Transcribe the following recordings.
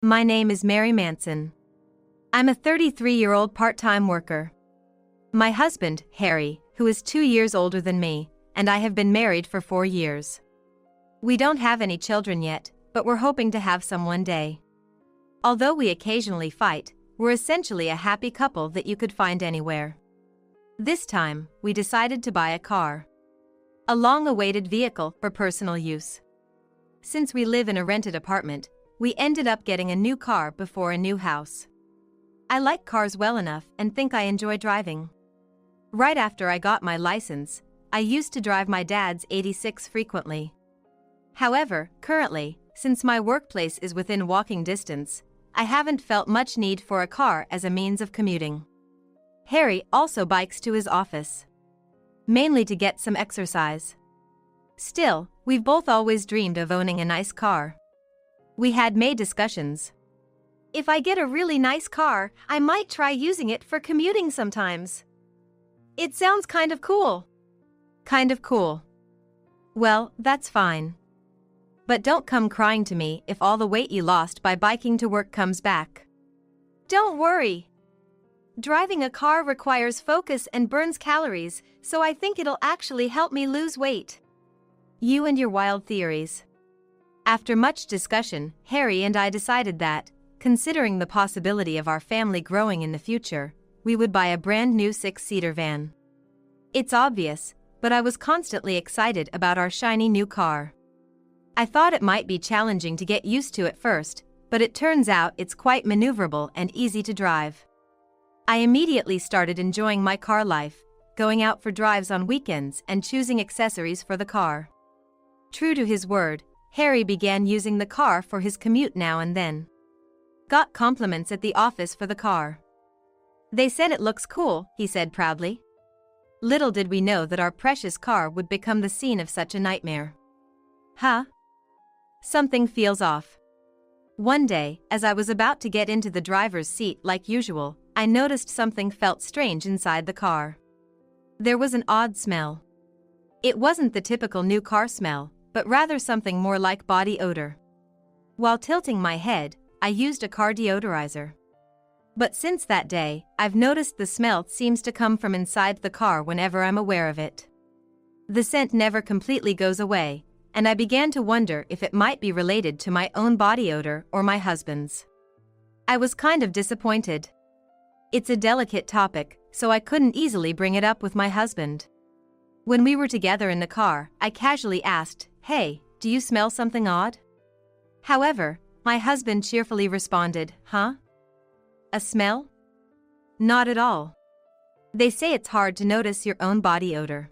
My name is Mary Manson. I'm a 33-year-old part-time worker. My husband, Harry, who is 2 years older than me, and I have been married for 4 years. We don't have any children yet, but we're hoping to have some one day. Although we occasionally fight, we're essentially a happy couple that you could find anywhere. This time, we decided to buy a car. A long-awaited vehicle for personal use. Since we live in a rented apartment, we ended up getting a new car before a new house. I like cars well enough and think I enjoy driving. Right after I got my license, I used to drive my dad's 86 frequently. However, currently, since my workplace is within walking distance, I haven't felt much need for a car as a means of commuting. Harry also bikes to his office, mainly to get some exercise. Still, we've both always dreamed of owning a nice car. We had made discussions. If I get a really nice car, I might try using it for commuting sometimes. It sounds kind of cool. Kind of cool. Well, that's fine. But don't come crying to me if all the weight you lost by biking to work comes back. Don't worry. Driving a car requires focus and burns calories, so I think it'll actually help me lose weight. You and your wild theories. After much discussion, Harry and I decided that, considering the possibility of our family growing in the future, we would buy a brand new 6-seater van. It's obvious, but I was constantly excited about our shiny new car. I thought it might be challenging to get used to at first, but it turns out it's quite maneuverable and easy to drive. I immediately started enjoying my car life, going out for drives on weekends and choosing accessories for the car. True to his word, Harry began using the car for his commute now and then. Got compliments at the office for the car. They said it looks cool, he said proudly. Little did we know that our precious car would become the scene of such a nightmare. Huh? Something feels off. One day, as I was about to get into the driver's seat like usual, I noticed something felt strange inside the car. There was an odd smell. It wasn't the typical new car smell, but rather something more like body odor. While tilting my head, I used a car deodorizer. But since that day, I've noticed the smell seems to come from inside the car whenever I'm aware of it. The scent never completely goes away, and I began to wonder if it might be related to my own body odor or my husband's. I was kind of disappointed. It's a delicate topic, so I couldn't easily bring it up with my husband. When we were together in the car, I casually asked, "Hey, do you smell something odd?" However, my husband cheerfully responded, "Huh? A smell? Not at all." They say it's hard to notice your own body odor.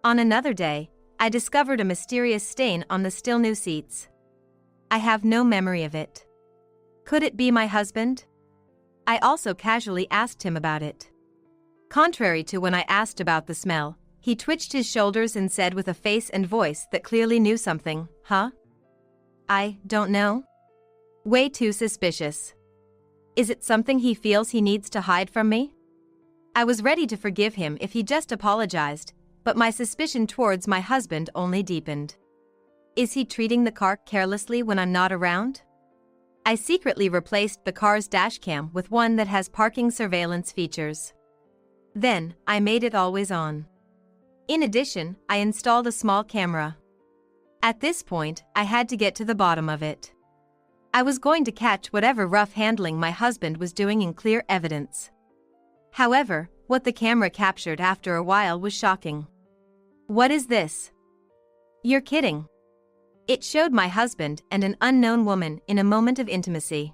On another day, I discovered a mysterious stain on the still new seats. I have no memory of it. Could it be my husband? I also casually asked him about it. Contrary to when I asked about the smell, he twitched his shoulders and said with a face and voice that clearly knew something, "Huh? I don't know." Way too suspicious. Is it something he feels he needs to hide from me? I was ready to forgive him if he just apologized, but my suspicion towards my husband only deepened. Is he treating the car carelessly when I'm not around? I secretly replaced the car's dashcam with one that has parking surveillance features. Then, I made it always on. In addition, I installed a small camera. At this point, I had to get to the bottom of it. I was going to catch whatever rough handling my husband was doing in clear evidence. However, what the camera captured after a while was shocking. What is this? You're kidding. It showed my husband and an unknown woman in a moment of intimacy.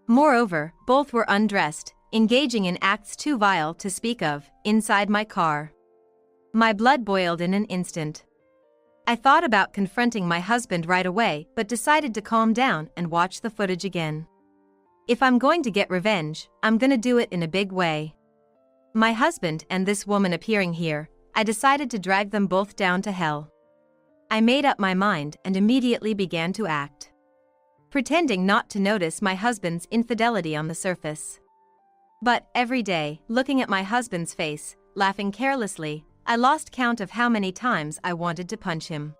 Moreover, both were undressed, engaging in acts too vile to speak of, inside my car. My blood boiled in an instant. I thought about confronting my husband right away but decided to calm down and watch the footage again. If I'm going to get revenge, I'm gonna do it in a big way. My husband and this woman appearing here, I decided to drag them both down to hell. I made up my mind and immediately began to act, pretending not to notice my husband's infidelity on the surface. But every day, looking at my husband's face, laughing carelessly, I lost count of how many times I wanted to punch him.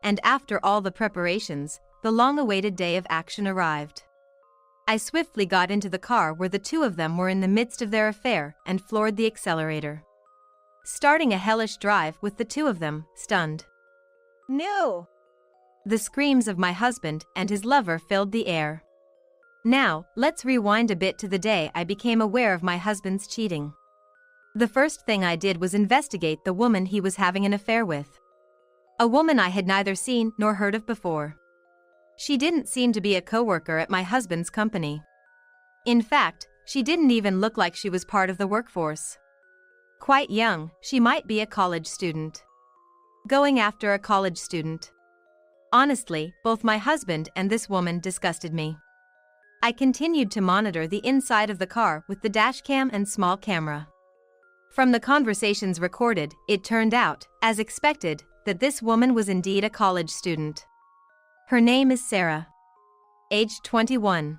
And after all the preparations, the long-awaited day of action arrived. I swiftly got into the car where the two of them were in the midst of their affair and floored the accelerator, starting a hellish drive with the two of them, stunned. No! The screams of my husband and his lover filled the air. Now, let's rewind a bit to the day I became aware of my husband's cheating. The first thing I did was investigate the woman he was having an affair with. A woman I had neither seen nor heard of before. She didn't seem to be a coworker at my husband's company. In fact, she didn't even look like she was part of the workforce. Quite young, she might be a college student. Going after a college student. Honestly, both my husband and this woman disgusted me. I continued to monitor the inside of the car with the dashcam and small camera. From the conversations recorded, it turned out, as expected, that this woman was indeed a college student. Her name is Sarah. Aged 21.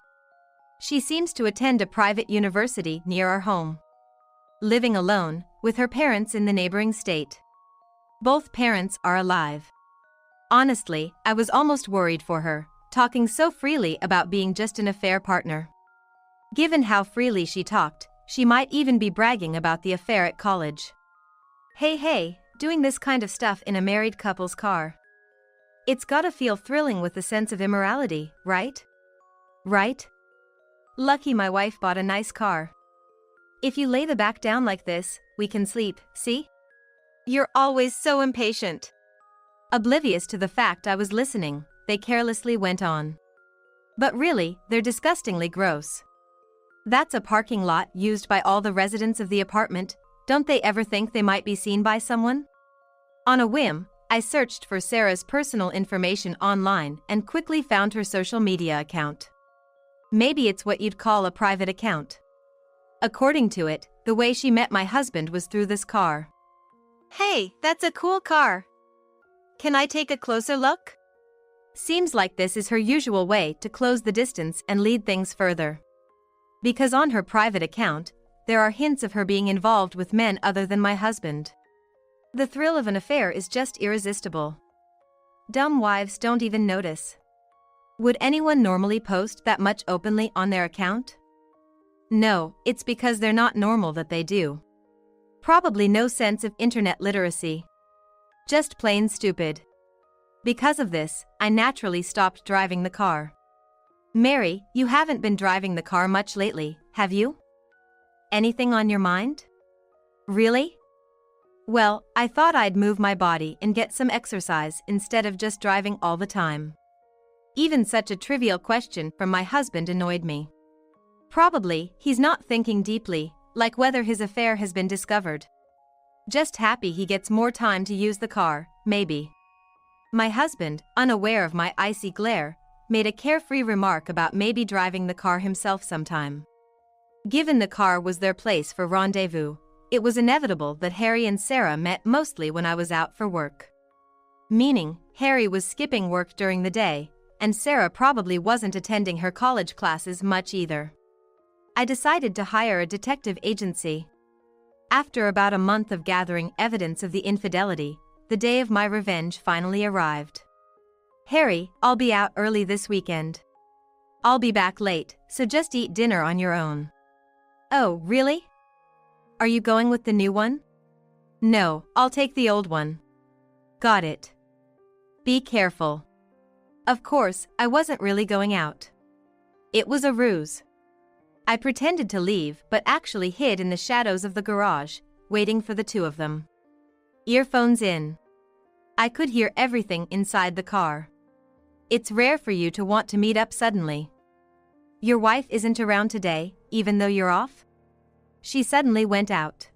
She seems to attend a private university near our home. Living alone, with her parents in the neighboring state. Both parents are alive. Honestly, I was almost worried for her, talking so freely about being just an affair partner. Given how freely she talked, she might even be bragging about the affair at college. Hey, doing this kind of stuff in a married couple's car. It's gotta feel thrilling with a sense of immorality, right? Right? Lucky my wife bought a nice car. If you lay the back down like this, we can sleep, see? You're always so impatient. Oblivious to the fact I was listening, they carelessly went on. But really, they're disgustingly gross. That's a parking lot used by all the residents of the apartment. Don't they ever think they might be seen by someone? On a whim, I searched for Sarah's personal information online and quickly found her social media account. Maybe it's what you'd call a private account. According to it, the way she met my husband was through this car. Hey, that's a cool car. Can I take a closer look? Seems like this is her usual way to close the distance and lead things further. Because on her private account, there are hints of her being involved with men other than my husband. The thrill of an affair is just irresistible. Dumb wives don't even notice. Would anyone normally post that much openly on their account? No, it's because they're not normal that they do. Probably no sense of internet literacy. Just plain stupid. Because of this, I naturally stopped driving the car. Mary, you haven't been driving the car much lately, have you? Anything on your mind? Really? Well, I thought I'd move my body and get some exercise instead of just driving all the time. Even such a trivial question from my husband annoyed me. Probably, he's not thinking deeply, like whether his affair has been discovered. Just happy he gets more time to use the car, maybe. My husband, unaware of my icy glare, made a carefree remark about maybe driving the car himself sometime. Given the car was their place for rendezvous, it was inevitable that Harry and Sarah met mostly when I was out for work. Meaning, Harry was skipping work during the day, and Sarah probably wasn't attending her college classes much either. I decided to hire a detective agency. After about a month of gathering evidence of the infidelity, the day of my revenge finally arrived. Harry, I'll be out early this weekend. I'll be back late, so just eat dinner on your own. Oh, really? Are you going with the new one? No, I'll take the old one. Got it. Be careful. Of course, I wasn't really going out. It was a ruse. I pretended to leave but actually hid in the shadows of the garage, waiting for the two of them. Earphones in. I could hear everything inside the car. It's rare for you to want to meet up suddenly. Your wife isn't around today, even though you're off? She suddenly went out.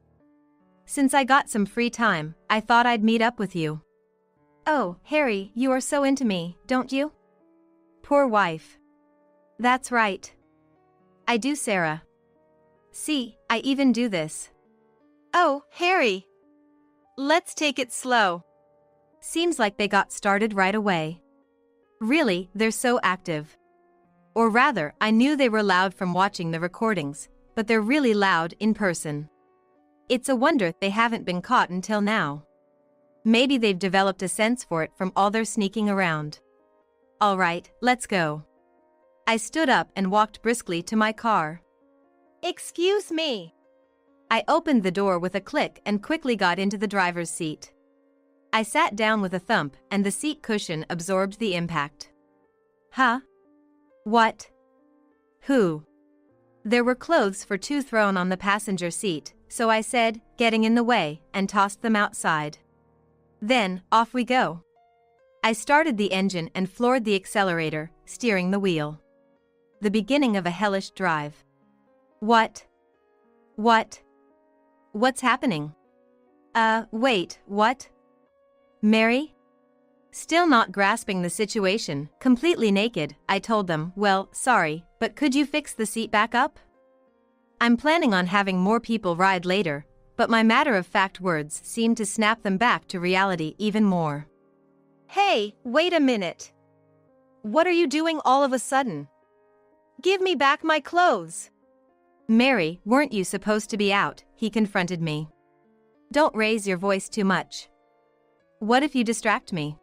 Since I got some free time, I thought I'd meet up with you. Oh, Harry, you are so into me, don't you? Poor wife. That's right. I do, Sarah. See, I even do this. Oh, Harry. Let's take it slow. Seems like they got started right away. Really, they're so active. Or rather, I knew they were loud from watching the recordings, but they're really loud in person. It's a wonder they haven't been caught until now. Maybe they've developed a sense for it from all their sneaking around. All right, let's go. I stood up and walked briskly to my car. "Excuse me." I opened the door with a click and quickly got into the driver's seat. I sat down with a thump and the seat cushion absorbed the impact. Huh? What? Who? There were clothes for two thrown on the passenger seat, so I said, getting in the way, and tossed them outside. Then, off we go. I started the engine and floored the accelerator, steering the wheel. The beginning of a hellish drive. What? What's happening? Wait, what? Mary? Still not grasping the situation, completely naked, I told them, "Well, sorry, but could you fix the seat back up? I'm planning on having more people ride later," but my matter-of-fact words seemed to snap them back to reality even more. "Hey, wait a minute. What are you doing all of a sudden? Give me back my clothes." "Mary, weren't you supposed to be out?" he confronted me. "Don't raise your voice too much. What if you distract me?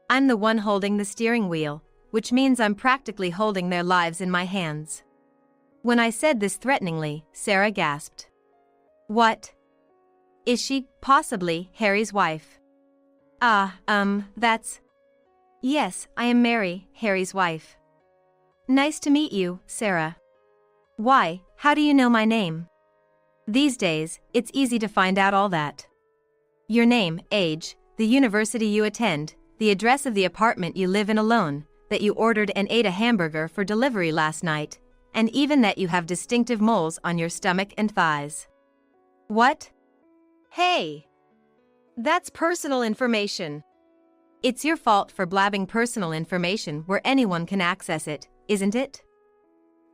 I'm the one holding the steering wheel, which means I'm practically holding their lives in my hands." When I said this threateningly, Sarah gasped. "What? Is she, possibly, Harry's wife?" That's... "Yes, I am Mary, Harry's wife." "Nice to meet you, Sarah." "Why, how do you know my name?" "These days, it's easy to find out all that. Your name, age, the university you attend, the address of the apartment you live in alone, that you ordered and ate a hamburger for delivery last night, and even that you have distinctive moles on your stomach and thighs." "What? Hey! That's personal information." "It's your fault for blabbing personal information where anyone can access it, isn't it?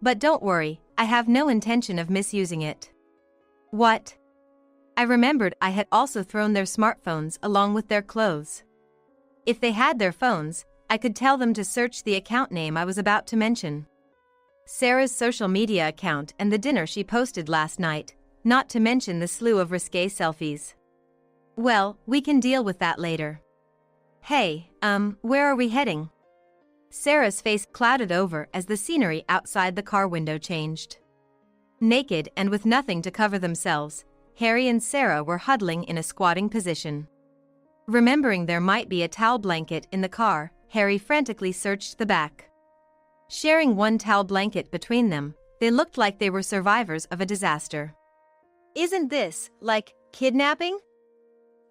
But don't worry, I have no intention of misusing it." "What?" I remembered I had also thrown their smartphones along with their clothes. If they had their phones, I could tell them to search the account name I was about to mention. Sarah's social media account and the dinner she posted last night, not to mention the slew of risque selfies. "Well, we can deal with that later." "Hey, where are we heading?" Sarah's face clouded over as the scenery outside the car window changed. Naked and with nothing to cover themselves, Harry and Sarah were huddling in a squatting position. Remembering there might be a towel blanket in the car, Harry frantically searched the back. Sharing one towel blanket between them, they looked like they were survivors of a disaster. "Isn't this, like, kidnapping?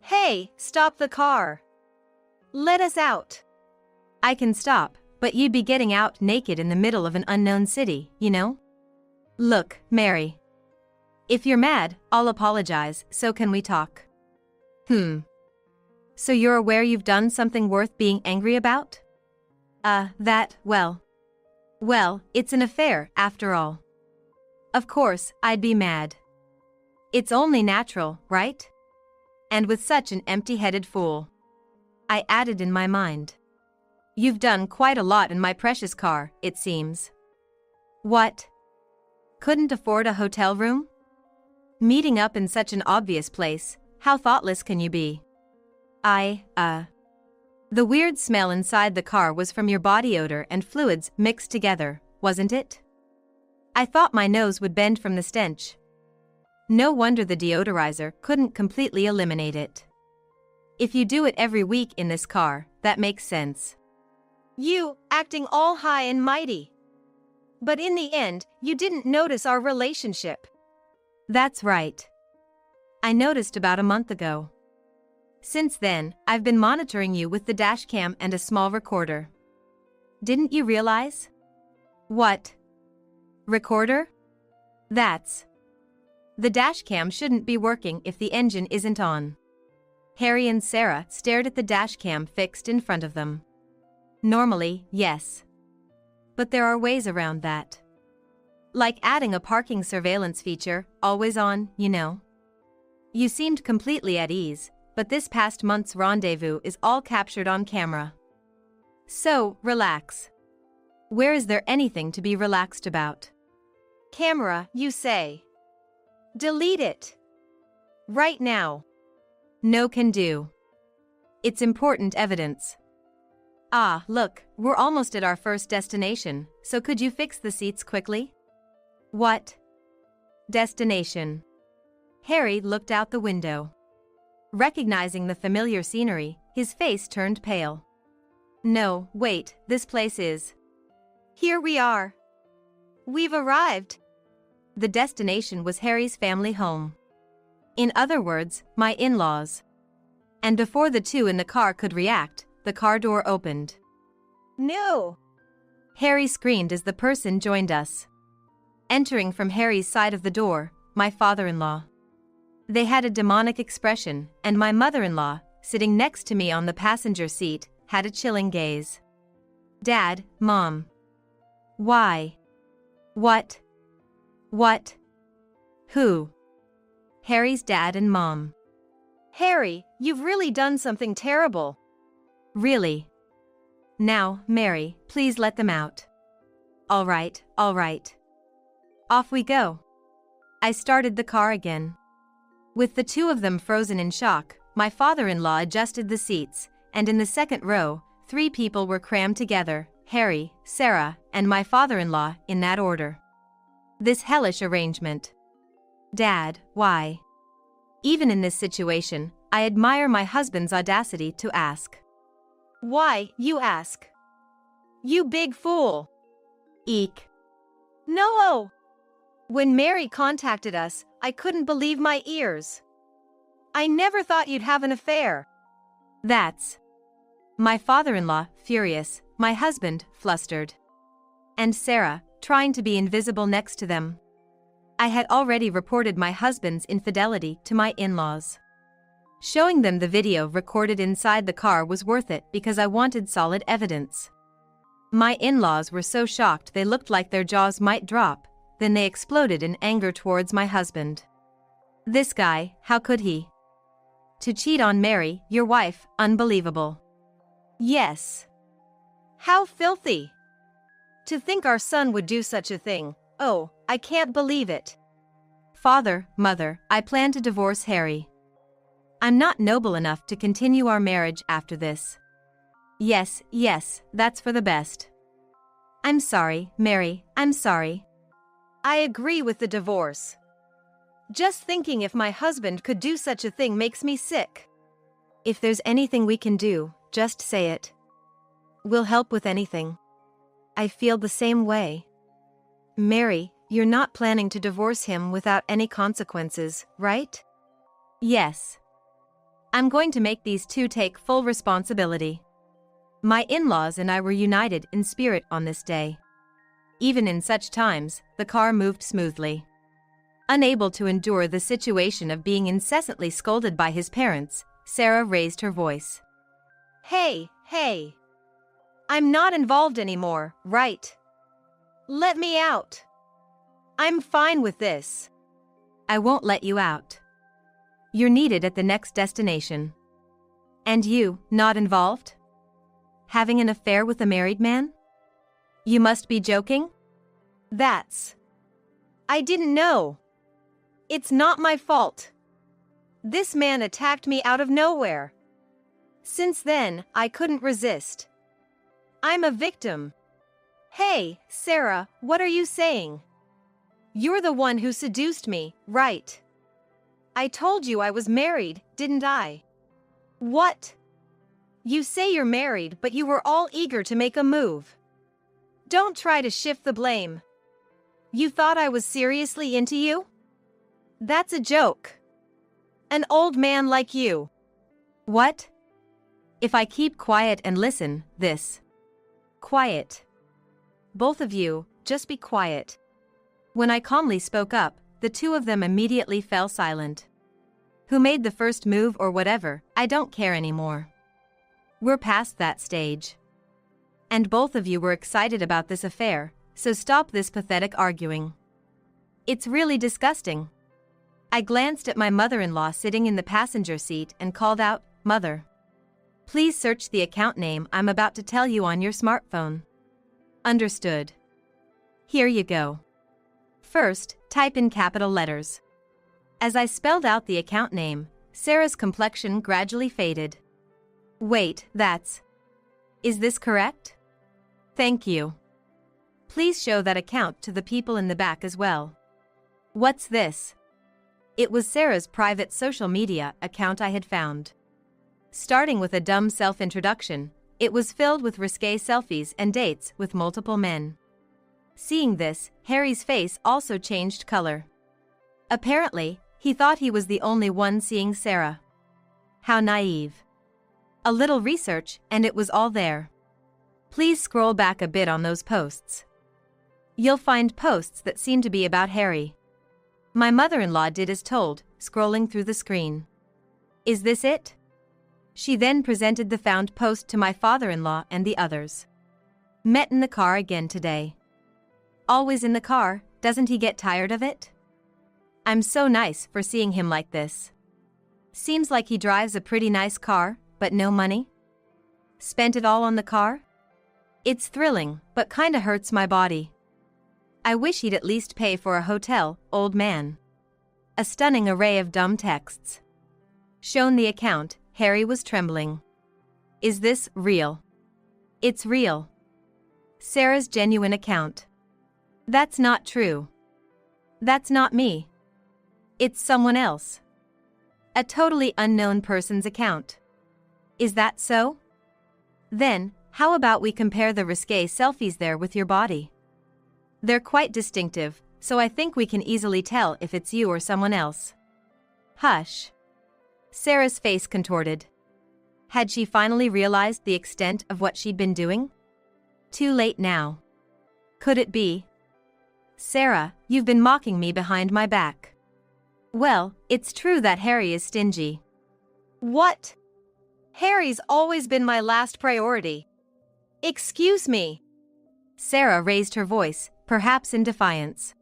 Hey, stop the car. Let us out." "I can stop, but you'd be getting out naked in the middle of an unknown city, you know? Look, Mary. If you're mad, I'll apologize, so can we talk?" So you're aware you've done something worth being angry about?" Well, it's an affair, after all. Of course, I'd be mad. It's only natural, right? And with such an empty-headed fool. I added in my mind. You've done quite a lot in my precious car, it seems. What? Couldn't afford a hotel room? Meeting up in such an obvious place, how thoughtless can you be? The weird smell inside the car was from your body odor and fluids mixed together, wasn't it? I thought my nose would bend from the stench. No wonder the deodorizer couldn't completely eliminate it. If you do it every week in this car, that makes sense. You, acting all high and mighty. But in the end, you didn't notice our relationship. That's right. I noticed about a month ago. Since then, I've been monitoring you with the dashcam and a small recorder. Didn't you realize? What? Recorder? That's. The dashcam shouldn't be working if the engine isn't on. Harry and Sarah stared at the dashcam fixed in front of them. Normally, yes. But there are ways around that. Like adding a parking surveillance feature, always on, you know. You seemed completely at ease, but this past month's rendezvous is all captured on camera. So, relax. Where is there anything to be relaxed about? Camera, you say. Delete it. Right now. No can do. It's important evidence. Ah, look, we're almost at our first destination, so could you fix the seats quickly? What? Destination. Harry looked out the window. Recognizing the familiar scenery, his face turned pale. No, wait, this place is. Here we are. We've arrived. The destination was Harry's family home. In other words, my in-laws. And before the two in the car could react, the car door opened. No! Harry screamed as the person joined us. Entering from Harry's side of the door, my father-in-law. They had a demonic expression, and my mother-in-law, sitting next to me on the passenger seat, had a chilling gaze. Dad, Mom. Why? What? What? Who? Harry's dad and mom. Harry, you've really done something terrible. Really? Now, Mary, please let them out. All right, all right. Off we go. I started the car again. With the two of them frozen in shock, my father-in-law adjusted the seats, and in the second row, 3 people were crammed together, Harry, Sarah, and my father-in-law, in that order. This hellish arrangement. Dad, why? Even in this situation, I admire my husband's audacity to ask. Why, you ask? You big fool. Eek. No! When Mary contacted us, I couldn't believe my ears. I never thought you'd have an affair. That's. My father-in-law, furious, my husband, flustered. And Sarah, trying to be invisible next to them. I had already reported my husband's infidelity to my in-laws. Showing them the video recorded inside the car was worth it because I wanted solid evidence. My in-laws were so shocked they looked like their jaws might drop, then they exploded in anger towards my husband. This guy, how could he? To cheat on Mary, your wife, unbelievable. Yes. How filthy. To think our son would do such a thing, oh, I can't believe it. Father, mother, I plan to divorce Harry. I'm not noble enough to continue our marriage after this. Yes, yes, that's for the best. I'm sorry, Mary, I'm sorry. I agree with the divorce. Just thinking if my husband could do such a thing makes me sick. If there's anything we can do, just say it. We'll help with anything. I feel the same way. Mary, you're not planning to divorce him without any consequences, right? Yes. I'm going to make these two take full responsibility. My in-laws and I were united in spirit on this day. Even in such times, the car moved smoothly. Unable to endure the situation of being incessantly scolded by his parents, Sarah raised her voice. Hey, hey. I'm not involved anymore, right? Let me out. I'm fine with this. I won't let you out. You're needed at the next destination. And you, not involved? Having an affair with a married man? You must be joking? That's. I didn't know. It's not my fault. This man attacked me out of nowhere. Since then, I couldn't resist. I'm a victim. Hey, Sarah, what are you saying? You're the one who seduced me, right? I told you I was married, didn't I? What? You say you're married, but you were all eager to make a move. Don't try to shift the blame. You thought I was seriously into you? That's a joke. An old man like you. What? If I keep quiet and listen, this. Quiet. Both of you, just be quiet. When I calmly spoke up, the two of them immediately fell silent. Who made the first move or whatever, I don't care anymore. We're past that stage. And both of you were excited about this affair, so stop this pathetic arguing. It's really disgusting. I glanced at my mother-in-law sitting in the passenger seat and called out, Mother. Please search the account name I'm about to tell you on your smartphone. Understood. Here you go. First, type in capital letters. As I spelled out the account name, Sarah's complexion gradually faded. Wait, that's... Is this correct? Thank you. Please show that account to the people in the back as well. What's this? It was Sarah's private social media account I had found. Starting with a dumb self-introduction, it was filled with risque selfies and dates with multiple men. Seeing this, Harry's face also changed color. Apparently, he thought he was the only one seeing Sarah. How naive. A little research, and it was all there. Please scroll back a bit on those posts. You'll find posts that seem to be about Harry. My mother-in-law did as told, scrolling through the screen. Is this it? She then presented the found post to my father-in-law and the others. Met in the car again today. Always in the car, doesn't he get tired of it? I'm so nice for seeing him like this. Seems like he drives a pretty nice car, but no money? Spent it all on the car? It's thrilling, but kinda hurts my body. I wish he'd at least pay for a hotel, old man. A stunning array of dumb texts. Shown the account, Harry was trembling. Is this real? It's real. Sarah's genuine account. That's not true. That's not me. It's someone else. A totally unknown person's account. Is that so? Then, how about we compare the risque selfies there with your body? They're quite distinctive, so I think we can easily tell if it's you or someone else. Hush. Sarah's face contorted. Had she finally realized the extent of what she'd been doing? Too late now. Could it be? Sarah, you've been mocking me behind my back. Well, it's true that Harry is stingy. What? Harry's always been my last priority. Excuse me. Sarah raised her voice, perhaps in defiance.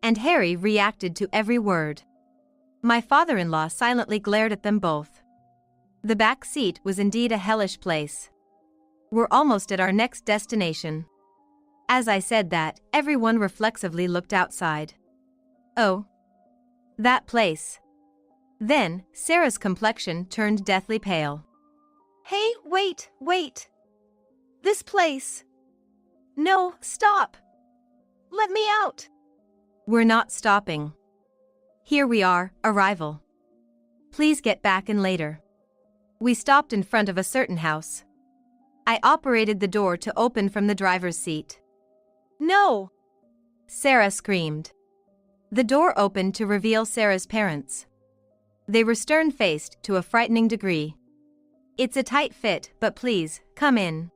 And Harry reacted to every word. My father-in-law silently glared at them both. The back seat was indeed a hellish place. We're almost at our next destination. As I said that, everyone reflexively looked outside. Oh. That place. Then, Sarah's complexion turned deathly pale. Hey, wait. This place. No, stop. Let me out. We're not stopping. Here we are, arrival. Please get back in later. We stopped in front of a certain house. I operated the door to open from the driver's seat. No! Sarah screamed. The door opened to reveal Sarah's parents. They were stern-faced to a frightening degree. It's a tight fit, but please, come in.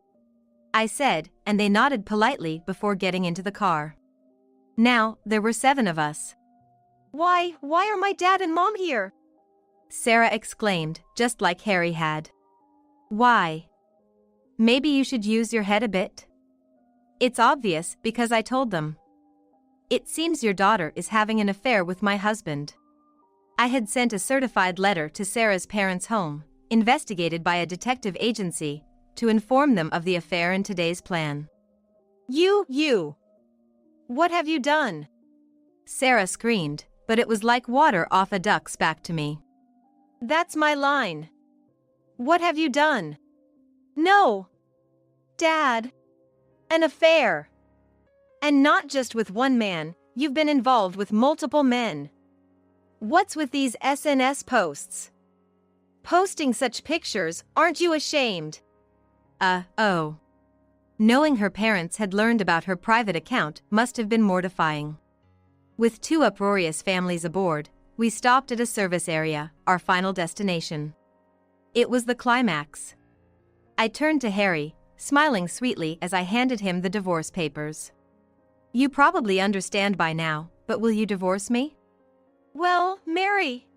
I said, and they nodded politely before getting into the car. Now, there were 7 of us. Why are my dad and mom here? Sarah exclaimed, just like Harry had. Why? Maybe you should use your head a bit. It's obvious because I told them. It seems your daughter is having an affair with my husband. I had sent a certified letter to Sarah's parents' home, investigated by a detective agency, to inform them of the affair and today's plan. You! What have you done? Sarah screamed, but it was like water off a duck's back to me. That's my line. What have you done? No! Dad! An affair! And not just with one man, you've been involved with multiple men. What's with these SNS posts? Posting such pictures, aren't you ashamed? Oh. Knowing her parents had learned about her private account must have been mortifying. With 2 uproarious families aboard, we stopped at a service area, our final destination. It was the climax. I turned to Harry, smiling sweetly as I handed him the divorce papers. You probably understand by now, but will you divorce me? Well, Mary.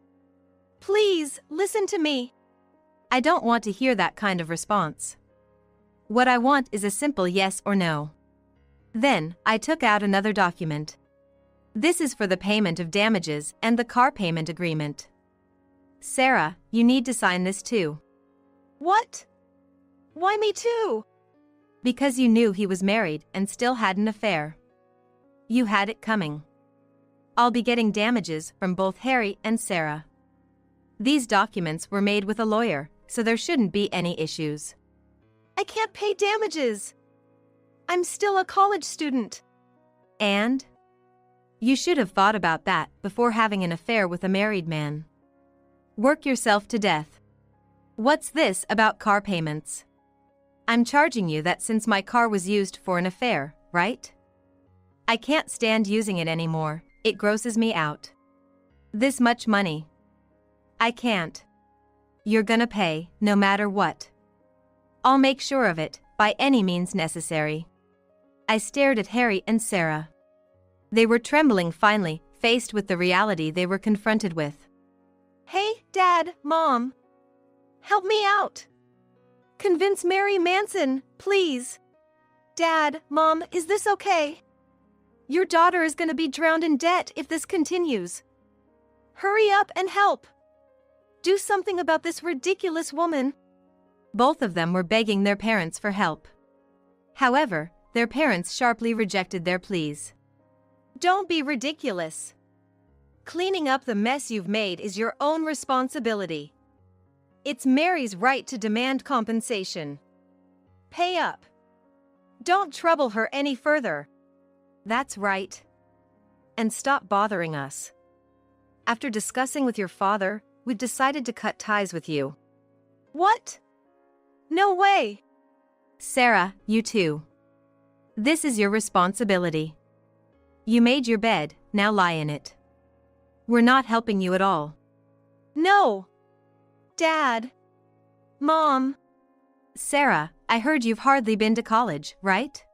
Please, listen to me. I don't want to hear that kind of response. What I want is a simple yes or no. Then, I took out another document. This is for the payment of damages and the car payment agreement. Sarah, you need to sign this too. What? Why me too? Because you knew he was married and still had an affair. You had it coming. I'll be getting damages from both Harry and Sarah. These documents were made with a lawyer, so there shouldn't be any issues. I can't pay damages. I'm still a college student. And? You should have thought about that before having an affair with a married man. Work yourself to death. What's this about car payments? I'm charging you that since my car was used for an affair, right? I can't stand using it anymore, it grosses me out. This much money. I can't. You're gonna pay, no matter what. I'll make sure of it, by any means necessary. I stared at Harry and Sarah. They were trembling finally, faced with the reality they were confronted with. Hey, Dad, Mom. Help me out. Convince Mary Manson, please. Dad, Mom, is this okay? Your daughter is gonna be drowned in debt if this continues. Hurry up and help. Do something about this ridiculous woman. Both of them were begging their parents for help. However, their parents sharply rejected their pleas. Don't be ridiculous. Cleaning up the mess you've made is your own responsibility. It's Mary's right to demand compensation. Pay up. Don't trouble her any further. That's right. And stop bothering us. After discussing with your father, we've decided to cut ties with you. What? No way. Sarah, you too. This is your responsibility. You made your bed, now lie in it. We're not helping you at all. No. Dad. Mom. Sarah, I heard you've hardly been to college, right?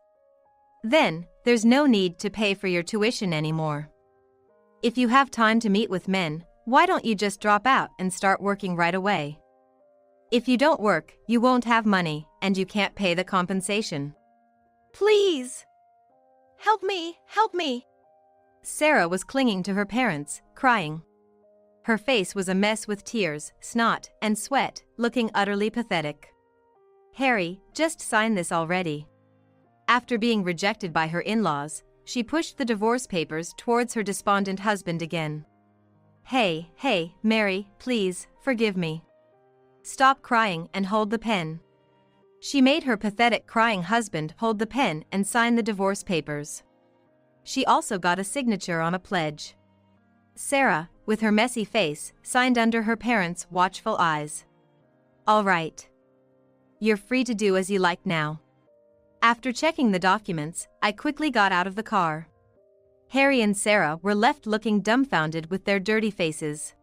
Then, there's no need to pay for your tuition anymore. If you have time to meet with men, why don't you just drop out and start working right away? If you don't work, you won't have money, and you can't pay the compensation. Please! Help me, help me! Sarah was clinging to her parents, crying. Her face was a mess with tears, snot, and sweat, looking utterly pathetic. Harry, just sign this already. After being rejected by her in-laws, she pushed the divorce papers towards her despondent husband again. Hey, Mary, please, forgive me. Stop crying and hold the pen. She made her pathetic crying husband hold the pen and sign the divorce papers. She also got a signature on a pledge. Sarah, with her messy face, signed under her parents' watchful eyes. All right. You're free to do as you like now. After checking the documents, I quickly got out of the car. Harry and Sarah were left looking dumbfounded with their dirty faces.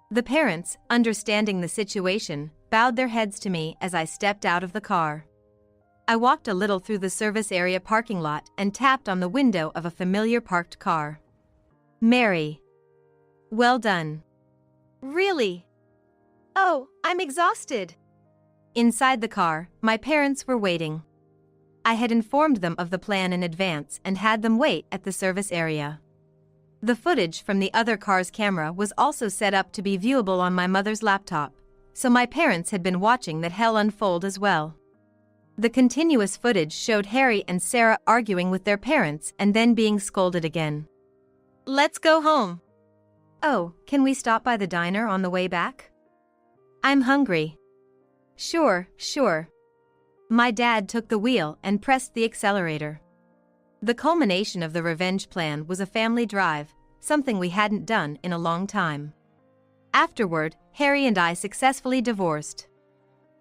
The parents, understanding the situation, bowed their heads to me as I stepped out of the car. I walked a little through the service area parking lot and tapped on the window of a familiar parked car. Mary. Well done. Really? Oh, I'm exhausted. Inside the car, my parents were waiting. I had informed them of the plan in advance and had them wait at the service area. The footage from the other car's camera was also set up to be viewable on my mother's laptop, so my parents had been watching that hell unfold as well. The continuous footage showed Harry and Sarah arguing with their parents and then being scolded again. Let's go home. Oh, can we stop by the diner on the way back? I'm hungry. Sure. My dad took the wheel and pressed the accelerator. The culmination of the revenge plan was a family drive, something we hadn't done in a long time. Afterward, Harry and I successfully divorced.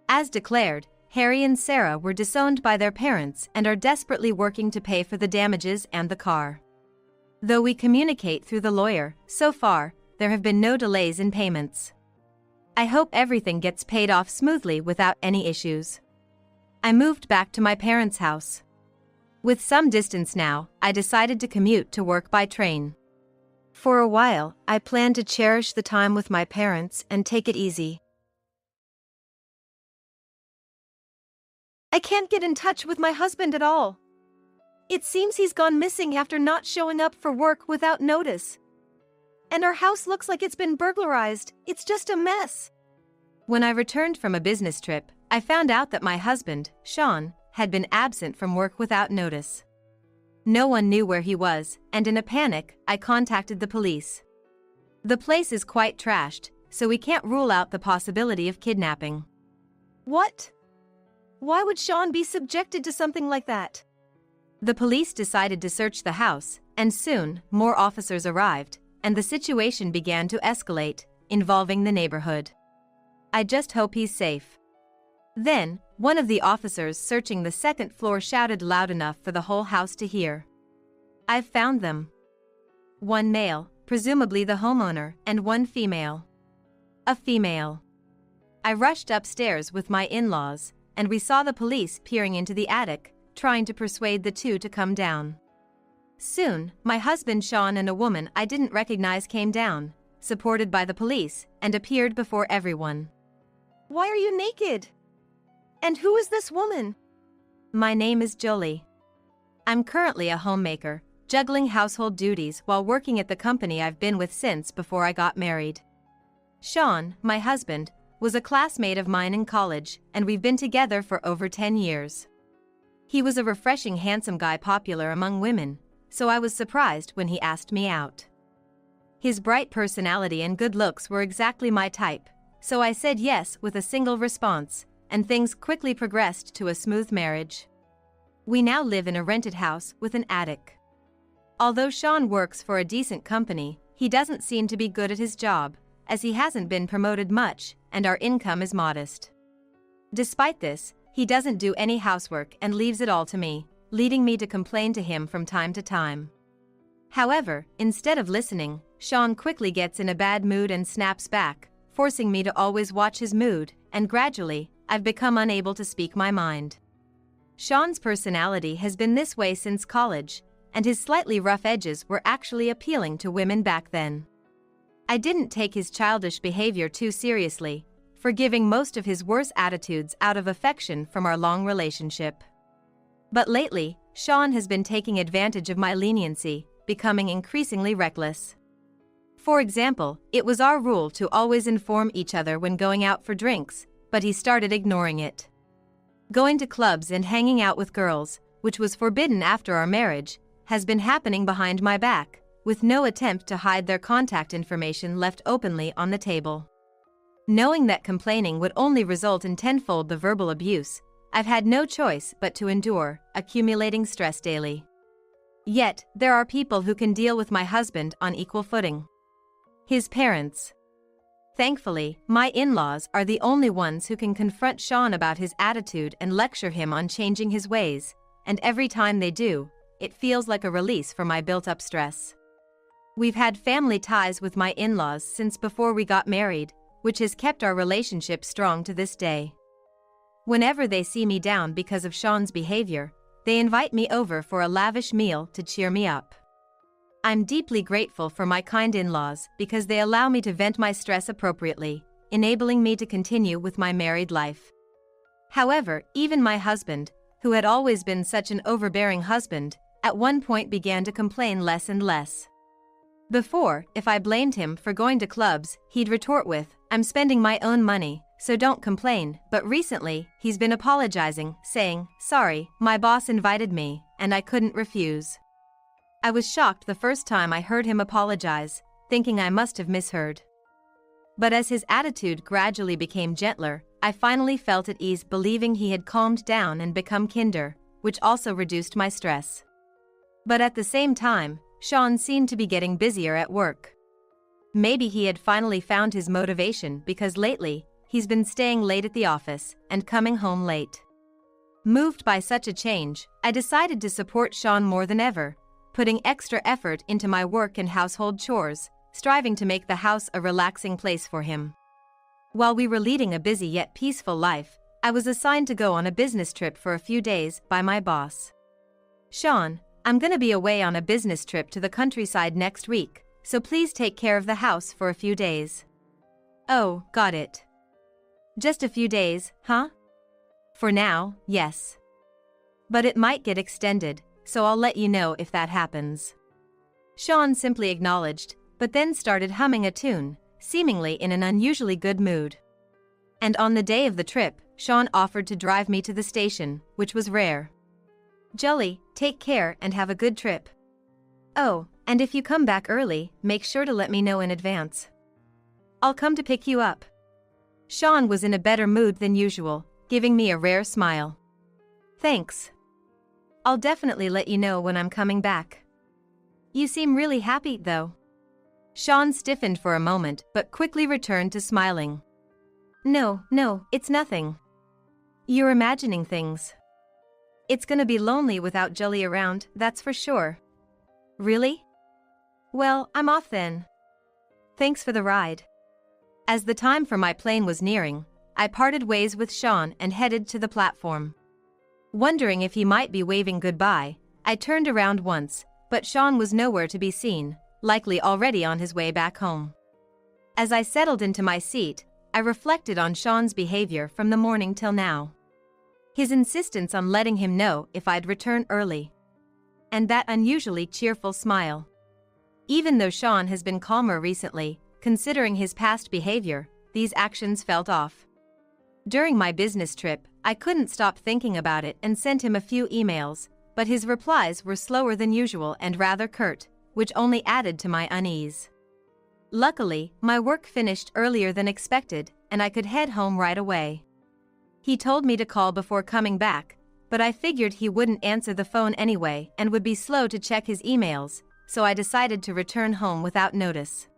As declared, Harry and Sarah were disowned by their parents and are desperately working to pay for the damages and the car. Though we communicate through the lawyer, so far, there have been no delays in payments. I hope everything gets paid off smoothly without any issues. I moved back to my parents' house. With some distance now, I decided to commute to work by train. For a while, I planned to cherish the time with my parents and take it easy. I can't get in touch with my husband at all. It seems he's gone missing after not showing up for work without notice. And our house looks like it's been burglarized. It's just a mess. When I returned from a business trip, I found out that my husband, Sean, had been absent from work without notice. No one knew where he was, and in a panic, I contacted the police. The place is quite trashed, so we can't rule out the possibility of kidnapping. What? Why would Sean be subjected to something like that? The police decided to search the house, and soon, more officers arrived, and the situation began to escalate, involving the neighborhood. I just hope he's safe. Then, one of the officers searching the second floor shouted loud enough for the whole house to hear. I've found them. One male, presumably the homeowner, and one female. A female. I rushed upstairs with my in-laws, and we saw the police peering into the attic, trying to persuade the two to come down. Soon, my husband Sean and a woman I didn't recognize came down, supported by the police, and appeared before everyone. Why are you naked? And who is this woman? My name is Jolie. I'm currently a homemaker, juggling household duties while working at the company I've been with since before I got married. Sean, my husband, was a classmate of mine in college, and we've been together for over 10 years. He was a refreshing, handsome guy popular among women, so I was surprised when he asked me out. His bright personality and good looks were exactly my type, so I said yes with a single response, and things quickly progressed to a smooth marriage. We now live in a rented house with an attic. Although Sean works for a decent company, he doesn't seem to be good at his job, as he hasn't been promoted much, and our income is modest. Despite this, he doesn't do any housework and leaves it all to me, leading me to complain to him from time to time. However, instead of listening, Sean quickly gets in a bad mood and snaps back, forcing me to always watch his mood, and gradually, I've become unable to speak my mind. Sean's personality has been this way since college, and his slightly rough edges were actually appealing to women back then. I didn't take his childish behavior too seriously, forgiving most of his worse attitudes out of affection from our long relationship. But lately, Sean has been taking advantage of my leniency, becoming increasingly reckless. For example, it was our rule to always inform each other when going out for drinks, but he started ignoring it. Going to clubs and hanging out with girls, which was forbidden after our marriage, has been happening behind my back, with no attempt to hide their contact information left openly on the table. Knowing that complaining would only result in tenfold the verbal abuse, I've had no choice but to endure, accumulating stress daily. Yet, there are people who can deal with my husband on equal footing. His parents. Thankfully, my in-laws are the only ones who can confront Sean about his attitude and lecture him on changing his ways, and every time they do, it feels like a release for my built-up stress. We've had family ties with my in-laws since before we got married, which has kept our relationship strong to this day. Whenever they see me down because of Sean's behavior, they invite me over for a lavish meal to cheer me up. I'm deeply grateful for my kind in-laws because they allow me to vent my stress appropriately, enabling me to continue with my married life. However, even my husband, who had always been such an overbearing husband, at one point began to complain less and less. Before, if I blamed him for going to clubs, he'd retort with, "I'm spending my own money, so don't complain," but recently, he's been apologizing, saying, "Sorry, my boss invited me, and I couldn't refuse." I was shocked the first time I heard him apologize, thinking I must have misheard. But as his attitude gradually became gentler, I finally felt at ease believing he had calmed down and become kinder, which also reduced my stress. But at the same time, Sean seemed to be getting busier at work. Maybe he had finally found his motivation because lately, he's been staying late at the office and coming home late. Moved by such a change, I decided to support Sean more than ever, putting extra effort into my work and household chores, striving to make the house a relaxing place for him. While we were leading a busy yet peaceful life, I was assigned to go on a business trip for a few days by my boss. "Sean, I'm gonna be away on a business trip to the countryside next week, so please take care of the house for a few days." "Oh, got it. Just a few days, huh?" "For now, yes. But it might get extended, so I'll let you know if that happens." Sean simply acknowledged, but then started humming a tune, seemingly in an unusually good mood. And on the day of the trip, Sean offered to drive me to the station, which was rare. "Jolie, take care and have a good trip. Oh, and if you come back early, make sure to let me know in advance. I'll come to pick you up." Sean was in a better mood than usual, giving me a rare smile. Thanks. I'll definitely let you know when I'm coming back. You seem really happy, though. Sean stiffened for a moment but quickly returned to smiling. No, it's nothing. You're imagining things. It's gonna be lonely without Jolie around, that's for sure. Really? Well, I'm off then. Thanks for the ride. As the time for my plane was nearing, I parted ways with Sean and headed to the platform. Wondering if he might be waving goodbye, I turned around once, but Sean was nowhere to be seen, likely already on his way back home. As I settled into my seat, I reflected on Sean's behavior from the morning till now. His insistence on letting him know if I'd return early. And that unusually cheerful smile. Even though Sean has been calmer recently, considering his past behavior, these actions felt off. During my business trip, I couldn't stop thinking about it and sent him a few emails, but his replies were slower than usual and rather curt, which only added to my unease. Luckily, my work finished earlier than expected, and I could head home right away. He told me to call before coming back, but I figured he wouldn't answer the phone anyway and would be slow to check his emails, so I decided to return home without notice.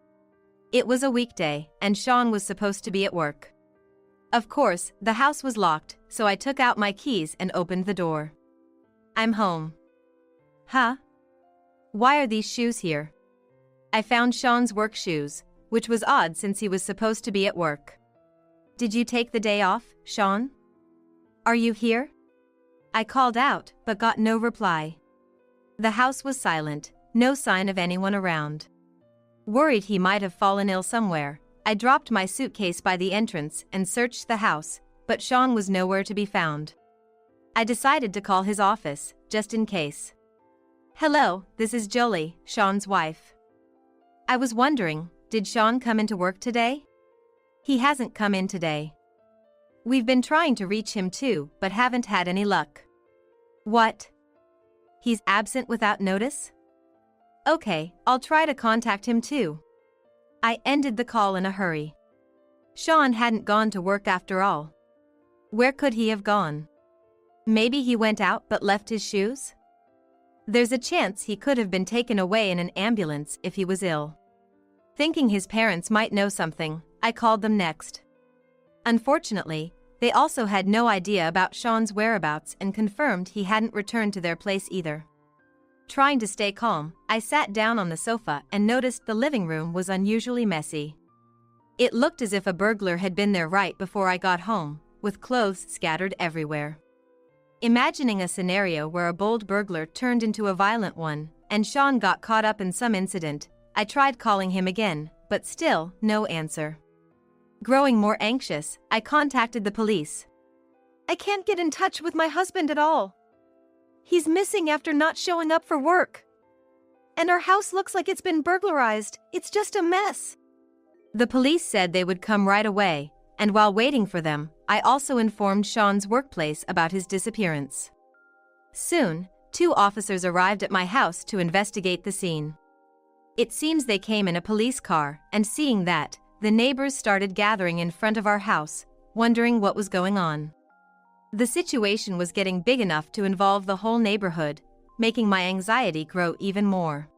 It was a weekday, and Sean was supposed to be at work. Of course, the house was locked, so I took out my keys and opened the door. I'm home. Huh? Why are these shoes here? I found Sean's work shoes, which was odd since he was supposed to be at work. Did you take the day off, Sean? Are you here? I called out, but got no reply. The house was silent, no sign of anyone around. Worried he might have fallen ill somewhere, I dropped my suitcase by the entrance and searched the house, but Sean was nowhere to be found. I decided to call his office, just in case. Hello, this is Jolie, Sean's wife. I was wondering, did Sean come into work today? He hasn't come in today. We've been trying to reach him too, but haven't had any luck. What? He's absent without notice? Okay, I'll try to contact him too. I ended the call in a hurry. Sean hadn't gone to work after all. Where could he have gone? Maybe he went out but left his shoes? There's a chance he could have been taken away in an ambulance if he was ill. Thinking his parents might know something, I called them next. Unfortunately, they also had no idea about Sean's whereabouts and confirmed he hadn't returned to their place either. Trying to stay calm, I sat down on the sofa and noticed the living room was unusually messy. It looked as if a burglar had been there right before I got home, with clothes scattered everywhere. Imagining a scenario where a bold burglar turned into a violent one, and Sean got caught up in some incident, I tried calling him again, but still, no answer. Growing more anxious, I contacted the police. I can't get in touch with my husband at all. He's missing after not showing up for work. And our house looks like it's been burglarized, it's just a mess. The police said they would come right away, and while waiting for them, I also informed Sean's workplace about his disappearance. Soon, 2 officers arrived at my house to investigate the scene. It seems they came in a police car, and seeing that, the neighbors started gathering in front of our house, wondering what was going on. The situation was getting big enough to involve the whole neighborhood, making my anxiety grow even more.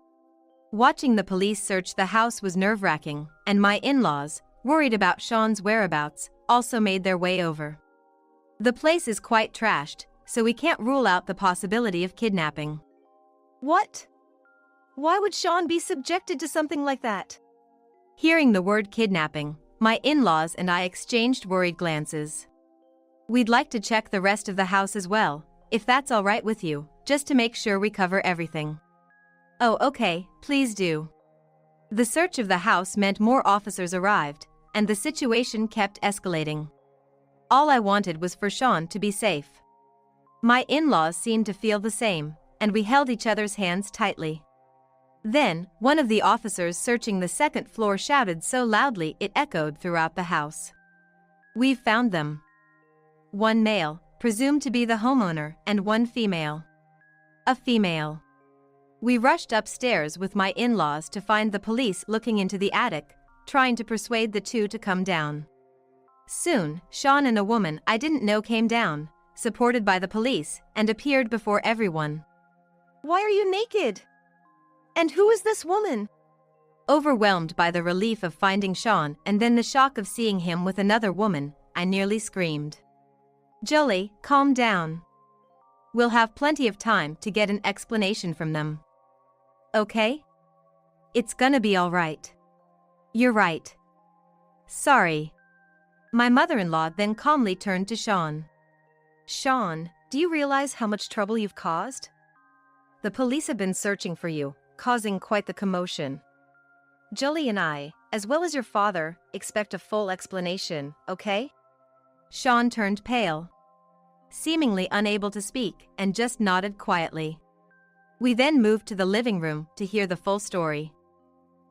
Watching the police search the house was nerve-wracking, and my in-laws, worried about Sean's whereabouts, also made their way over. The place is quite trashed, so we can't rule out the possibility of kidnapping. What? Why would Sean be subjected to something like that? Hearing the word kidnapping, my in-laws and I exchanged worried glances. We'd like to check the rest of the house as well, if that's all right with you, just to make sure we cover everything. Oh, okay, please do. The search of the house meant more officers arrived, and the situation kept escalating. All I wanted was for Sean to be safe. My in-laws seemed to feel the same, and we held each other's hands tightly. Then, one of the officers searching the second floor shouted so loudly it echoed throughout the house. We've found them. 1 male, presumed to be the homeowner, and 1 female. A female. We rushed upstairs with my in-laws to find the police looking into the attic, trying to persuade the 2 to come down. Soon, Sean and a woman I didn't know came down, supported by the police, and appeared before everyone. Why are you naked? And who is this woman? Overwhelmed by the relief of finding Sean and then the shock of seeing him with another woman, I nearly screamed. Jolie, calm down. We'll have plenty of time to get an explanation from them. Okay? It's gonna be all right. You're right. Sorry. My mother-in-law then calmly turned to Sean. Sean, do you realize how much trouble you've caused? The police have been searching for you, causing quite the commotion. Jolie and I, as well as your father, expect a full explanation, okay? Sean turned pale, seemingly unable to speak, and just nodded quietly. We then moved to the living room to hear the full story.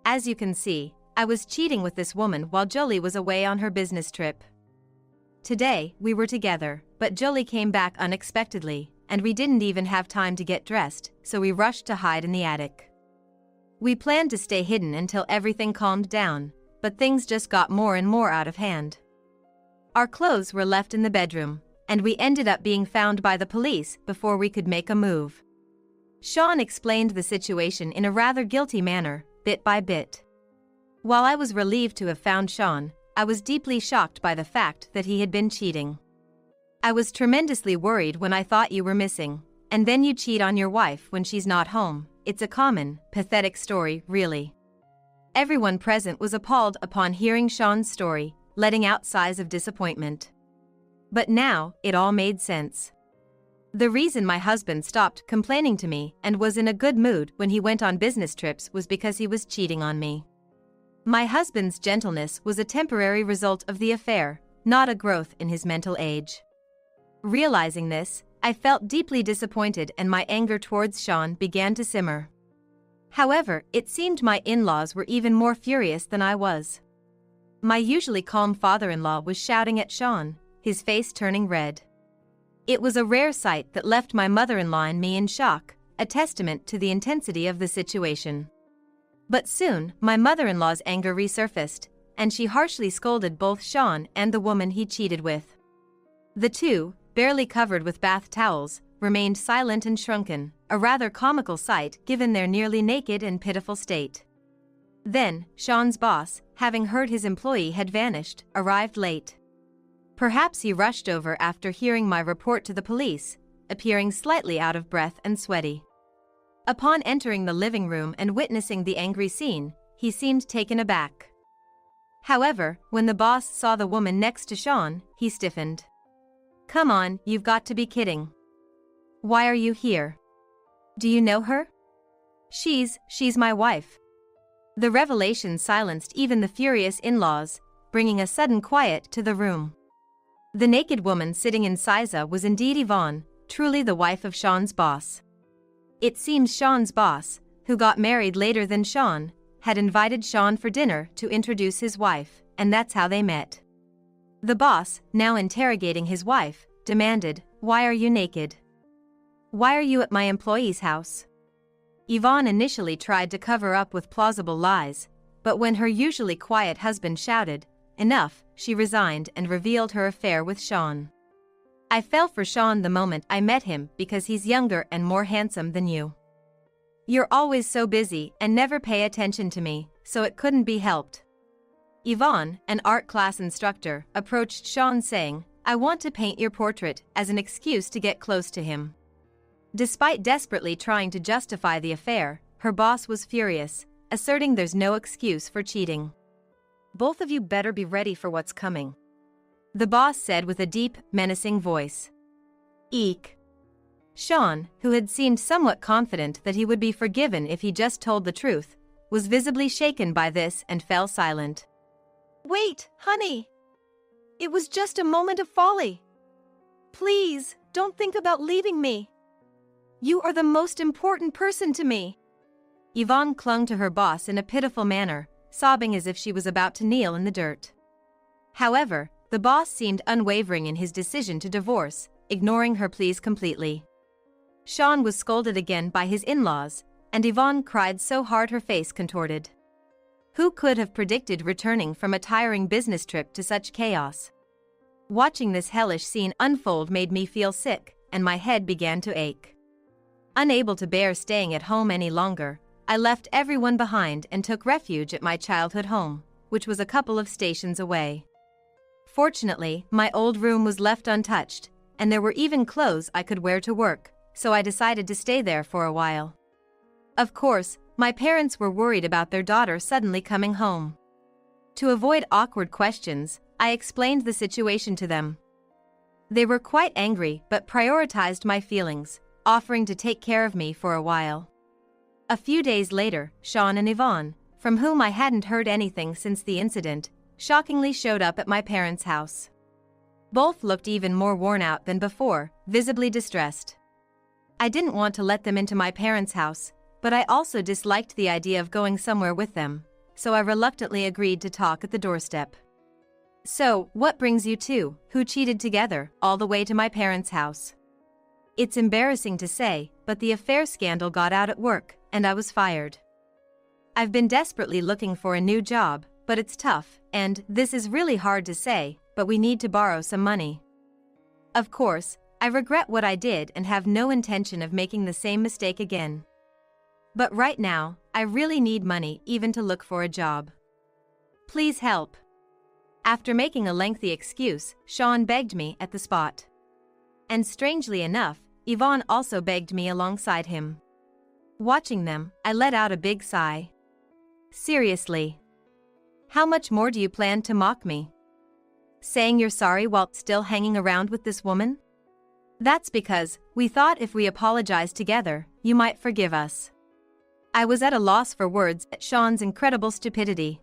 As you can see, I was cheating with this woman while Jolie was away on her business trip. Today, we were together, but Jolie came back unexpectedly, and we didn't even have time to get dressed, so we rushed to hide in the attic. We planned to stay hidden until everything calmed down, but things just got more and more out of hand. Our clothes were left in the bedroom, and we ended up being found by the police before we could make a move. Sean explained the situation in a rather guilty manner, bit by bit. While I was relieved to have found Sean, I was deeply shocked by the fact that he had been cheating. I was tremendously worried when I thought you were missing, and then you cheat on your wife when she's not home. It's a common, pathetic story, really. Everyone present was appalled upon hearing Sean's story, letting out sighs of disappointment. But now, it all made sense. The reason my husband stopped complaining to me and was in a good mood when he went on business trips was because he was cheating on me. My husband's gentleness was a temporary result of the affair, not a growth in his mental age. Realizing this, I felt deeply disappointed and my anger towards Sean began to simmer. However, it seemed my in-laws were even more furious than I was. My usually calm father-in-law was shouting at Sean, his face turning red. It was a rare sight that left my mother-in-law and me in shock, a testament to the intensity of the situation. But soon, my mother-in-law's anger resurfaced, and she harshly scolded both Sean and the woman he cheated with. The two, barely covered with bath towels, remained silent and shrunken, a rather comical sight given their nearly naked and pitiful state. Then, Sean's boss, having heard his employee had vanished, arrived late. Perhaps he rushed over after hearing my report to the police, appearing slightly out of breath and sweaty. Upon entering the living room and witnessing the angry scene, he seemed taken aback. However, when the boss saw the woman next to Sean, he stiffened. "Come on, you've got to be kidding. Why are you here? Do you know her? She's my wife." The revelation silenced even the furious in-laws, bringing a sudden quiet to the room. The naked woman sitting in Siza was indeed Yvonne, truly the wife of Sean's boss. It seems Sean's boss, who got married later than Sean, had invited Sean for dinner to introduce his wife, and that's how they met. The boss, now interrogating his wife, demanded, "Why are you naked? Why are you at my employee's house?" Yvonne initially tried to cover up with plausible lies, but when her usually quiet husband shouted, "Enough," she resigned and revealed her affair with Sean. "I fell for Sean the moment I met him because he's younger and more handsome than you. You're always so busy and never pay attention to me, so it couldn't be helped." Yvonne, an art class instructor, approached Sean saying, "I want to paint your portrait," as an excuse to get close to him. Despite desperately trying to justify the affair, her boss was furious, asserting there's no excuse for cheating. "Both of you better be ready for what's coming," the boss said with a deep, menacing voice. Eek. Sean, who had seemed somewhat confident that he would be forgiven if he just told the truth, was visibly shaken by this and fell silent. "Wait, honey. It was just a moment of folly. Please, don't think about leaving me. You are the most important person to me." Yvonne clung to her boss in a pitiful manner, sobbing as if she was about to kneel in the dirt. However, the boss seemed unwavering in his decision to divorce, ignoring her pleas completely. Sean was scolded again by his in-laws, and Yvonne cried so hard her face contorted. Who could have predicted returning from a tiring business trip to such chaos? Watching this hellish scene unfold made me feel sick, and my head began to ache. Unable to bear staying at home any longer, I left everyone behind and took refuge at my childhood home, which was a couple of stations away. Fortunately, my old room was left untouched, and there were even clothes I could wear to work, so I decided to stay there for a while. Of course, my parents were worried about their daughter suddenly coming home. To avoid awkward questions, I explained the situation to them. They were quite angry but prioritized my feelings, offering to take care of me for a while. A few days later, Sean and Yvonne, from whom I hadn't heard anything since the incident, shockingly showed up at my parents' house. Both looked even more worn out than before, visibly distressed. I didn't want to let them into my parents' house, but I also disliked the idea of going somewhere with them, so I reluctantly agreed to talk at the doorstep. "So, what brings you two, who cheated together, all the way to my parents' house?" It's embarrassing to say, but the affair scandal got out at work, and I was fired. I've been desperately looking for a new job, but it's tough, and this is really hard to say, but we need to borrow some money. Of course, I regret what I did and have no intention of making the same mistake again. But right now, I really need money even to look for a job. Please help. After making a lengthy excuse, Sean begged me at the spot. And strangely enough, Yvonne also begged me alongside him. Watching them, I let out a big sigh. Seriously. How much more do you plan to mock me? Saying you're sorry while still hanging around with this woman? That's because we thought if we apologized together, you might forgive us. I was at a loss for words at Sean's incredible stupidity.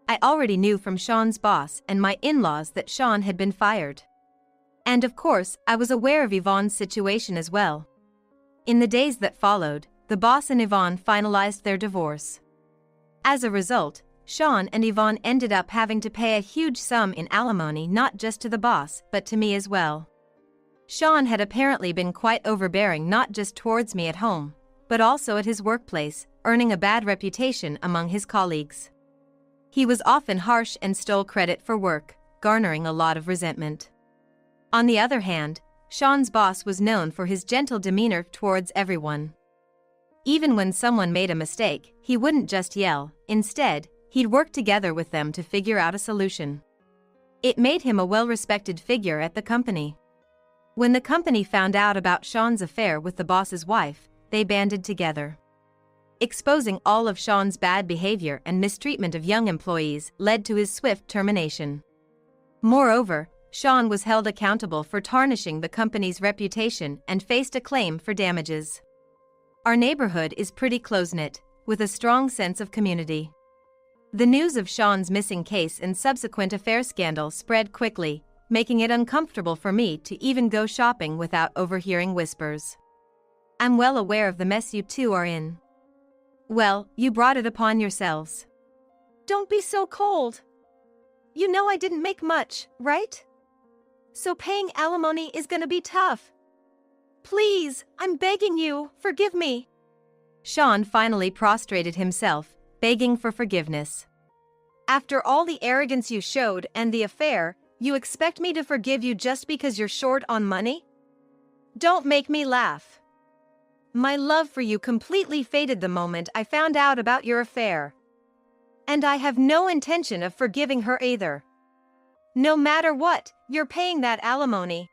I already knew from Sean's boss and my in-laws that Sean had been fired. And of course, I was aware of Yvonne's situation as well. In the days that followed, the boss and Yvonne finalized their divorce. As a result, Sean and Yvonne ended up having to pay a huge sum in alimony not just to the boss but to me as well. Sean had apparently been quite overbearing not just towards me at home, but also at his workplace, earning a bad reputation among his colleagues. He was often harsh and stole credit for work, garnering a lot of resentment. On the other hand, Sean's boss was known for his gentle demeanor towards everyone. Even when someone made a mistake, he wouldn't just yell. Instead, he'd work together with them to figure out a solution. It made him a well-respected figure at the company. When the company found out about Sean's affair with the boss's wife, they banded together. Exposing all of Sean's bad behavior and mistreatment of young employees led to his swift termination. Moreover, Sean was held accountable for tarnishing the company's reputation and faced a claim for damages. Our neighborhood is pretty close-knit, with a strong sense of community. The news of Sean's missing case and subsequent affair scandal spread quickly, making it uncomfortable for me to even go shopping without overhearing whispers. I'm well aware of the mess you two are in. Well, you brought it upon yourselves. Don't be so cold. You know I didn't make much, right? So paying alimony is gonna be tough. Please, I'm begging you, forgive me. Sean finally prostrated himself, begging for forgiveness. After all the arrogance you showed and the affair, you expect me to forgive you just because you're short on money? Don't make me laugh. My love for you completely faded the moment I found out about your affair. And I have no intention of forgiving her either. No matter what, you're paying that alimony.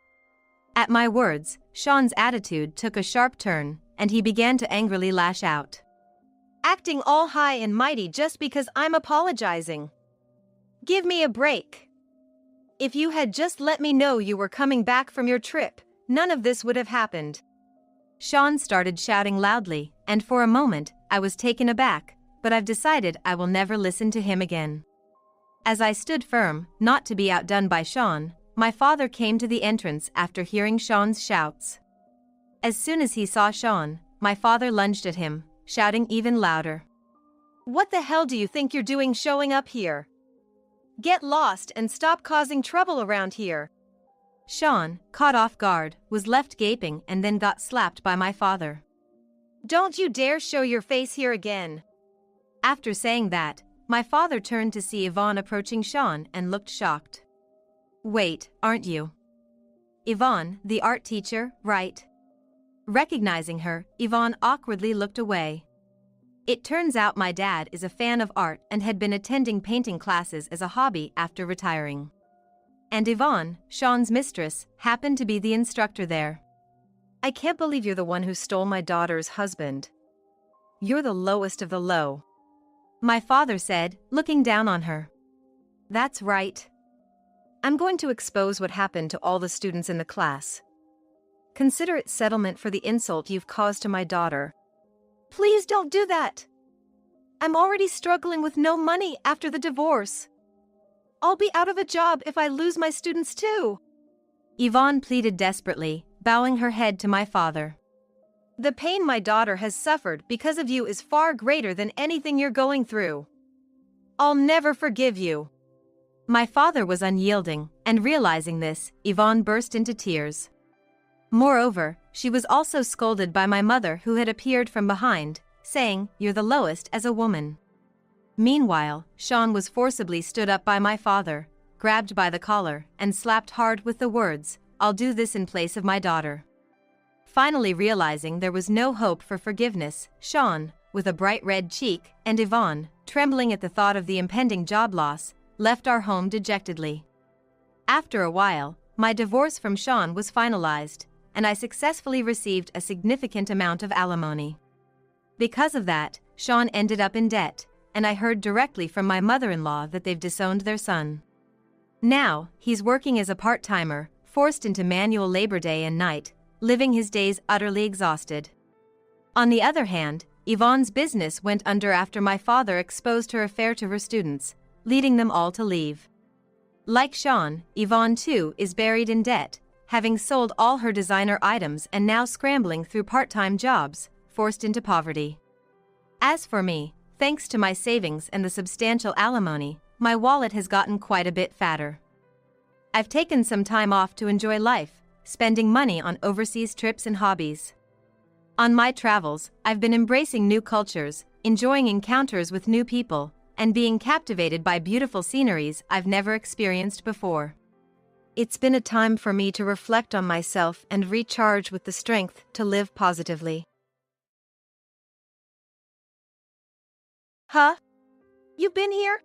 At my words, Sean's attitude took a sharp turn, and he began to angrily lash out. Acting all high and mighty just because I'm apologizing. Give me a break. If you had just let me know you were coming back from your trip, none of this would have happened. Sean started shouting loudly, and for a moment, I was taken aback, but I've decided I will never listen to him again. As I stood firm, not to be outdone by Sean, my father came to the entrance after hearing Sean's shouts. As soon as he saw Sean, my father lunged at him, shouting even louder. What the hell do you think you're doing showing up here? Get lost and stop causing trouble around here. Sean, caught off guard, was left gaping and then got slapped by my father. Don't you dare show your face here again. After saying that, my father turned to see Yvonne approaching Sean and looked shocked. Wait, aren't you? Yvonne, the art teacher, right? Recognizing her, Yvonne awkwardly looked away. It turns out my dad is a fan of art and had been attending painting classes as a hobby after retiring. And Yvonne, Sean's mistress, happened to be the instructor there. I can't believe you're the one who stole my daughter's husband. You're the lowest of the low. My father said, looking down on her. That's right. I'm going to expose what happened to all the students in the class. Consider it settlement for the insult you've caused to my daughter. Please don't do that. I'm already struggling with no money after the divorce. I'll be out of a job if I lose my students too. Yvonne pleaded desperately, bowing her head to my father. The pain my daughter has suffered because of you is far greater than anything you're going through. I'll never forgive you. My father was unyielding, and realizing this, Yvonne burst into tears. Moreover, she was also scolded by my mother, who had appeared from behind, saying, "You're the lowest as a woman." Meanwhile, Sean was forcibly stood up by my father, grabbed by the collar, and slapped hard with the words, "I'll do this in place of my daughter." Finally realizing there was no hope for forgiveness, Sean, with a bright red cheek, and Yvonne, trembling at the thought of the impending job loss, left our home dejectedly. After a while, my divorce from Sean was finalized, and I successfully received a significant amount of alimony. Because of that, Sean ended up in debt, and I heard directly from my mother-in-law that they've disowned their son. Now, he's working as a part-timer, forced into manual labor day and night, living his days utterly exhausted. On the other hand, Yvonne's business went under after my father exposed her affair to her students, leading them all to leave. Like Sean, Yvonne too is buried in debt, having sold all her designer items and now scrambling through part-time jobs, forced into poverty. As for me, thanks to my savings and the substantial alimony, my wallet has gotten quite a bit fatter. I've taken some time off to enjoy life, spending money on overseas trips and hobbies. On my travels, I've been embracing new cultures, enjoying encounters with new people, and being captivated by beautiful sceneries I've never experienced before. It's been a time for me to reflect on myself and recharge with the strength to live positively. Huh? You've been here?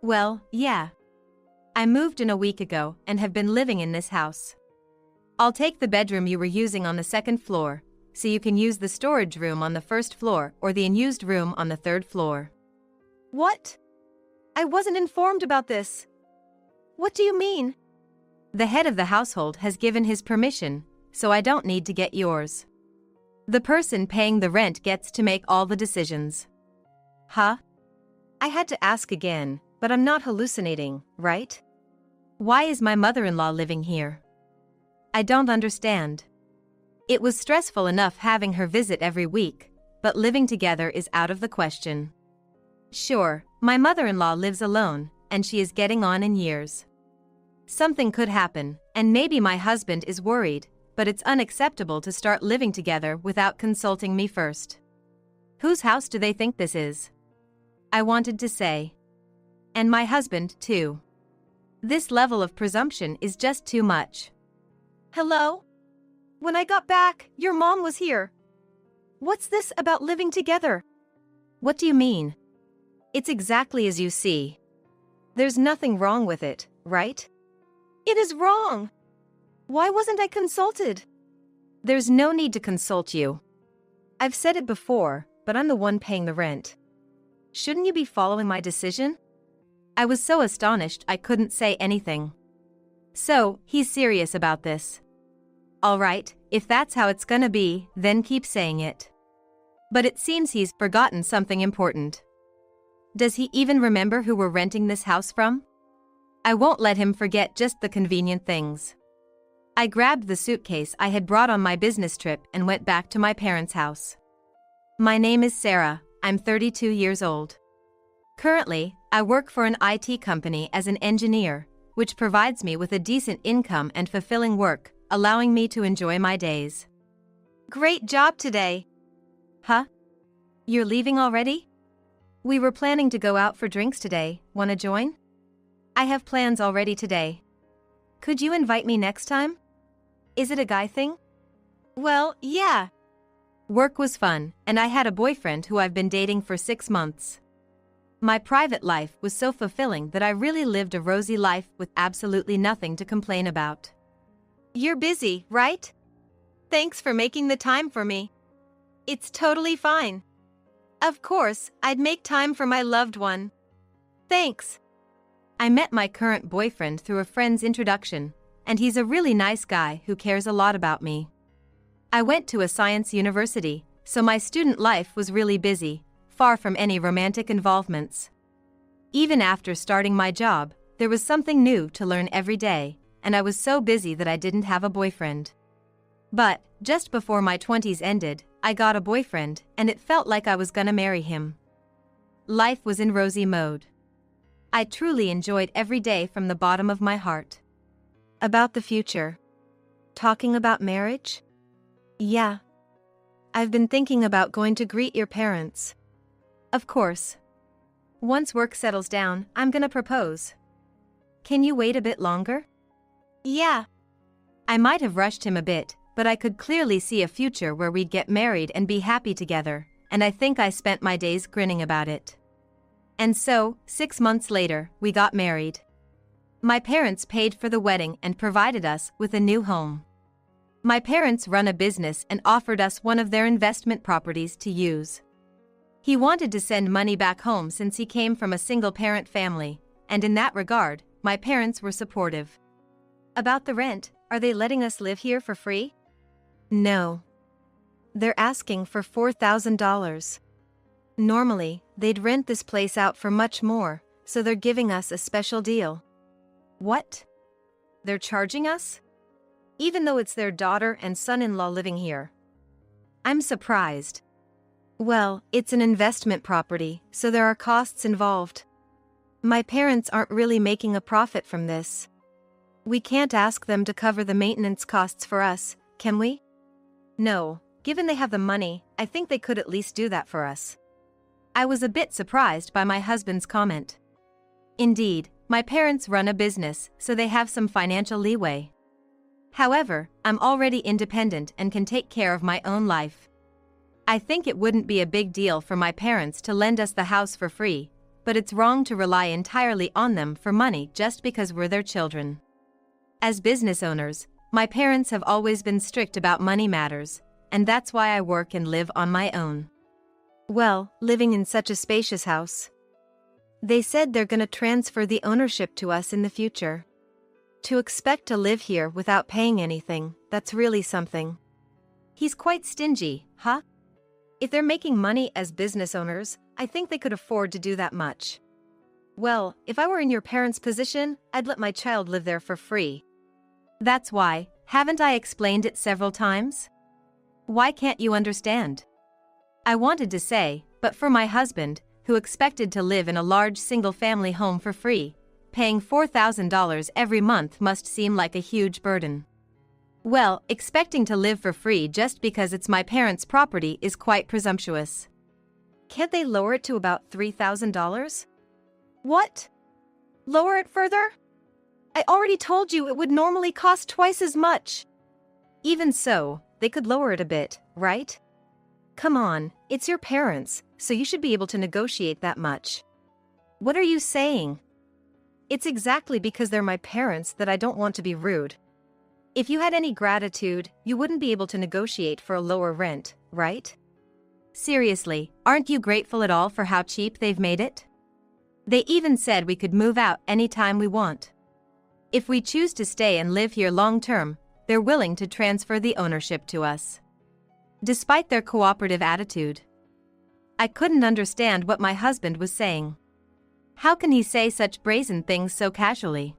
Well, yeah. I moved in a week ago and have been living in this house. I'll take the bedroom you were using on the second floor, so you can use the storage room on the first floor or the unused room on the third floor. What? I wasn't informed about this. What do you mean? The head of the household has given his permission, so I don't need to get yours. The person paying the rent gets to make all the decisions. Huh? I had to ask again, but I'm not hallucinating, right? Why is my mother-in-law living here? I don't understand. It was stressful enough having her visit every week, but living together is out of the question. Sure, my mother-in-law lives alone, and she is getting on in years. Something could happen, and maybe my husband is worried, but it's unacceptable to start living together without consulting me first. Whose house do they think this is? I wanted to say. And my husband, too. This level of presumption is just too much. Hello? When I got back, your mom was here. What's this about living together? What do you mean? It's exactly as you see. There's nothing wrong with it, right? It is wrong. Why wasn't I consulted? There's no need to consult you. I've said it before, but I'm the one paying the rent. Shouldn't you be following my decision? I was so astonished I couldn't say anything. So, he's serious about this. All right, if that's how it's gonna be, then keep saying it. But it seems he's forgotten something important. Does he even remember who we're renting this house from? I won't let him forget just the convenient things. I grabbed the suitcase I had brought on my business trip and went back to my parents' house. My name is Sarah, I'm 32 years old. Currently, I work for an IT company as an engineer, which provides me with a decent income and fulfilling work, allowing me to enjoy my days. Great job today. Huh? You're leaving already? We were planning to go out for drinks today, wanna join? I have plans already today. Could you invite me next time? Is it a guy thing? Well, yeah. Work was fun, and I had a boyfriend who I've been dating for 6 months. My private life was so fulfilling that I really lived a rosy life with absolutely nothing to complain about. You're busy, right? Thanks for making the time for me. It's totally fine. Of course, I'd make time for my loved one. Thanks. I met my current boyfriend through a friend's introduction, and he's a really nice guy who cares a lot about me. I went to a science university, so my student life was really busy, far from any romantic involvements. Even after starting my job, there was something new to learn every day, and I was so busy that I didn't have a boyfriend. But, just before my 20s ended, I got a boyfriend, and it felt like I was gonna marry him. Life was in rosy mode. I truly enjoyed every day from the bottom of my heart. About the future. Talking about marriage? Yeah. I've been thinking about going to greet your parents. Of course. Once work settles down, I'm gonna propose. Can you wait a bit longer? Yeah. I might have rushed him a bit, but I could clearly see a future where we'd get married and be happy together, and I think I spent my days grinning about it. And so, 6 months later, we got married. My parents paid for the wedding and provided us with a new home. My parents run a business and offered us one of their investment properties to use. He wanted to send money back home since he came from a single-parent family, and in that regard, my parents were supportive. About the rent, are they letting us live here for free? No. They're asking for $4,000. Normally, they'd rent this place out for much more, so they're giving us a special deal. What? They're charging us? Even though it's their daughter and son-in-law living here. I'm surprised. Well, it's an investment property, so there are costs involved. My parents aren't really making a profit from this. We can't ask them to cover the maintenance costs for us, can we? No, given they have the money, I think they could at least do that for us. I was a bit surprised by my husband's comment. Indeed, my parents run a business, so they have some financial leeway. However, I'm already independent and can take care of my own life. I think it wouldn't be a big deal for my parents to lend us the house for free, but it's wrong to rely entirely on them for money just because we're their children. As business owners, my parents have always been strict about money matters, and that's why I work and live on my own. Well, living in such a spacious house. They said they're gonna transfer the ownership to us in the future. To expect to live here without paying anything, that's really something. He's quite stingy, huh? If they're making money as business owners, I think they could afford to do that much. Well, if I were in your parents' position, I'd let my child live there for free. That's why, haven't I explained it several times? Why can't you understand? I wanted to say, but for my husband, who expected to live in a large single-family home for free, paying $4,000 every month must seem like a huge burden. Well, expecting to live for free just because it's my parents' property is quite presumptuous. Can't they lower it to about $3,000? What? Lower it further? I already told you it would normally cost twice as much. Even so, they could lower it a bit, right? Come on, it's your parents, so you should be able to negotiate that much. What are you saying? It's exactly because they're my parents that I don't want to be rude. If you had any gratitude, you wouldn't be able to negotiate for a lower rent, right? Seriously, aren't you grateful at all for how cheap they've made it? They even said we could move out anytime we want. If we choose to stay and live here long-term, they're willing to transfer the ownership to us. Despite their cooperative attitude, I couldn't understand what my husband was saying. How can he say such brazen things so casually?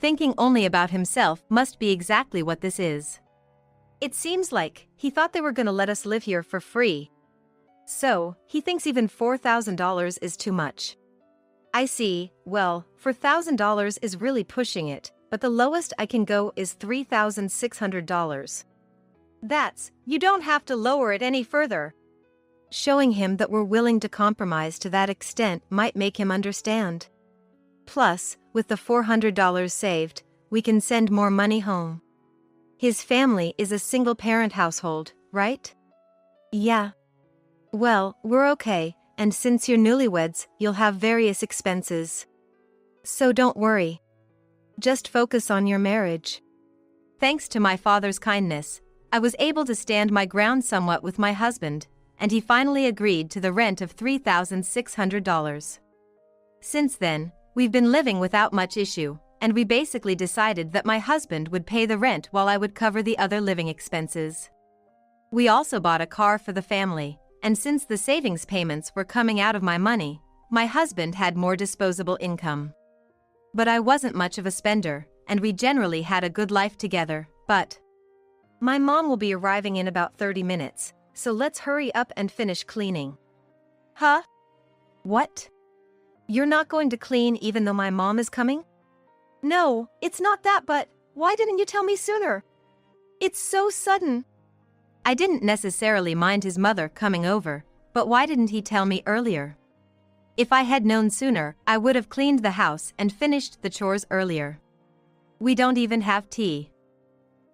Thinking only about himself must be exactly what this is. It seems like he thought they were gonna let us live here for free. So, he thinks even $4,000 is too much. I see, well, $4,000 is really pushing it, but the lowest I can go is $3,600. You don't have to lower it any further. Showing him that we're willing to compromise to that extent might make him understand. Plus, with the $400 saved, we can send more money home. His family is a single-parent household, right? Yeah. Well, we're okay, and since you're newlyweds, you'll have various expenses. So don't worry. Just focus on your marriage. Thanks to my father's kindness, I was able to stand my ground somewhat with my husband, and he finally agreed to the rent of $3,600. Since then, we've been living without much issue, and we basically decided that my husband would pay the rent while I would cover the other living expenses. We also bought a car for the family, and since the savings payments were coming out of my money, my husband had more disposable income. But I wasn't much of a spender, and we generally had a good life together, but my mom will be arriving in about 30 minutes, so let's hurry up and finish cleaning. Huh? What? You're not going to clean even though my mom is coming? No, it's not that, but why didn't you tell me sooner? It's so sudden. I didn't necessarily mind his mother coming over, but why didn't he tell me earlier? If I had known sooner, I would have cleaned the house and finished the chores earlier. We don't even have tea.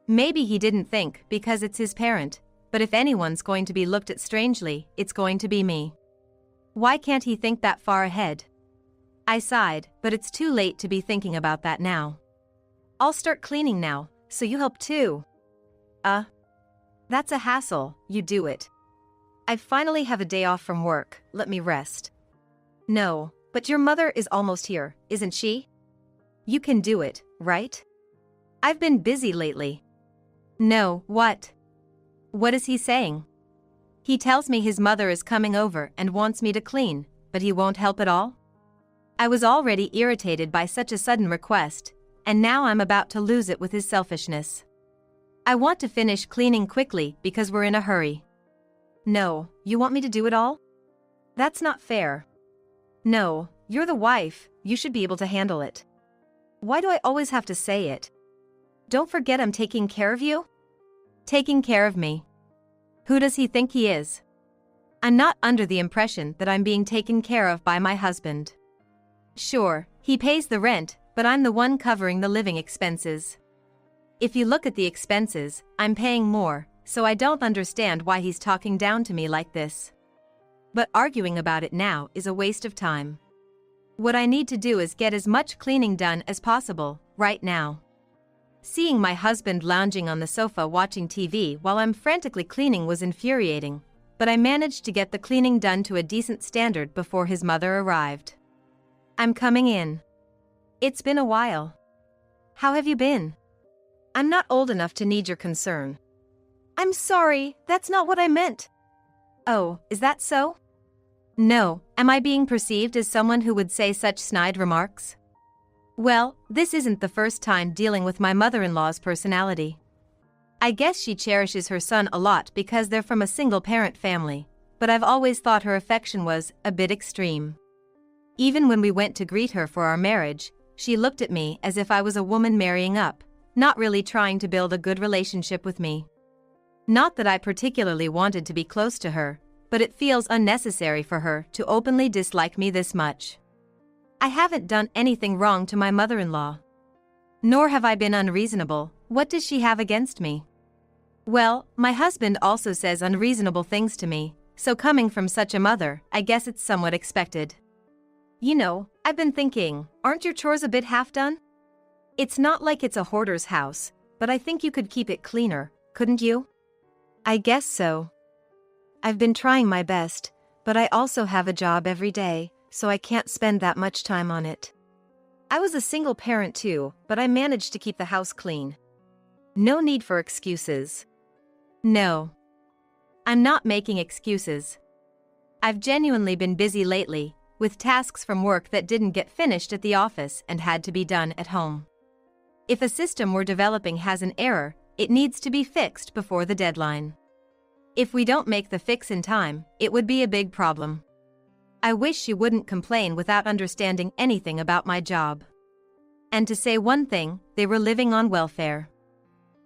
Maybe he didn't think because it's his parent, but if anyone's going to be looked at strangely, it's going to be me. Why can't he think that far ahead? I sighed, but it's too late to be thinking about that now. I'll start cleaning now, so you help too. That's a hassle, you do it. I finally have a day off from work, let me rest. No, but your mother is almost here, isn't she? You can do it, right? I've been busy lately. No, what? What is he saying? He tells me his mother is coming over and wants me to clean, but he won't help at all? I was already irritated by such a sudden request, and now I'm about to lose it with his selfishness. I want to finish cleaning quickly because we're in a hurry. No, you want me to do it all? That's not fair. No, you're the wife, you should be able to handle it. Why do I always have to say it? Don't forget I'm taking care of you? Taking care of me? Who does he think he is? I'm not under the impression that I'm being taken care of by my husband. Sure, he pays the rent, but I'm the one covering the living expenses. If you look at the expenses, I'm paying more, so I don't understand why he's talking down to me like this. But arguing about it now is a waste of time. What I need to do is get as much cleaning done as possible, right now. Seeing my husband lounging on the sofa watching TV while I'm frantically cleaning was infuriating, but I managed to get the cleaning done to a decent standard before his mother arrived. I'm coming in. It's been a while. How have you been? I'm not old enough to need your concern. I'm sorry, that's not what I meant. Oh, is that so? No, am I being perceived as someone who would say such snide remarks? Well, this isn't the first time dealing with my mother-in-law's personality. I guess she cherishes her son a lot because they're from a single-parent family, but I've always thought her affection was a bit extreme. Even when we went to greet her for our marriage, she looked at me as if I was a woman marrying up, not really trying to build a good relationship with me. Not that I particularly wanted to be close to her, but it feels unnecessary for her to openly dislike me this much. I haven't done anything wrong to my mother-in-law. Nor have I been unreasonable. What does she have against me? Well, my husband also says unreasonable things to me, so coming from such a mother, I guess it's somewhat expected. You know, I've been thinking, aren't your chores a bit half done? It's not like it's a hoarder's house, but I think you could keep it cleaner, couldn't you? I guess so. I've been trying my best, but I also have a job every day, so I can't spend that much time on it. I was a single parent too, but I managed to keep the house clean. No need for excuses. No. I'm not making excuses. I've genuinely been busy lately, with tasks from work that didn't get finished at the office and had to be done at home. If a system we're developing has an error, it needs to be fixed before the deadline. If we don't make the fix in time, it would be a big problem. I wish she wouldn't complain without understanding anything about my job. And to say one thing, they were living on welfare.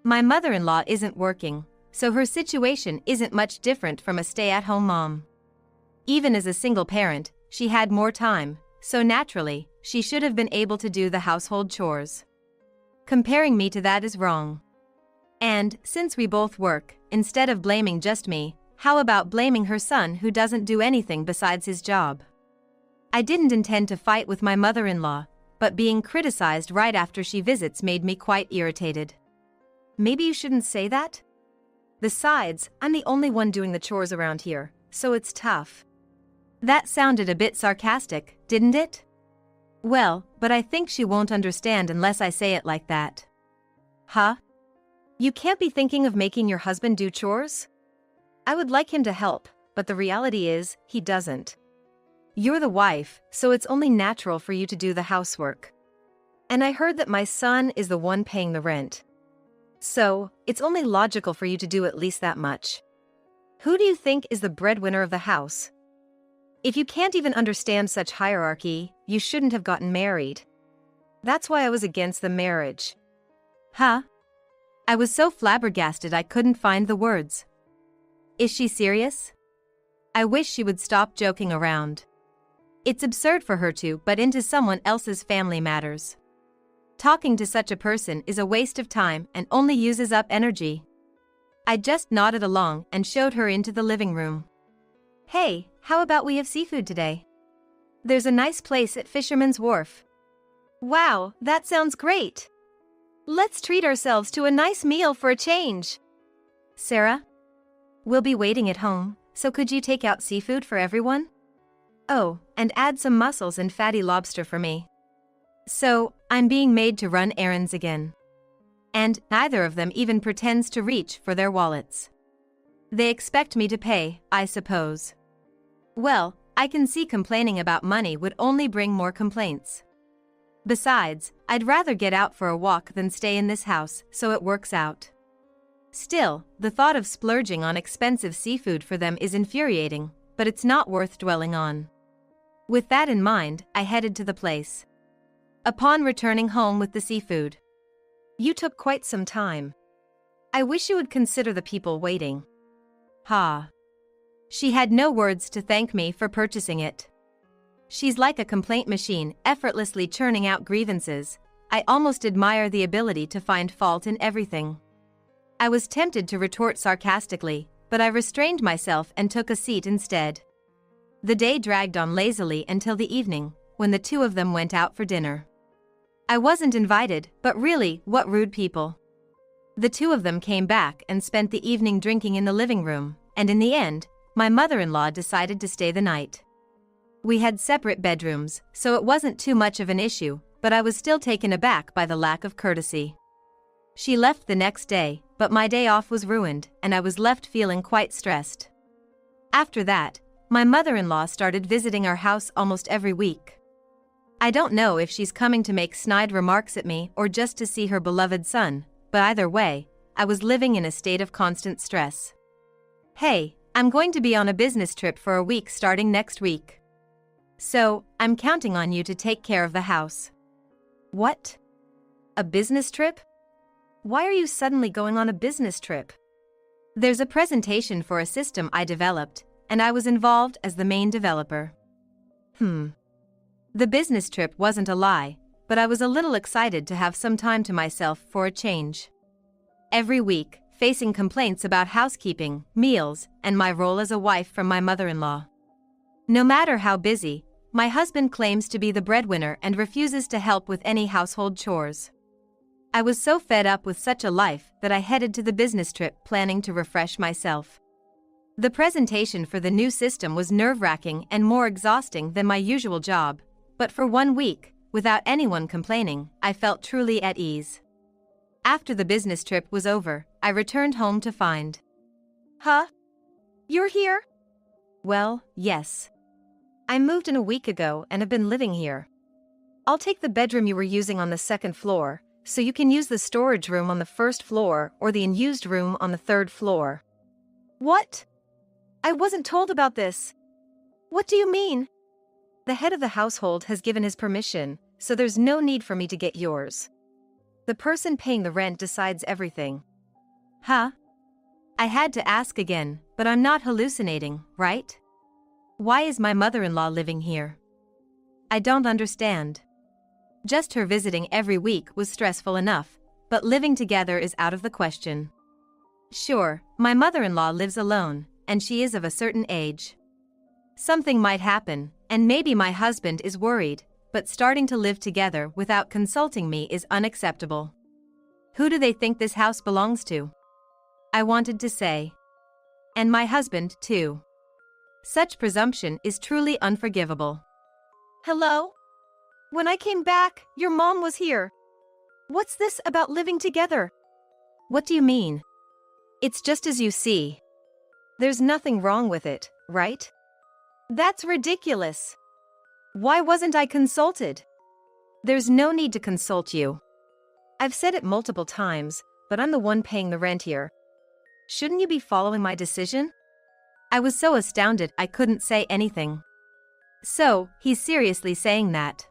My mother-in-law isn't working, so her situation isn't much different from a stay-at-home mom. Even as a single parent, she had more time, so naturally, she should have been able to do the household chores. Comparing me to that is wrong. And, since we both work, instead of blaming just me, how about blaming her son who doesn't do anything besides his job? I didn't intend to fight with my mother-in-law, but being criticized right after she visits made me quite irritated. Maybe you shouldn't say that? Besides, I'm the only one doing the chores around here, so it's tough. That sounded a bit sarcastic, didn't it? Well, but I think she won't understand unless I say it like that. Huh? You can't be thinking of making your husband do chores? I would like him to help, but the reality is, he doesn't. You're the wife, so it's only natural for you to do the housework. And I heard that my son is the one paying the rent. So, it's only logical for you to do at least that much. Who do you think is the breadwinner of the house? If you can't even understand such hierarchy, you shouldn't have gotten married. That's why I was against the marriage. Huh? I was so flabbergasted I couldn't find the words. Is she serious? I wish she would stop joking around. It's absurd for her to butt into someone else's family matters. Talking to such a person is a waste of time and only uses up energy. I just nodded along and showed her into the living room. Hey, how about we have seafood today? There's a nice place at Fisherman's Wharf. Wow, that sounds great. Let's treat ourselves to a nice meal for a change. Sarah? We'll be waiting at home, so could you take out seafood for everyone? Oh, and add some mussels and fatty lobster for me. So, I'm being made to run errands again. And neither of them even pretends to reach for their wallets. They expect me to pay, I suppose. Well, I can see complaining about money would only bring more complaints. Besides, I'd rather get out for a walk than stay in this house, so it works out. Still, the thought of splurging on expensive seafood for them is infuriating, but it's not worth dwelling on. With that in mind, I headed to the place. Upon returning home with the seafood. You took quite some time. I wish you would consider the people waiting. Ha. She had no words to thank me for purchasing it. She's like a complaint machine, effortlessly churning out grievances. I almost admire the ability to find fault in everything. I was tempted to retort sarcastically, but I restrained myself and took a seat instead. The day dragged on lazily until the evening, when the two of them went out for dinner. I wasn't invited, but really, what rude people. The two of them came back and spent the evening drinking in the living room, and in the end, my mother-in-law decided to stay the night. We had separate bedrooms, so it wasn't too much of an issue, but I was still taken aback by the lack of courtesy. She left the next day, but my day off was ruined, and I was left feeling quite stressed. After that, my mother-in-law started visiting our house almost every week. I don't know if she's coming to make snide remarks at me or just to see her beloved son, but either way, I was living in a state of constant stress. Hey, I'm going to be on a business trip for a week starting next week. So, I'm counting on you to take care of the house. What? A business trip? Why are you suddenly going on a business trip? There's a presentation for a system I developed, and I was involved as the main developer. The business trip wasn't a lie, but I was a little excited to have some time to myself for a change. Every week, facing complaints about housekeeping, meals, and my role as a wife from my mother-in-law. No matter how busy, my husband claims to be the breadwinner and refuses to help with any household chores. I was so fed up with such a life that I headed to the business trip planning to refresh myself. The presentation for the new system was nerve-wracking and more exhausting than my usual job, but for 1 week, without anyone complaining, I felt truly at ease. After the business trip was over, I returned home to find. Huh? You're here? Well, yes. I moved in a week ago and have been living here. I'll take the bedroom you were using on the second floor, so you can use the storage room on the first floor or the unused room on the third floor. What? I wasn't told about this. What do you mean? The head of the household has given his permission, so there's no need for me to get yours. The person paying the rent decides everything. Huh? I had to ask again, but I'm not hallucinating, right? Why is my mother-in-law living here? I don't understand. Just her visiting every week was stressful enough, but living together is out of the question. Sure, my mother-in-law lives alone, and she is of a certain age. Something might happen, and maybe my husband is worried, but starting to live together without consulting me is unacceptable. Who do they think this house belongs to? I wanted to say. And my husband, too. Such presumption is truly unforgivable. Hello? When I came back, your mom was here. What's this about living together? What do you mean? It's just as you see. There's nothing wrong with it, right? That's ridiculous. Why wasn't I consulted? There's no need to consult you. I've said it multiple times, but I'm the one paying the rent here. Shouldn't you be following my decision? I was so astounded I couldn't say anything. So, he's seriously saying that.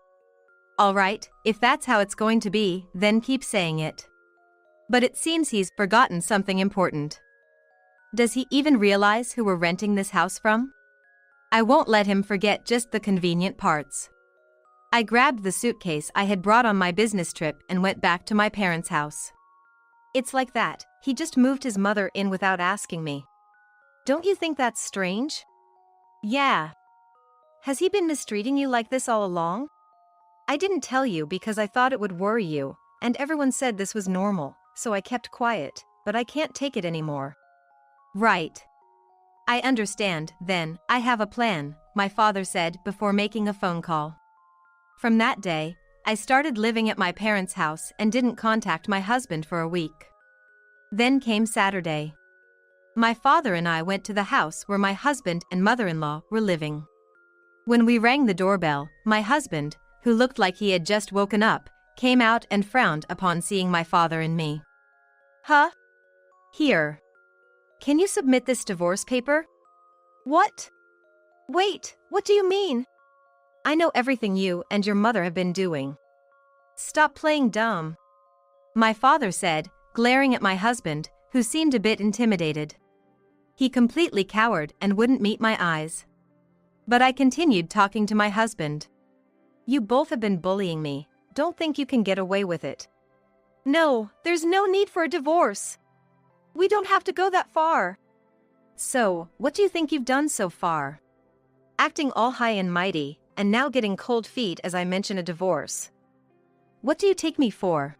All right, if that's how it's going to be, then keep saying it. But it seems he's forgotten something important. Does he even realize who we're renting this house from? I won't let him forget just the convenient parts. I grabbed the suitcase I had brought on my business trip and went back to my parents' house. It's like that, he just moved his mother in without asking me. Don't you think that's strange? Yeah. Has he been mistreating you like this all along? I didn't tell you because I thought it would worry you, and everyone said this was normal, so I kept quiet, but I can't take it anymore. Right. I understand, then, I have a plan, my father said before making a phone call. From that day, I started living at my parents' house and didn't contact my husband for a week. Then came Saturday. My father and I went to the house where my husband and mother-in-law were living. When we rang the doorbell, my husband, who looked like he had just woken up, came out and frowned upon seeing my father and me. Huh? Here. Can you submit this divorce paper? What? Wait, what do you mean? I know everything you and your mother have been doing. Stop playing dumb. My father said, glaring at my husband, who seemed a bit intimidated. He completely cowered and wouldn't meet my eyes. But I continued talking to my husband. You both have been bullying me. Don't think you can get away with it. No, there's no need for a divorce. We don't have to go that far. So, what do you think you've done so far? Acting all high and mighty, and now getting cold feet as I mention a divorce. What do you take me for?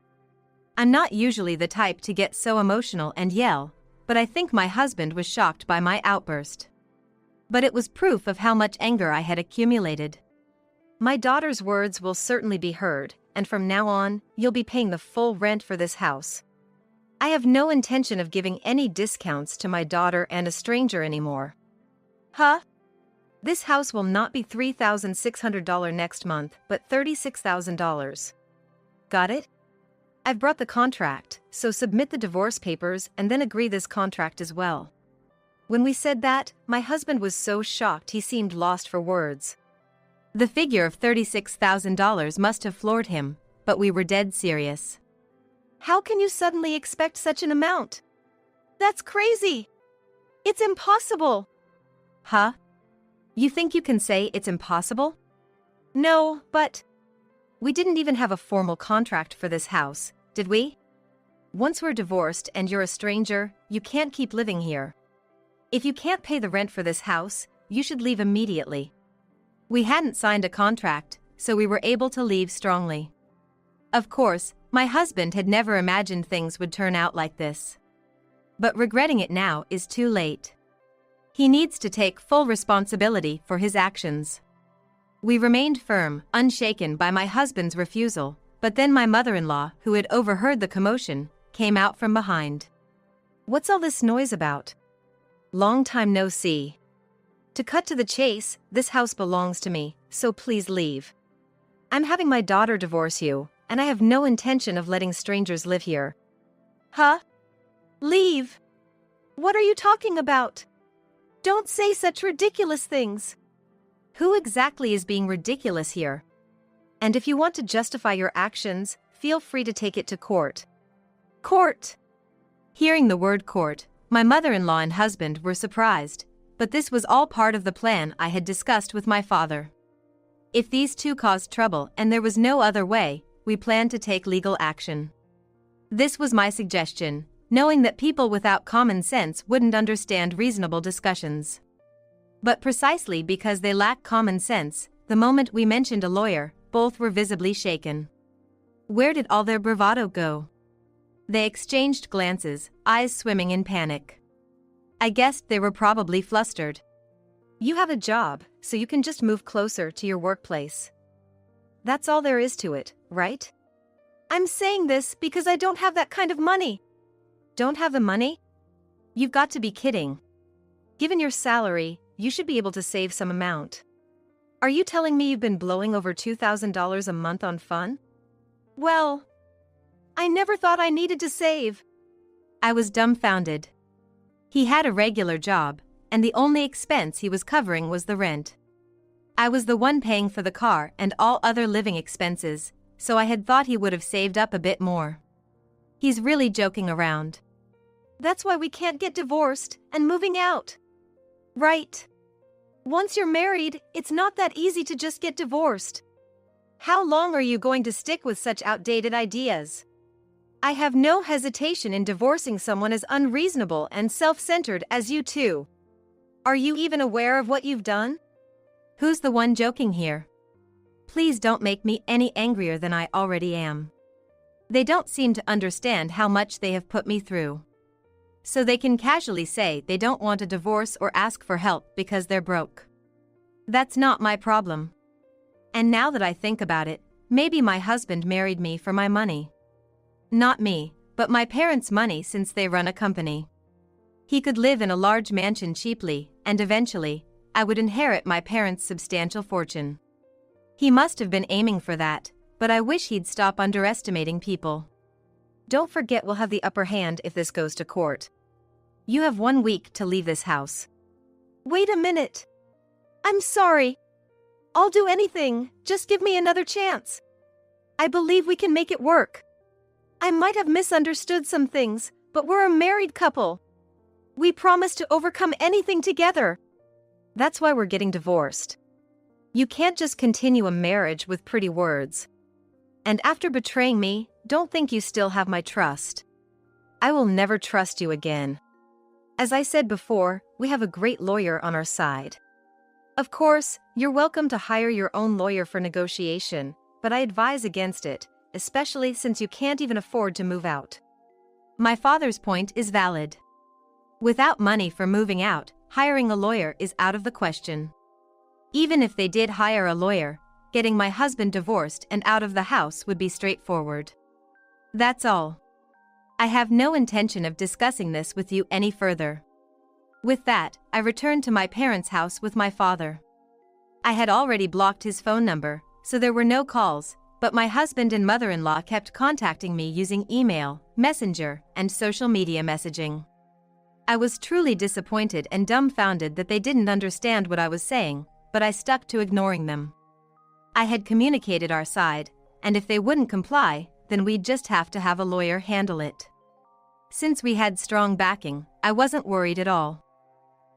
I'm not usually the type to get so emotional and yell, but I think my husband was shocked by my outburst. But it was proof of how much anger I had accumulated. My daughter's words will certainly be heard, and from now on, you'll be paying the full rent for this house. I have no intention of giving any discounts to my daughter and a stranger anymore. Huh? This house will not be $3,600 next month, but $36,000. Got it? I've brought the contract, so submit the divorce papers and then agree this contract as well. When we said that, my husband was so shocked he seemed lost for words. The figure of $36,000 must have floored him, but we were dead serious. How can you suddenly expect such an amount? That's crazy. It's impossible. Huh? You think you can say it's impossible? No, but... We didn't even have a formal contract for this house, did we? Once we're divorced and you're a stranger, you can't keep living here. If you can't pay the rent for this house, you should leave immediately. We hadn't signed a contract, so we were able to leave strongly. Of course, my husband had never imagined things would turn out like this. But regretting it now is too late. He needs to take full responsibility for his actions. We remained firm, unshaken by my husband's refusal, but then my mother-in-law, who had overheard the commotion, came out from behind. What's all this noise about? Long time no see. To cut to the chase, this house belongs to me, so please leave. I'm having my daughter divorce you, and I have no intention of letting strangers live here. Huh? Leave? What are you talking about? Don't say such ridiculous things. Who exactly is being ridiculous here? And if you want to justify your actions, feel free to take it to court. Court? Hearing the word court, my mother-in-law and husband were surprised, but this was all part of the plan I had discussed with my father. If these two caused trouble and there was no other way, we planned to take legal action. This was my suggestion, knowing that people without common sense wouldn't understand reasonable discussions. But precisely because they lack common sense, the moment we mentioned a lawyer, both were visibly shaken. Where did all their bravado go? They exchanged glances, eyes swimming in panic. I guessed they were probably flustered. You have a job, so you can just move closer to your workplace. That's all there is to it, right? I'm saying this because I don't have that kind of money. Don't have the money? You've got to be kidding. Given your salary, you should be able to save some amount. Are you telling me you've been blowing over $2,000 a month on fun? Well, I never thought I needed to save. I was dumbfounded. He had a regular job, and the only expense he was covering was the rent. I was the one paying for the car and all other living expenses, so I had thought he would have saved up a bit more. He's really joking around. That's why we can't get divorced and moving out. Right. Once you're married, it's not that easy to just get divorced. How long are you going to stick with such outdated ideas? I have no hesitation in divorcing someone as unreasonable and self-centered as you two. Are you even aware of what you've done? Who's the one joking here? Please don't make me any angrier than I already am. They don't seem to understand how much they have put me through. So they can casually say they don't want a divorce or ask for help because they're broke. That's not my problem. And now that I think about it, maybe my husband married me for my money. Not me, but my parents' money since they run a company. He could live in a large mansion cheaply, and eventually, I would inherit my parents' substantial fortune. He must have been aiming for that, but I wish he'd stop underestimating people. Don't forget we'll have the upper hand if this goes to court. You have 1 week to leave this house. Wait a minute. I'm sorry. I'll do anything, just give me another chance. I believe we can make it work. I might have misunderstood some things, but we're a married couple. We promise to overcome anything together. That's why we're getting divorced. You can't just continue a marriage with pretty words. And after betraying me, don't think you still have my trust. I will never trust you again. As I said before, we have a great lawyer on our side. Of course, you're welcome to hire your own lawyer for negotiation, but I advise against it, especially since you can't even afford to move out. My father's point is valid. Without money for moving out, hiring a lawyer is out of the question. Even if they did hire a lawyer, getting my husband divorced and out of the house would be straightforward. That's all. I have no intention of discussing this with you any further. With that, I returned to my parents' house with my father. I had already blocked his phone number, so there were no calls, but my husband and mother-in-law kept contacting me using email, messenger, and social media messaging. I was truly disappointed and dumbfounded that they didn't understand what I was saying, but I stuck to ignoring them. I had communicated our side, and if they wouldn't comply, then we'd just have to have a lawyer handle it. Since we had strong backing, I wasn't worried at all.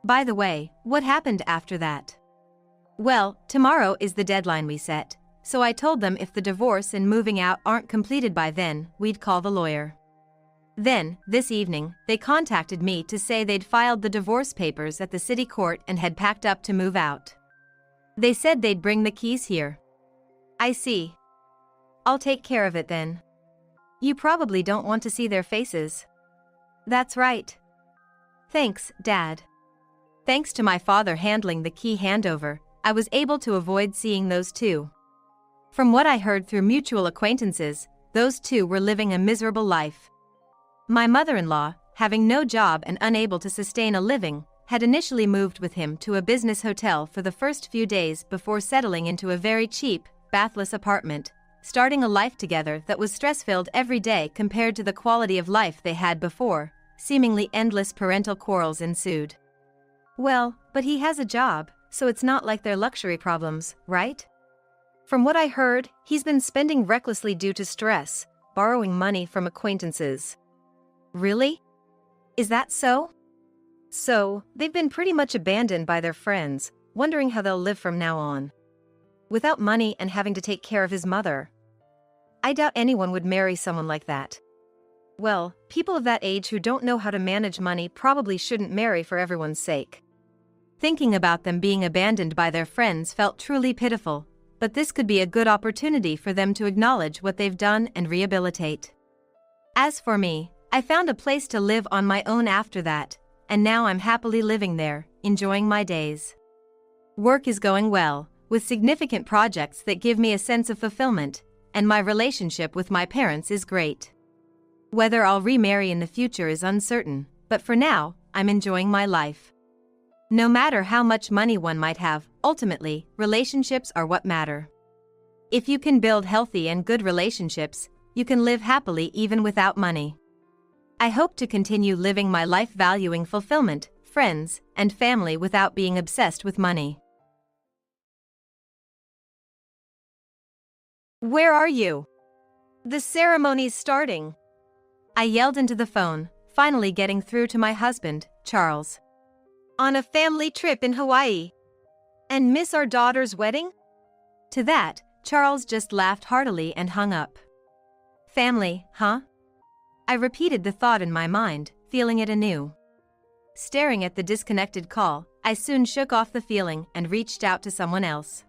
By the way, what happened after that? Well, tomorrow is the deadline we set, so I told them if the divorce and moving out aren't completed by then, we'd call the lawyer. Then, this evening, they contacted me to say they'd filed the divorce papers at the city court and had packed up to move out. They said they'd bring the keys here. I see. I'll take care of it then. You probably don't want to see their faces. That's right. Thanks, Dad. Thanks to my father handling the key handover, I was able to avoid seeing those two. From what I heard through mutual acquaintances, those two were living a miserable life. My mother-in-law, having no job and unable to sustain a living, had initially moved with him to a business hotel for the first few days before settling into a very cheap, bathless apartment, starting a life together that was stress-filled every day compared to the quality of life they had before. Seemingly endless parental quarrels ensued. Well, but he has a job, so it's not like they're luxury problems, right? From what I heard, he's been spending recklessly due to stress, borrowing money from acquaintances. Really? Is that so? So, they've been pretty much abandoned by their friends, wondering how they'll live from now on. Without money and having to take care of his mother. I doubt anyone would marry someone like that. Well, people of that age who don't know how to manage money probably shouldn't marry for everyone's sake. Thinking about them being abandoned by their friends felt truly pitiful, but this could be a good opportunity for them to acknowledge what they've done and rehabilitate. As for me, I found a place to live on my own after that, and now I'm happily living there, enjoying my days. Work is going well, with significant projects that give me a sense of fulfillment, and my relationship with my parents is great. Whether I'll remarry in the future is uncertain, but for now, I'm enjoying my life. No matter how much money one might have, ultimately, relationships are what matter. If you can build healthy and good relationships, you can live happily even without money. I hope to continue living my life valuing fulfillment, friends, and family without being obsessed with money. Where are you? The ceremony's starting. I yelled into the phone, finally getting through to my husband, Charles. On a family trip in Hawaii. And miss our daughter's wedding? To that, Charles just laughed heartily and hung up. Family, huh? I repeated the thought in my mind, feeling it anew. Staring at the disconnected call, I soon shook off the feeling and reached out to someone else.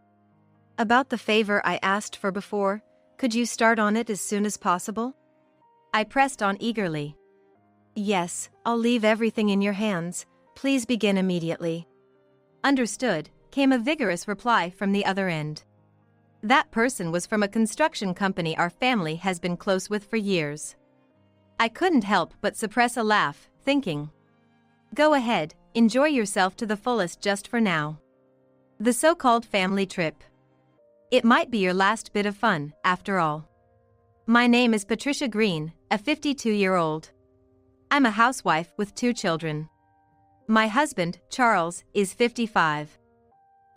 About the favor I asked for before, could you start on it as soon as possible? I pressed on eagerly. Yes, I'll leave everything in your hands. Please begin immediately. Understood, came a vigorous reply from the other end. That person was from a construction company our family has been close with for years. I couldn't help but suppress a laugh, thinking, go ahead, enjoy yourself to the fullest just for now. The so-called family trip. It might be your last bit of fun, after all. My name is Patricia Green, a 52-year-old. I'm a housewife with 2 children. My husband, Charles, is 55.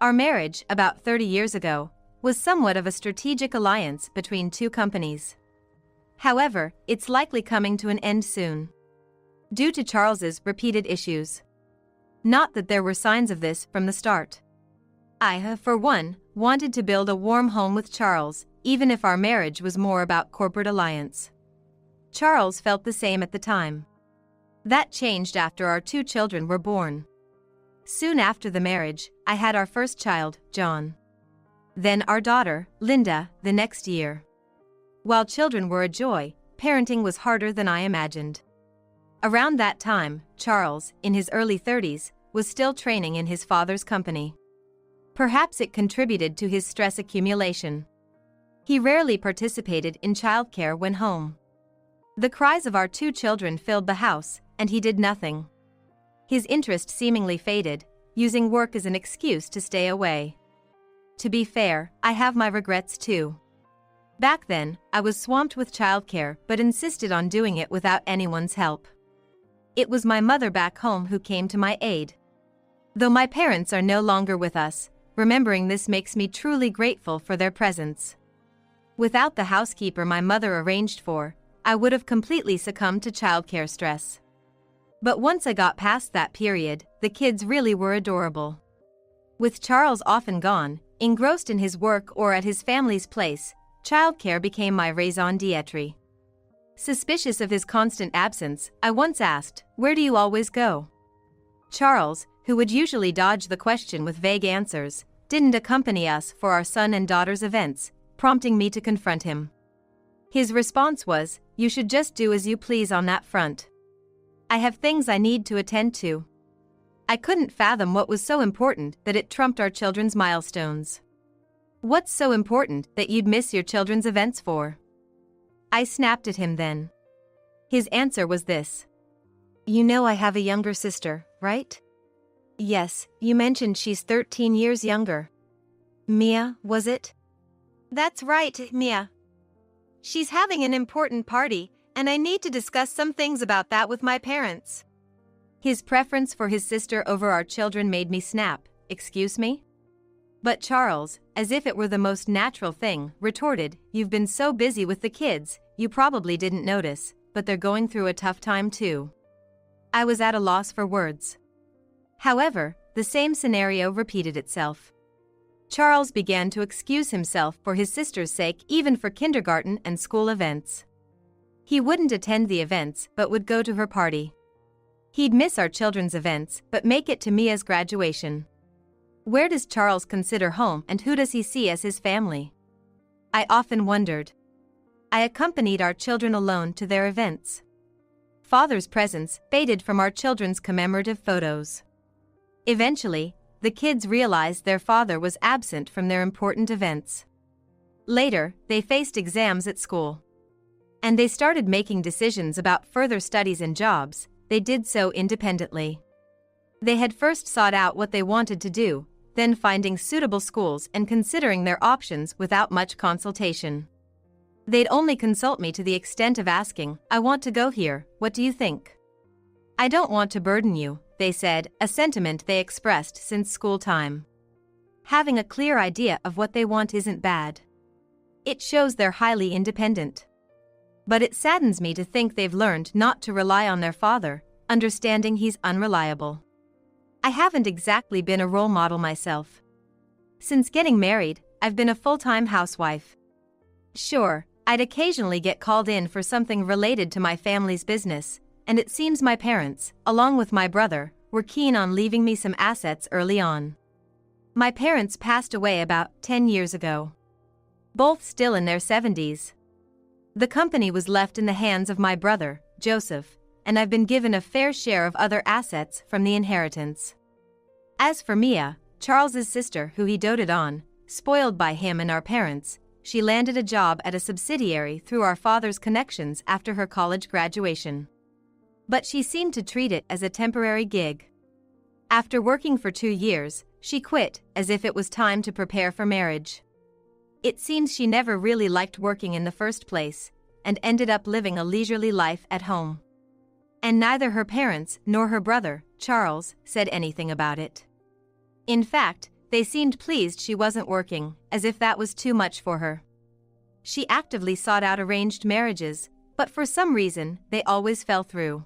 Our marriage, about 30 years ago, was somewhat of a strategic alliance between 2 companies. However, it's likely coming to an end soon. Due to Charles's repeated issues. Not that there were signs of this from the start. I, for one, wanted to build a warm home with Charles, even if our marriage was more about corporate alliance. Charles felt the same at the time. That changed after our 2 children were born. Soon after the marriage, I had our first child, John. Then our daughter, Linda, the next year. While children were a joy, parenting was harder than I imagined. Around that time, Charles, in his early 30s, was still training in his father's company. Perhaps it contributed to his stress accumulation. He rarely participated in childcare when home. The cries of our 2 children filled the house, and he did nothing. His interest seemingly faded, using work as an excuse to stay away. To be fair, I have my regrets too. Back then, I was swamped with childcare but insisted on doing it without anyone's help. It was my mother back home who came to my aid. Though my parents are no longer with us, remembering this makes me truly grateful for their presence. Without the housekeeper my mother arranged for, I would have completely succumbed to childcare stress. But once I got past that period, the kids really were adorable. With Charles often gone, engrossed in his work or at his family's place, childcare became my raison d'etre. Suspicious of his constant absence, I once asked, "Where do you always go?" Charles, who would usually dodge the question with vague answers, didn't accompany us for our son and daughter's events, prompting me to confront him. His response was, "You should just do as you please on that front. I have things I need to attend to." I couldn't fathom what was so important that it trumped our children's milestones. "What's so important that you'd miss your children's events for?" I snapped at him then. His answer was this. "You know I have a younger sister, right?" "Yes, you mentioned she's 13 years younger." "Mia, was it?" "That's right, Mia. She's having an important party, and I need to discuss some things about that with my parents." His preference for his sister over our children made me snap. "Excuse me?" But Charles, as if it were the most natural thing, retorted, "You've been so busy with the kids, you probably didn't notice, but they're going through a tough time too." I was at a loss for words. However, the same scenario repeated itself. Charles began to excuse himself for his sister's sake even for kindergarten and school events. He wouldn't attend the events but would go to her party. He'd miss our children's events but make it to Mia's graduation. Where does Charles consider home and who does he see as his family? I often wondered. I accompanied our children alone to their events. Father's presence faded from our children's commemorative photos. Eventually, the kids realized their father was absent from their important events. Later, they faced exams at school. And they started making decisions about further studies and jobs. They did so independently. They had first sought out what they wanted to do, then finding suitable schools and considering their options without much consultation. They'd only consult me to the extent of asking, "I want to go here, what do you think?" "I don't want to burden you," they said, a sentiment they expressed since school time. Having a clear idea of what they want isn't bad. It shows they're highly independent. But it saddens me to think they've learned not to rely on their father, understanding he's unreliable. I haven't exactly been a role model myself. Since getting married, I've been a full-time housewife. Sure, I'd occasionally get called in for something related to my family's business, and it seems my parents, along with my brother, were keen on leaving me some assets early on. My parents passed away about 10 years ago. Both still in their 70s. The company was left in the hands of my brother, Joseph, and I've been given a fair share of other assets from the inheritance. As for Mia, Charles's sister who he doted on, spoiled by him and our parents, she landed a job at a subsidiary through our father's connections after her college graduation. But she seemed to treat it as a temporary gig. After working for 2 years, she quit as if it was time to prepare for marriage. It seems she never really liked working in the first place, and ended up living a leisurely life at home. And neither her parents nor her brother, Charles, said anything about it. In fact, they seemed pleased she wasn't working, as if that was too much for her. She actively sought out arranged marriages, but for some reason, they always fell through.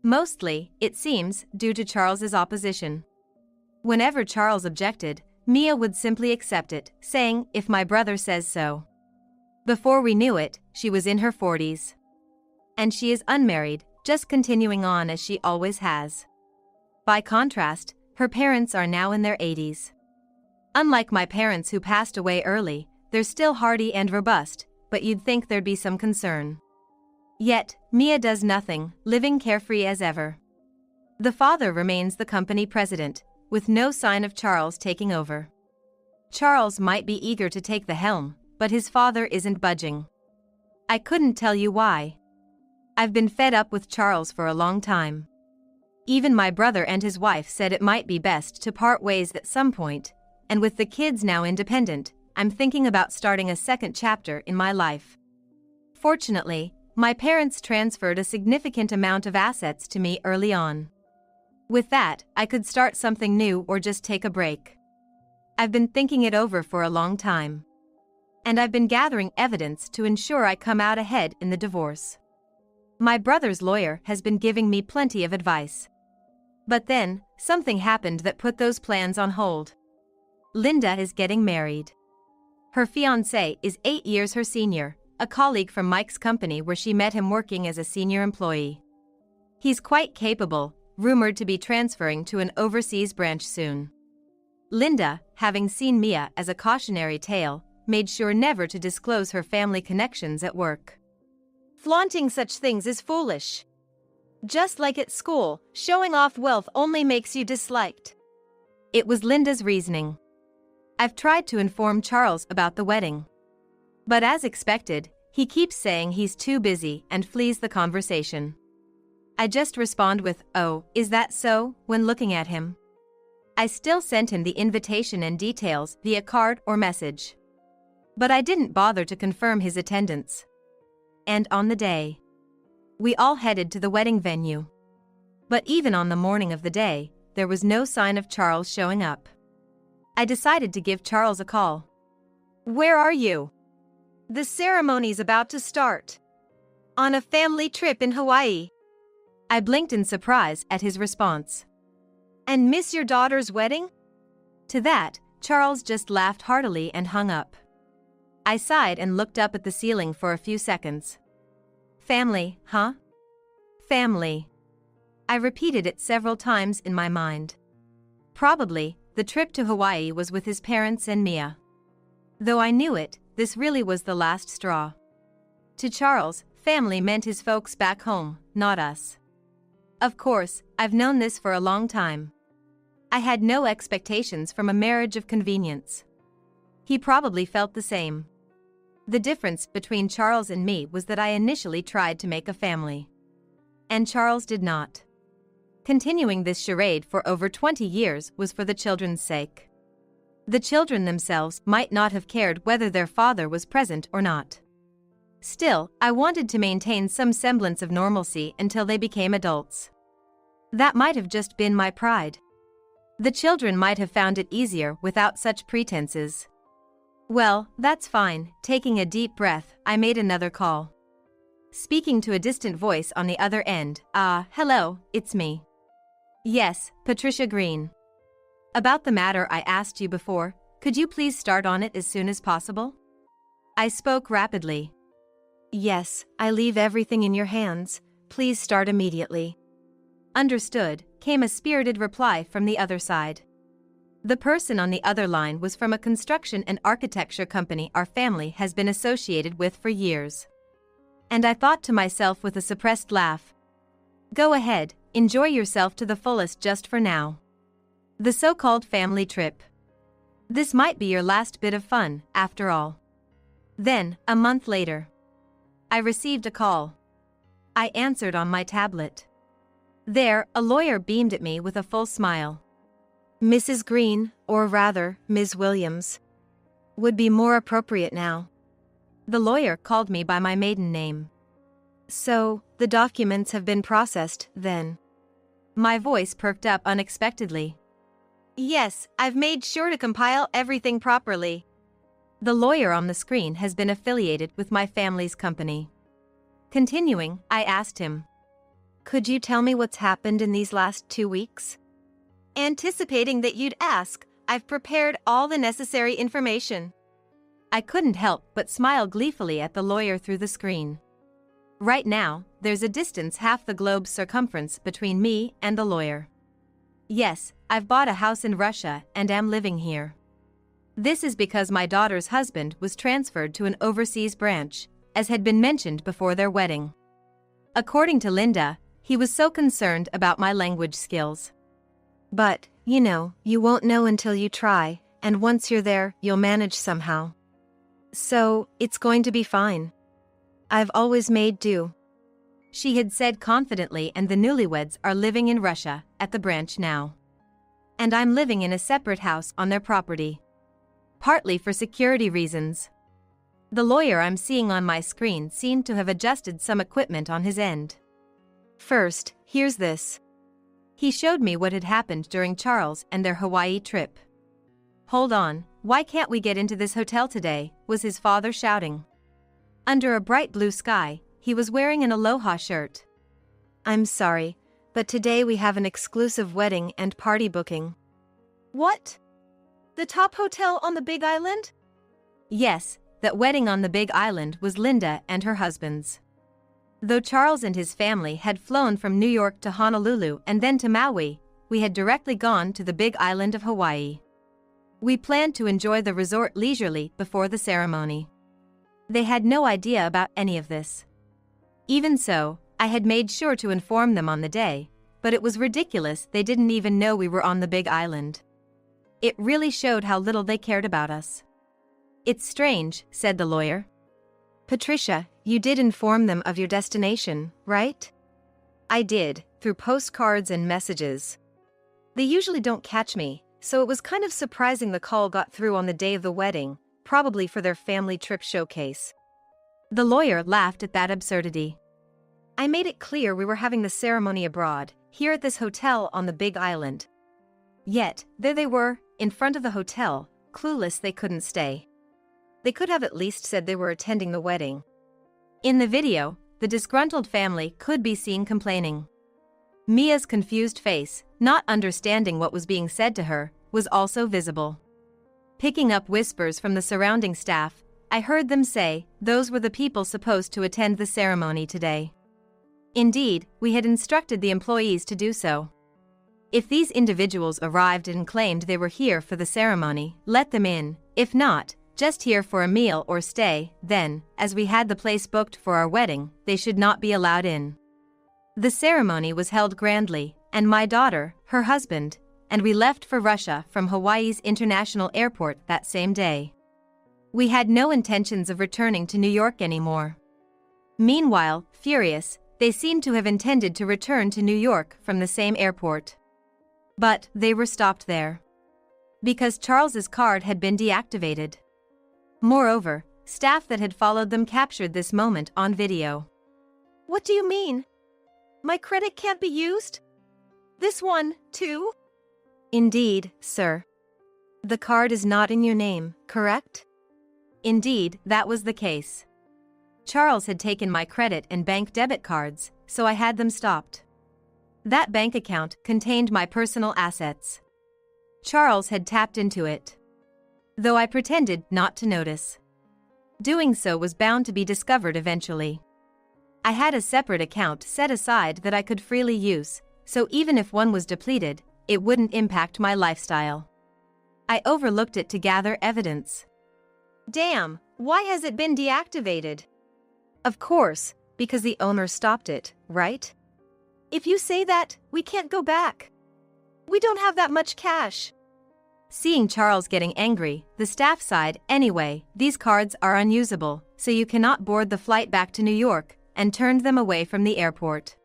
Mostly, it seems, due to Charles's opposition. Whenever Charles objected, Mia would simply accept it, saying, "If my brother says so." Before we knew it, she was in her 40s. And she is unmarried, just continuing on as she always has. By contrast, her parents are now in their 80s. Unlike my parents who passed away early, they're still hardy and robust, but you'd think there'd be some concern. Yet, Mia does nothing, living carefree as ever. The father remains the company president, with no sign of Charles taking over. Charles might be eager to take the helm, but his father isn't budging. I couldn't tell you why. I've been fed up with Charles for a long time. Even my brother and his wife said it might be best to part ways at some point, and with the kids now independent, I'm thinking about starting a second chapter in my life. Fortunately, my parents transferred a significant amount of assets to me early on. With that, I could start something new or just take a break. I've been thinking it over for a long time. And I've been gathering evidence to ensure I come out ahead in the divorce. My brother's lawyer has been giving me plenty of advice. But then, something happened that put those plans on hold. Linda is getting married. Her fiancé is 8 years her senior, a colleague from Mike's company where she met him working as a senior employee. He's quite capable, rumored to be transferring to an overseas branch soon. Linda, having seen Mia as a cautionary tale, made sure never to disclose her family connections at work. Flaunting such things is foolish. Just like at school, showing off wealth only makes you disliked. It was Linda's reasoning. I've tried to inform Charles about the wedding. But as expected, he keeps saying he's too busy and flees the conversation. I just respond with, "Oh, is that so?" when looking at him. I still sent him the invitation and details via card or message. But I didn't bother to confirm his attendance. And on the day, we all headed to the wedding venue. But even on the morning of the day, there was no sign of Charles showing up. I decided to give Charles a call. "Where are you?" "The ceremony's about to start. On a family trip in Hawaii." I blinked in surprise at his response. "And miss your daughter's wedding?" To that, Charles just laughed heartily and hung up. I sighed and looked up at the ceiling for a few seconds. Family, huh? Family. I repeated it several times in my mind. Probably, the trip to Hawaii was with his parents and Mia. Though I knew it, this really was the last straw. To Charles, family meant his folks back home, not us. Of course, I've known this for a long time. I had no expectations from a marriage of convenience. He probably felt the same. The difference between Charles and me was that I initially tried to make a family. And Charles did not. Continuing this charade for over 20 years was for the children's sake. The children themselves might not have cared whether their father was present or not. Still, I wanted to maintain some semblance of normalcy until they became adults. That might have just been my pride. The children might have found it easier without such pretenses. Well, that's fine. Taking a deep breath, I made another call. Speaking to a distant voice on the other end, hello, it's me. Yes, Patricia Green. About the matter I asked you before, could you please start on it as soon as possible? I spoke rapidly. Yes, I leave everything in your hands. Please start immediately. Understood, came a spirited reply from the other side. The person on the other line was from a construction and architecture company our family has been associated with for years. And I thought to myself with a suppressed laugh, go ahead, enjoy yourself to the fullest just for now. The so-called family trip. This might be your last bit of fun, after all. Then, a month later, I received a call. I answered on my tablet. There, a lawyer beamed at me with a full smile. Mrs. Green, or rather, Ms. Williams, would be more appropriate now. The lawyer called me by my maiden name. So, the documents have been processed, then? My voice perked up unexpectedly. Yes, I've made sure to compile everything properly. The lawyer on the screen has been affiliated with my family's company. Continuing, I asked him, could you tell me what's happened in these last 2 weeks? Anticipating that you'd ask, I've prepared all the necessary information. I couldn't help but smile gleefully at the lawyer through the screen. Right now, there's a distance half the globe's circumference between me and the lawyer. Yes, I've bought a house in Russia and am living here. This is because my daughter's husband was transferred to an overseas branch, as had been mentioned before their wedding. According to Linda, he was so concerned about my language skills. But, you won't know until you try, and once you're there, you'll manage somehow. So, it's going to be fine. I've always made do. She had said confidently, and the newlyweds are living in Russia, at the branch now. And I'm living in a separate house on their property. Partly for security reasons. The lawyer I'm seeing on my screen seemed to have adjusted some equipment on his end. First, here's this. He showed me what had happened during Charles and their Hawaii trip. Hold on, why can't we get into this hotel today, was his father shouting. Under a bright blue sky, he was wearing an aloha shirt. I'm sorry, but today we have an exclusive wedding and party booking. What? The top hotel on the Big Island? Yes, that wedding on the Big Island was Linda and her husband's. Though Charles and his family had flown from New York to Honolulu and then to Maui, we had directly gone to the Big Island of Hawaii. We planned to enjoy the resort leisurely before the ceremony. They had no idea about any of this. Even so, I had made sure to inform them on the day, but it was ridiculous they didn't even know we were on the Big Island. It really showed how little they cared about us. It's strange, said the lawyer. Patricia, you did inform them of your destination, right? I did, through postcards and messages. They usually don't catch me, so it was kind of surprising the call got through on the day of the wedding, probably for their family trip showcase. The lawyer laughed at that absurdity. I made it clear we were having the ceremony abroad, here at this hotel on the Big Island. Yet, there they were, in front of the hotel, clueless they couldn't stay. They could have at least said they were attending the wedding. In the video, the disgruntled family could be seen complaining. Mia's confused face, not understanding what was being said to her, was also visible. Picking up whispers from the surrounding staff, I heard them say those were the people supposed to attend the ceremony today. Indeed, we had instructed the employees to do so. If these individuals arrived and claimed they were here for the ceremony, let them in. If not, just here for a meal or stay, then, as we had the place booked for our wedding, they should not be allowed in. The ceremony was held grandly, and my daughter, her husband, and we left for Russia from Hawaii's international airport that same day. We had no intentions of returning to New York anymore. Meanwhile, furious, they seemed to have intended to return to New York from the same airport. But they were stopped there. Because Charles's card had been deactivated. Moreover, staff that had followed them captured this moment on video. What do you mean? My credit can't be used? This one, too? Indeed, sir. The card is not in your name, correct? Indeed, that was the case. Charles had taken my credit and bank debit cards, so I had them stopped. That bank account contained my personal assets. Charles had tapped into it. Though I pretended not to notice. Doing so was bound to be discovered eventually. I had a separate account set aside that I could freely use, so even if one was depleted, it wouldn't impact my lifestyle. I overlooked it to gather evidence. Damn, why has it been deactivated? Of course, because the owner stopped it, right? If you say that, we can't go back. We don't have that much cash. Seeing Charles getting angry, the staff sighed, anyway, these cards are unusable, so you cannot board the flight back to New York, and turned them away from the airport.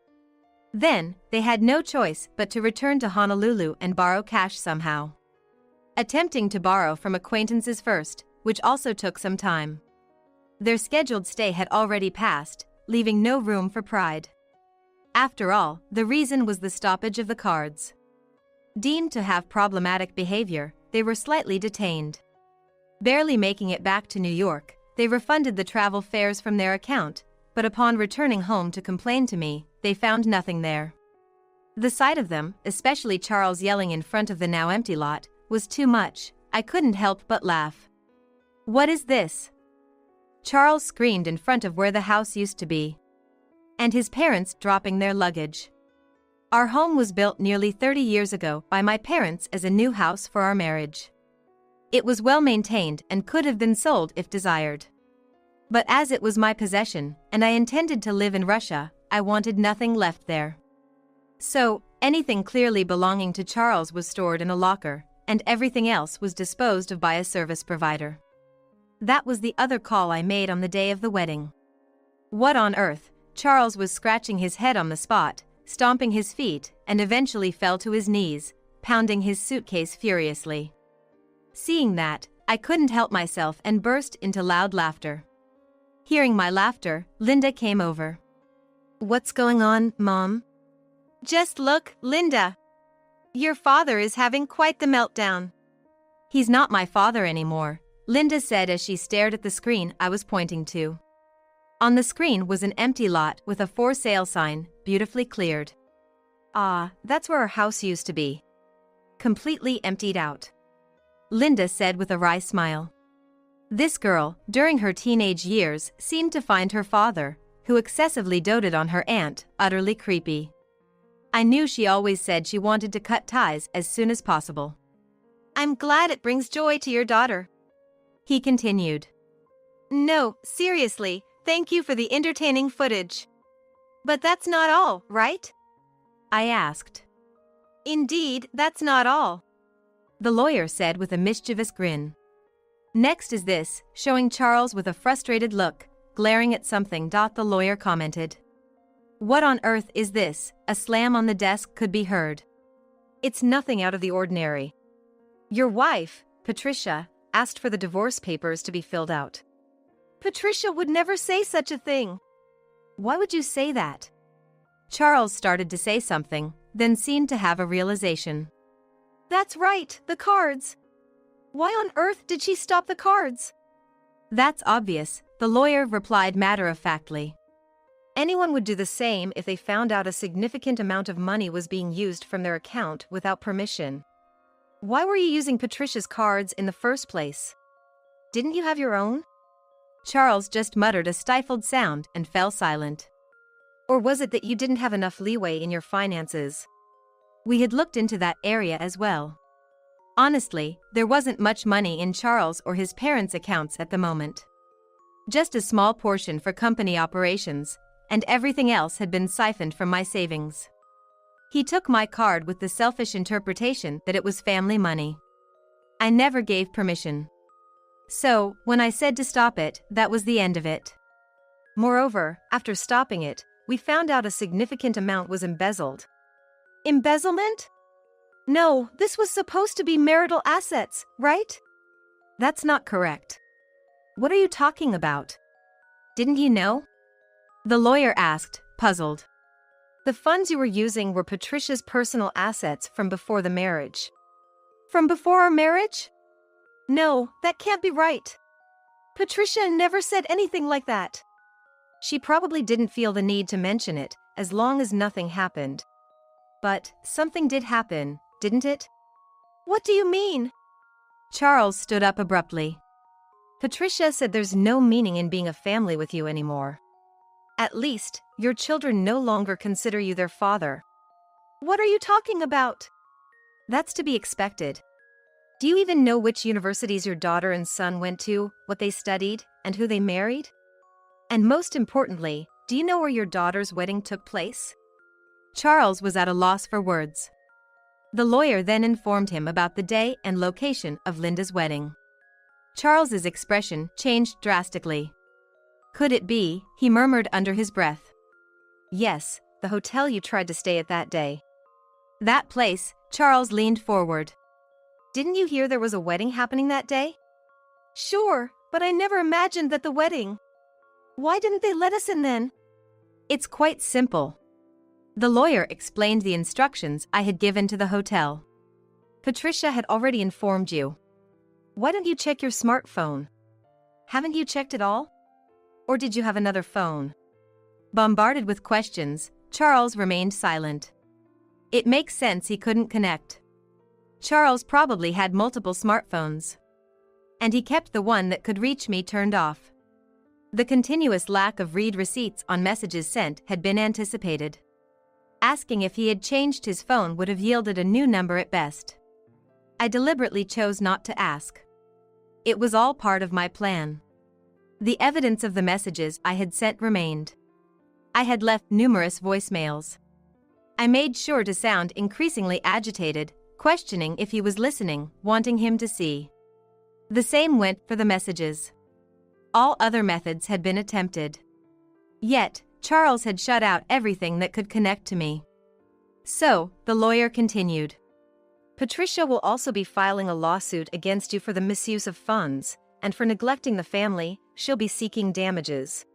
Then, they had no choice but to return to Honolulu and borrow cash somehow. Attempting to borrow from acquaintances first, which also took some time. Their scheduled stay had already passed, leaving no room for pride. After all, the reason was the stoppage of the cards. Deemed to have problematic behavior, they were slightly detained. Barely making it back to New York, they refunded the travel fares from their account, but upon returning home to complain to me, they found nothing there. The sight of them, especially Charles yelling in front of the now empty lot, was too much. I couldn't help but laugh. What is this? Charles screamed in front of where the house used to be. And his parents dropping their luggage. Our home was built nearly 30 years ago by my parents as a new house for our marriage. It was well maintained and could have been sold if desired. But as it was my possession, and I intended to live in Russia, I wanted nothing left there. So, anything clearly belonging to Charles was stored in a locker, and everything else was disposed of by a service provider. That was the other call I made on the day of the wedding. What on earth? Charles was scratching his head on the spot, stomping his feet, and eventually fell to his knees, pounding his suitcase furiously. Seeing that, I couldn't help myself and burst into loud laughter. Hearing my laughter, Linda came over. What's going on, Mom? Just look, Linda. Your father is having quite the meltdown. He's not my father anymore, Linda said as she stared at the screen I was pointing to. On the screen was an empty lot with a for sale sign, beautifully cleared. Ah, that's where our house used to be. Completely emptied out. Linda said with a wry smile. This girl, during her teenage years, seemed to find her father, who excessively doted on her aunt, utterly creepy. I knew she always said she wanted to cut ties as soon as possible. I'm glad it brings joy to your daughter. He continued. No, seriously, thank you for the entertaining footage. But that's not all, right? I asked. Indeed, that's not all. The lawyer said with a mischievous grin. Next is this, showing Charles with a frustrated look, glaring at something. The lawyer commented. What on earth is this? A slam on the desk could be heard. It's nothing out of the ordinary. Your wife, Patricia, asked for the divorce papers to be filled out. Patricia would never say such a thing. Why would you say that? Charles started to say something, then seemed to have a realization. That's right, the cards. Why on earth did she stop the cards? That's obvious, the lawyer replied matter-of-factly. Anyone would do the same if they found out a significant amount of money was being used from their account without permission. Why were you using Patricia's cards in the first place? Didn't you have your own? Charles just muttered a stifled sound and fell silent. Or was it that you didn't have enough leeway in your finances? We had looked into that area as well. Honestly, there wasn't much money in Charles or his parents' accounts at the moment. Just a small portion for company operations, and everything else had been siphoned from my savings. He took my card with the selfish interpretation that it was family money. I never gave permission. So, when I said to stop it, that was the end of it. Moreover, after stopping it, we found out a significant amount was embezzled. Embezzlement? No, this was supposed to be marital assets, right? That's not correct. What are you talking about? Didn't you know? The lawyer asked, puzzled. The funds you were using were Patricia's personal assets from before the marriage. From before our marriage? No, that can't be right. Patricia never said anything like that. She probably didn't feel the need to mention it, as long as nothing happened. But something did happen, didn't it? What do you mean? Charles stood up abruptly. Patricia said there's no meaning in being a family with you anymore. At least, your children no longer consider you their father. What are you talking about? That's to be expected. Do you even know which universities your daughter and son went to, what they studied, and who they married? And most importantly, do you know where your daughter's wedding took place? Charles was at a loss for words. The lawyer then informed him about the day and location of Linda's wedding. Charles's expression changed drastically. Could it be, he murmured under his breath. Yes, the hotel you tried to stay at that day. That place, Charles leaned forward. Didn't you hear there was a wedding happening that day? Sure, but I never imagined that the wedding. Why didn't they let us in then? It's quite simple. The lawyer explained the instructions I had given to the hotel. Patricia had already informed you. Why don't you check your smartphone? Haven't you checked it all? Or did you have another phone? Bombarded with questions, Charles remained silent. It makes sense he couldn't connect. Charles probably had multiple smartphones. And he kept the one that could reach me turned off. The continuous lack of read receipts on messages sent had been anticipated. Asking if he had changed his phone would have yielded a new number at best. I deliberately chose not to ask. It was all part of my plan. The evidence of the messages I had sent remained. I had left numerous voicemails. I made sure to sound increasingly agitated, questioning if he was listening, wanting him to see. The same went for the messages. All other methods had been attempted. Yet, Charles had shut out everything that could connect to me. So, the lawyer continued. Patricia will also be filing a lawsuit against you for the misuse of funds, and for neglecting the family, she'll be seeking damages.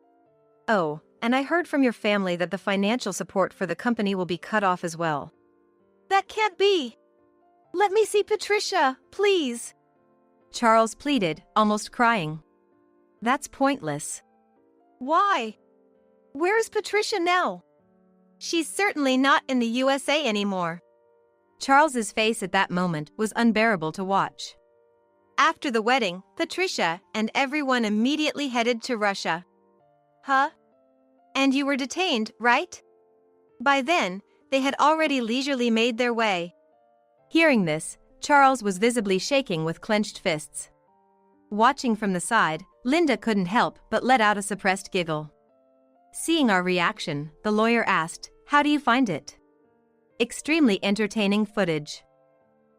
Oh, and I heard from your family that the financial support for the company will be cut off as well. That can't be! Let me see Patricia, please! Charles pleaded, almost crying. That's pointless. Why? Where is Patricia now? She's certainly not in the USA anymore. Charles's face at that moment was unbearable to watch. After the wedding, Patricia and everyone immediately headed to Russia. Huh? And you were detained, right? By then, they had already leisurely made their way. Hearing this, Charles was visibly shaking with clenched fists. Watching from the side, Linda couldn't help but let out a suppressed giggle. Seeing our reaction, the lawyer asked, "How do you find it?" "Extremely entertaining footage."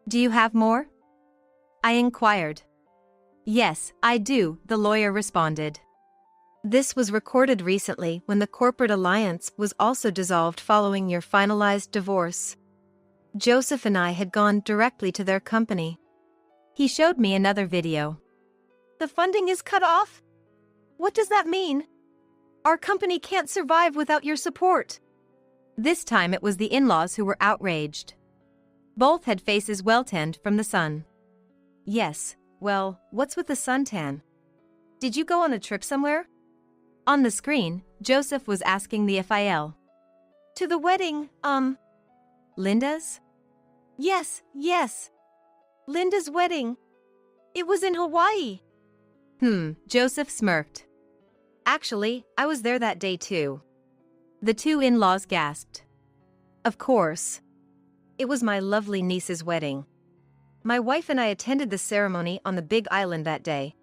"Do you have more?" I inquired. "Yes, I do," the lawyer responded. This was recorded recently when the corporate alliance was also dissolved following your finalized divorce. Joseph and I had gone directly to their company. He showed me another video. The funding is cut off? What does that mean? Our company can't survive without your support. This time it was the in-laws who were outraged. Both had faces well tanned from the sun. Yes, well, what's with the suntan? Did you go on a trip somewhere? On the screen, Joseph was asking the FIL. To the wedding, Linda's? Yes. Linda's wedding. It was in Hawaii. Joseph smirked. Actually, I was there that day too. The two in-laws gasped. Of course. It was my lovely niece's wedding. My wife and I attended the ceremony on the Big Island that day.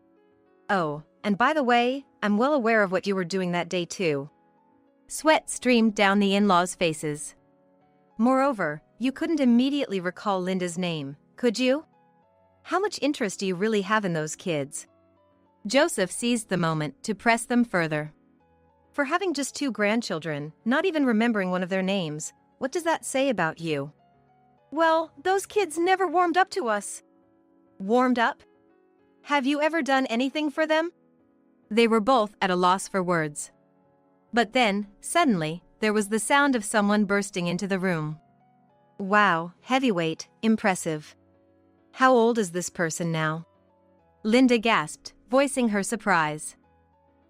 Oh, and by the way, I'm well aware of what you were doing that day too. Sweat streamed down the in-laws' faces. Moreover, you couldn't immediately recall Linda's name, could you? How much interest do you really have in those kids? Joseph seized the moment to press them further. For having just 2 grandchildren, not even remembering one of their names, what does that say about you? Well, those kids never warmed up to us. Warmed up? Have you ever done anything for them? They were both at a loss for words. But then, suddenly, there was the sound of someone bursting into the room. Wow, heavyweight, impressive. How old is this person now? Linda gasped, voicing her surprise.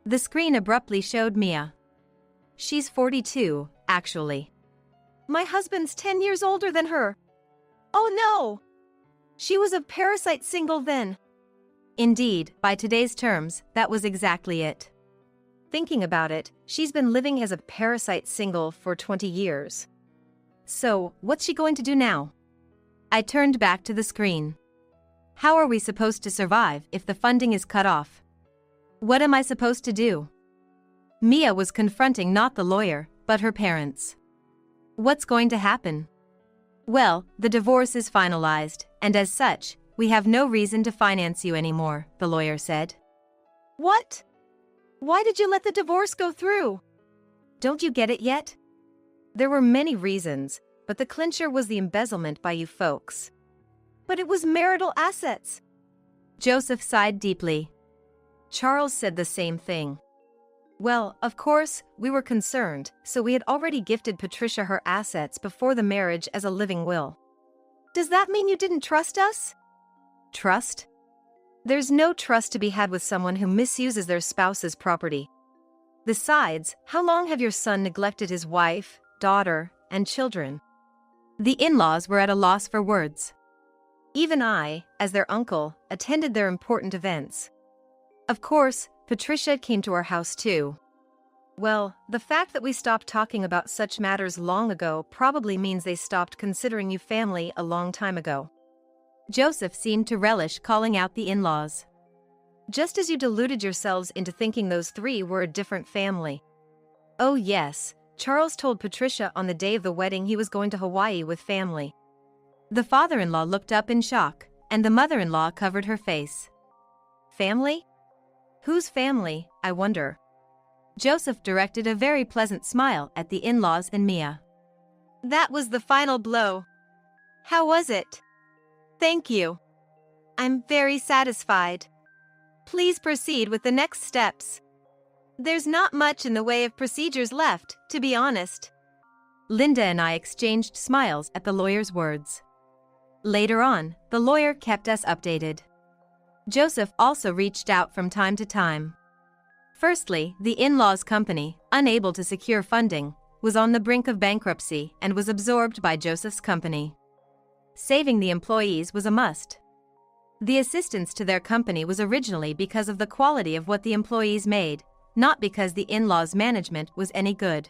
The screen abruptly showed Mia. She's 42, actually. My husband's 10 years older than her. Oh no! She was a parasite single then. Indeed, by today's terms, that was exactly it. Thinking about it, she's been living as a parasite single for 20 years. So, what's she going to do now? I turned back to the screen. How are we supposed to survive if the funding is cut off? What am I supposed to do? Mia was confronting not the lawyer, but her parents. What's going to happen? Well, the divorce is finalized, and as such, we have no reason to finance you anymore, the lawyer said. What? Why did you let the divorce go through? Don't you get it yet? There were many reasons, but the clincher was the embezzlement by you folks. But it was marital assets. Joseph sighed deeply. Charles said the same thing. Well, of course, we were concerned, so we had already gifted Patricia her assets before the marriage as a living will. Does that mean you didn't trust us? Trust? There's no trust to be had with someone who misuses their spouse's property. Besides, how long have your son neglected his wife, daughter, and children? The in-laws were at a loss for words. Even I, as their uncle, attended their important events. Of course, Patricia came to our house too. Well, the fact that we stopped talking about such matters long ago probably means they stopped considering you family a long time ago. Joseph seemed to relish calling out the in-laws. Just as you deluded yourselves into thinking those 3 were a different family. Oh yes, Charles told Patricia on the day of the wedding he was going to Hawaii with family. The father-in-law looked up in shock, and the mother-in-law covered her face. Family? Whose family, I wonder? Joseph directed a very pleasant smile at the in-laws and Mia. That was the final blow. How was it? Thank you. I'm very satisfied. Please proceed with the next steps. There's not much in the way of procedures left, to be honest. Linda and I exchanged smiles at the lawyer's words. Later on, the lawyer kept us updated. Joseph also reached out from time to time. Firstly, the in-laws' company, unable to secure funding, was on the brink of bankruptcy and was absorbed by Joseph's company. Saving the employees was a must. The assistance to their company was originally because of the quality of what the employees made, not because the in-laws' management was any good.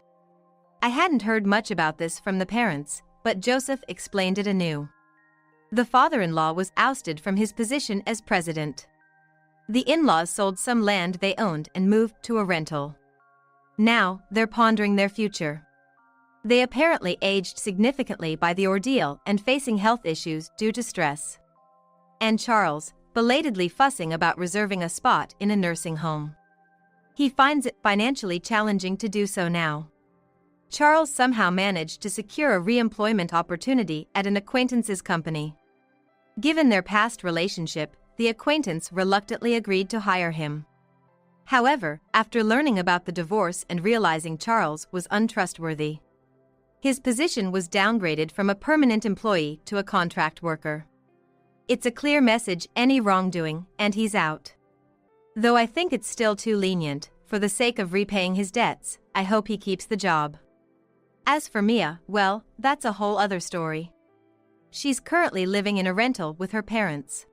I hadn't heard much about this from the parents, but Joseph explained it anew. The father-in-law was ousted from his position as president. The in-laws sold some land they owned and moved to a rental. Now, they're pondering their future. They apparently aged significantly by the ordeal and facing health issues due to stress. And Charles, belatedly fussing about reserving a spot in a nursing home. He finds it financially challenging to do so now. Charles somehow managed to secure a re-employment opportunity at an acquaintance's company. Given their past relationship, the acquaintance reluctantly agreed to hire him. However, after learning about the divorce and realizing Charles was untrustworthy, his position was downgraded from a permanent employee to a contract worker. It's a clear message: any wrongdoing, and he's out. Though I think it's still too lenient, for the sake of repaying his debts, I hope he keeps the job. As for Mia, well, that's a whole other story. She's currently living in a rental with her parents.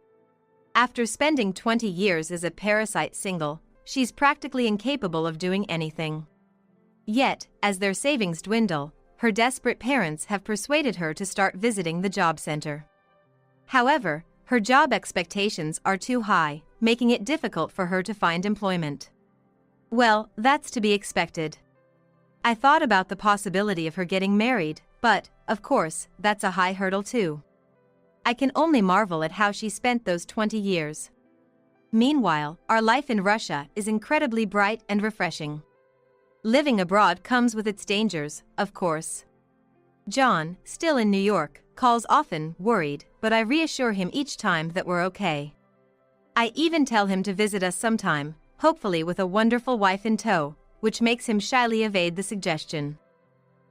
After spending 20 years as a parasite single, she's practically incapable of doing anything. Yet, as their savings dwindle, her desperate parents have persuaded her to start visiting the job center. However, her job expectations are too high, making it difficult for her to find employment. Well, that's to be expected. I thought about the possibility of her getting married, but, of course, that's a high hurdle too. I can only marvel at how she spent those 20 years. Meanwhile, our life in Russia is incredibly bright and refreshing. Living abroad comes with its dangers, of course. John, still in New York, calls often, worried, but I reassure him each time that we're okay. I even tell him to visit us sometime, hopefully with a wonderful wife in tow, which makes him shyly evade the suggestion.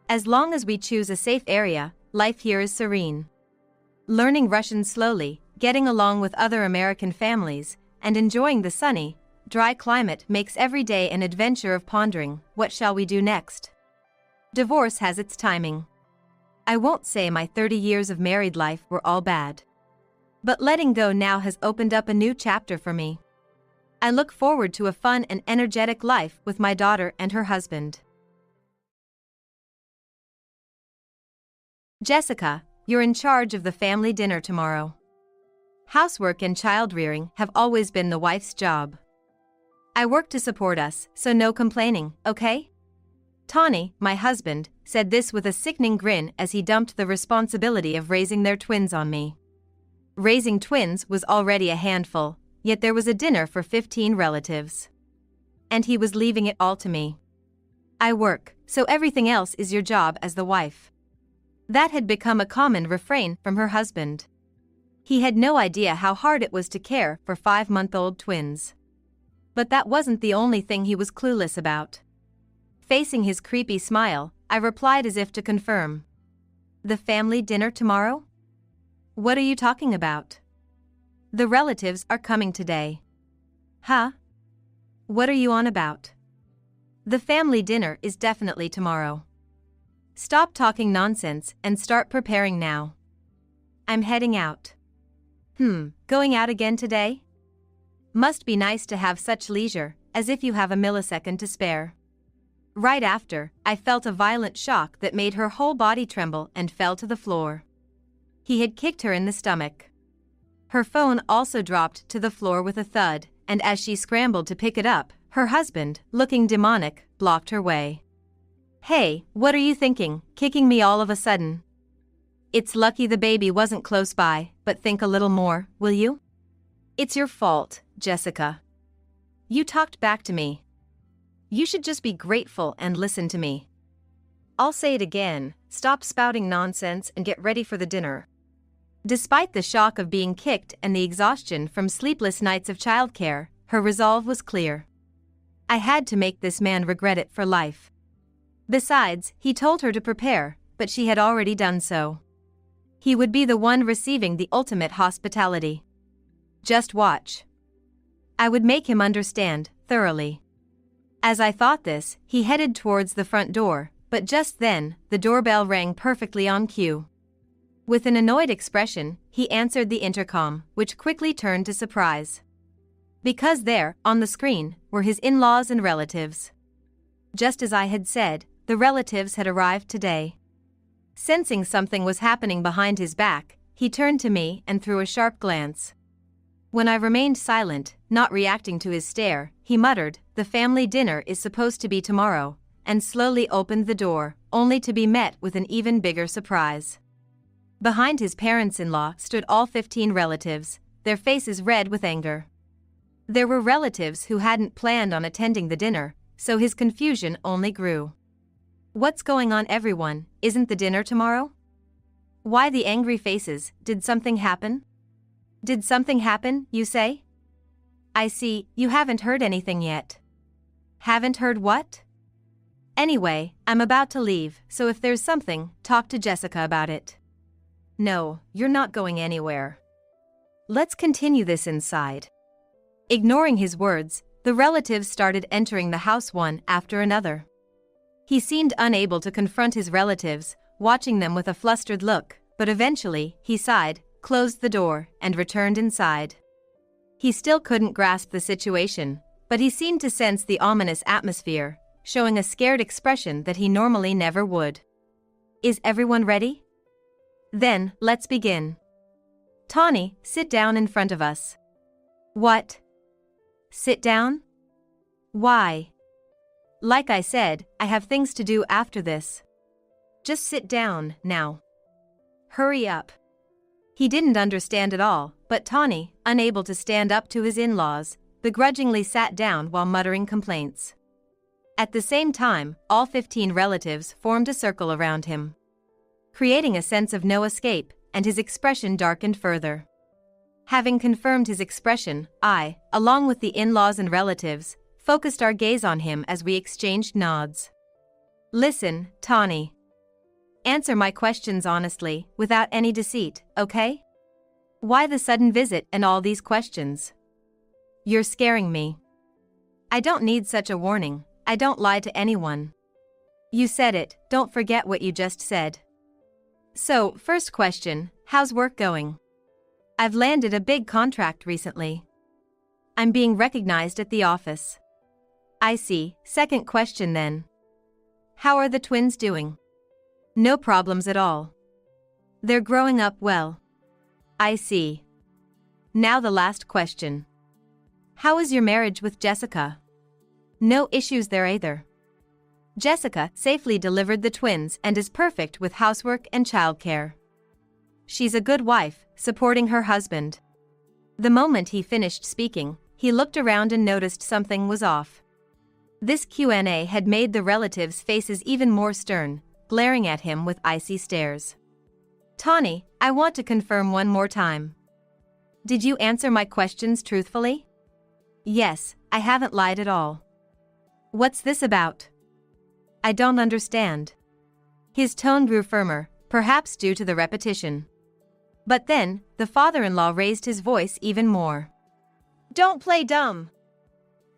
As long as we choose a safe area, life here is serene. Learning Russian slowly, getting along with other American families, and enjoying the sunny, dry climate makes every day an adventure of pondering, what shall we do next? Divorce has its timing. I won't say my 30 years of married life were all bad. But letting go now has opened up a new chapter for me. I look forward to a fun and energetic life with my daughter and her husband. Jessica, you're in charge of the family dinner tomorrow. Housework and child-rearing have always been the wife's job. I work to support us, so no complaining, okay? Tawny, my husband, said this with a sickening grin as he dumped the responsibility of raising their twins on me. Raising twins was already a handful, yet there was a dinner for 15 relatives. And he was leaving it all to me. I work, so everything else is your job as the wife. That had become a common refrain from her husband. He had no idea how hard it was to care for 5-month-old twins. But that wasn't the only thing he was clueless about. Facing his creepy smile, I replied as if to confirm. The family dinner tomorrow? What are you talking about? The relatives are coming today. Huh? What are you on about? The family dinner is definitely tomorrow. Stop talking nonsense and start preparing now. I'm heading out. Going out again today? Must be nice to have such leisure, as if you have a millisecond to spare. Right after, I felt a violent shock that made her whole body tremble and fell to the floor. He had kicked her in the stomach. Her phone also dropped to the floor with a thud, and as she scrambled to pick it up, her husband, looking demonic, blocked her way. Hey, what are you thinking, kicking me all of a sudden? It's lucky the baby wasn't close by, but think a little more, will you? It's your fault, Jessica. You talked back to me. You should just be grateful and listen to me. I'll say it again, stop spouting nonsense and get ready for the dinner. Despite the shock of being kicked and the exhaustion from sleepless nights of childcare, her resolve was clear. I had to make this man regret it for life. Besides, he told her to prepare, but she had already done so. He would be the one receiving the ultimate hospitality. Just watch. I would make him understand, thoroughly. As I thought this, he headed towards the front door, but just then, the doorbell rang perfectly on cue. With an annoyed expression, he answered the intercom, which quickly turned to surprise. Because there, on the screen, were his in-laws and relatives. Just as I had said, the relatives had arrived today. Sensing something was happening behind his back, he turned to me and threw a sharp glance. When I remained silent, not reacting to his stare, he muttered, "The family dinner is supposed to be tomorrow," and slowly opened the door, only to be met with an even bigger surprise. Behind his parents-in-law stood all 15 relatives, their faces red with anger. There were relatives who hadn't planned on attending the dinner, so his confusion only grew. What's going on, everyone? Isn't the dinner tomorrow? Why the angry faces? Did something happen? Did something happen, you say? I see, you haven't heard anything yet. Haven't heard what? Anyway, I'm about to leave, so if there's something, talk to Jessica about it. No, you're not going anywhere. Let's continue this inside. Ignoring his words, the relatives started entering the house one after another. He seemed unable to confront his relatives, watching them with a flustered look, but eventually, he sighed, closed the door, and returned inside. He still couldn't grasp the situation, but he seemed to sense the ominous atmosphere, showing a scared expression that he normally never would. Is everyone ready? Then, let's begin. Tawny, sit down in front of us. What? Sit down? Why? Like I said, I have things to do after this. Just sit down, now. Hurry up. He didn't understand at all, but Tawny, unable to stand up to his in-laws, begrudgingly sat down while muttering complaints. At the same time, all 15 relatives formed a circle around him, creating a sense of no escape, and his expression darkened further. Having confirmed his expression, I, along with the in-laws and relatives, focused our gaze on him as we exchanged nods. Listen, Tawny. Answer my questions honestly, without any deceit, okay? Why the sudden visit and all these questions? You're scaring me. I don't need such a warning. I don't lie to anyone. You said it, don't forget what you just said. So, first question, how's work going? I've landed a big contract recently. I'm being recognized at the office. I see. Second question then. How are the twins doing? No problems at all. They're growing up well. I see. Now the last question. How is your marriage with Jessica? No issues there either. Jessica safely delivered the twins and is perfect with housework and childcare. She's a good wife, supporting her husband. The moment he finished speaking, he looked around and noticed something was off. This Q&A had made the relatives' faces even more stern, glaring at him with icy stares. Tawny, I want to confirm one more time. Did you answer my questions truthfully? Yes, I haven't lied at all. What's this about? I don't understand. His tone grew firmer, perhaps due to the repetition. But then, the father-in-law raised his voice even more. Don't play dumb.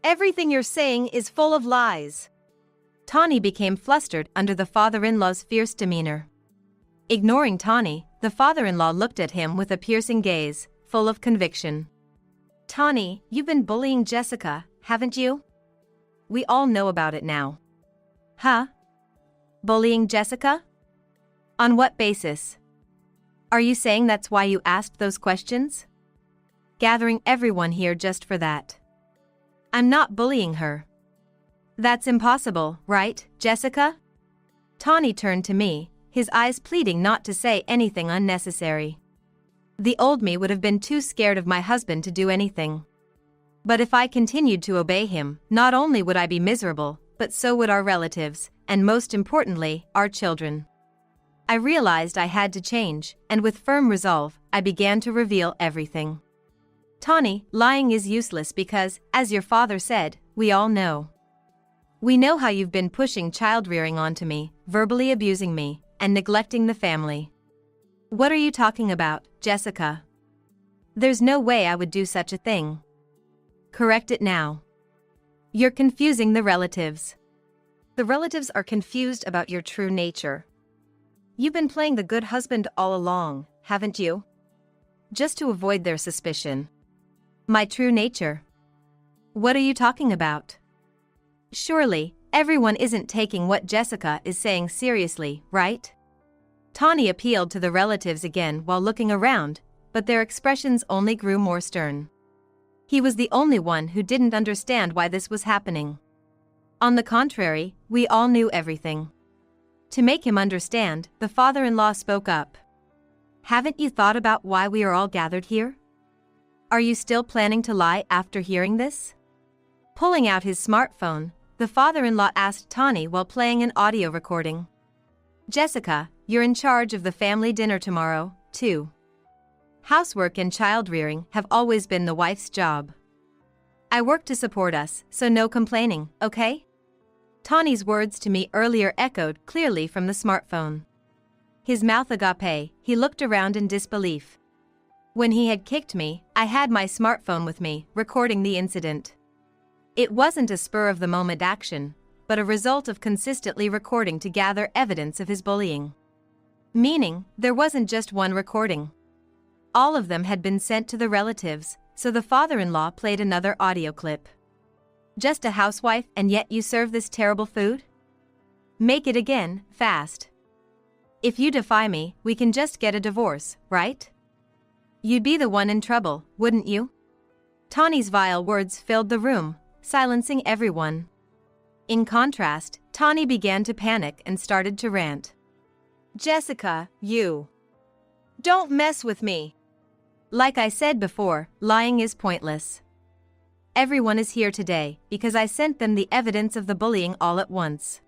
Everything you're saying is full of lies. Tawny became flustered under the father-in-law's fierce demeanor. Ignoring Tawny, the father-in-law looked at him with a piercing gaze, full of conviction. Tawny, you've been bullying Jessica, haven't you? We all know about it now. Huh? Bullying Jessica? On what basis? Are you saying that's why you asked those questions? Gathering everyone here just for that. I'm not bullying her. That's impossible, right, Jessica? Tawny turned to me, his eyes pleading not to say anything unnecessary. The old me would have been too scared of my husband to do anything. But if I continued to obey him, not only would I be miserable, but so would our relatives, and most importantly, our children. I realized I had to change, and with firm resolve, I began to reveal everything. Tawny, lying is useless because, as your father said, we all know. We know how you've been pushing child-rearing onto me, verbally abusing me, and neglecting the family. What are you talking about, Jessica? There's no way I would do such a thing. Correct it now. You're confusing the relatives. The relatives are confused about your true nature. You've been playing the good husband all along, haven't you? Just to avoid their suspicion. My true nature? What are you talking about? Surely, everyone isn't taking what Jessica is saying seriously, right? Tawny appealed to the relatives again while looking around, but their expressions only grew more stern. He was the only one who didn't understand why this was happening. On the contrary, we all knew everything. To make him understand, the father-in-law spoke up. Haven't you thought about why we are all gathered here? Are you still planning to lie after hearing this? Pulling out his smartphone, the father-in-law asked Tawny while playing an audio recording. Jessica, you're in charge of the family dinner tomorrow, too. Housework and child-rearing have always been the wife's job. I work to support us, so no complaining, okay? Tawny's words to me earlier echoed clearly from the smartphone. His mouth agape, he looked around in disbelief. When he had kicked me, I had my smartphone with me, recording the incident. It wasn't a spur-of-the-moment action, but a result of consistently recording to gather evidence of his bullying. Meaning, there wasn't just one recording. All of them had been sent to the relatives, so the father-in-law played another audio clip. Just a housewife and yet you serve this terrible food? Make it again, fast. If you defy me, we can just get a divorce, right? You'd be the one in trouble, wouldn't you? Tawny's vile words filled the room, silencing everyone. In contrast, Tawny began to panic and started to rant. Jessica, you don't mess with me. Like I said before, lying is pointless. Everyone is here today because I sent them the evidence of the bullying all at once.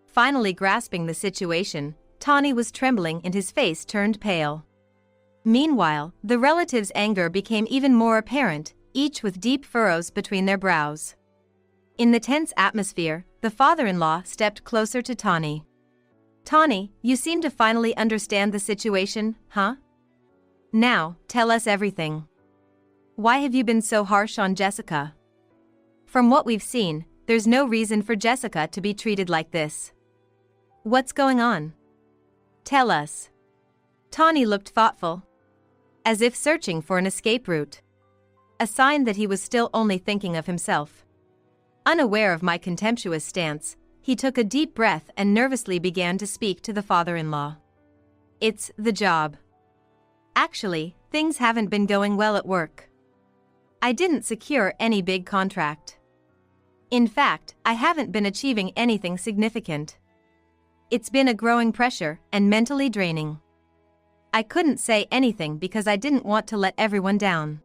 Finally grasping the situation, Tawny was trembling and his face turned pale. Meanwhile, the relatives' anger became even more apparent, each with deep furrows between their brows. In the tense atmosphere, the father-in-law stepped closer to Tawny. Tawny, you seem to finally understand the situation, huh? Now, tell us everything. Why have you been so harsh on Jessica? From what we've seen, there's no reason for Jessica to be treated like this. What's going on? Tell us. Tawny looked thoughtful, as if searching for an escape route. A sign that he was still only thinking of himself. Unaware of my contemptuous stance, he took a deep breath and nervously began to speak to the father-in-law. It's the job. Actually, things haven't been going well at work. I didn't secure any big contract. In fact, I haven't been achieving anything significant. It's been a growing pressure and mentally draining. I couldn't say anything because I didn't want to let everyone down.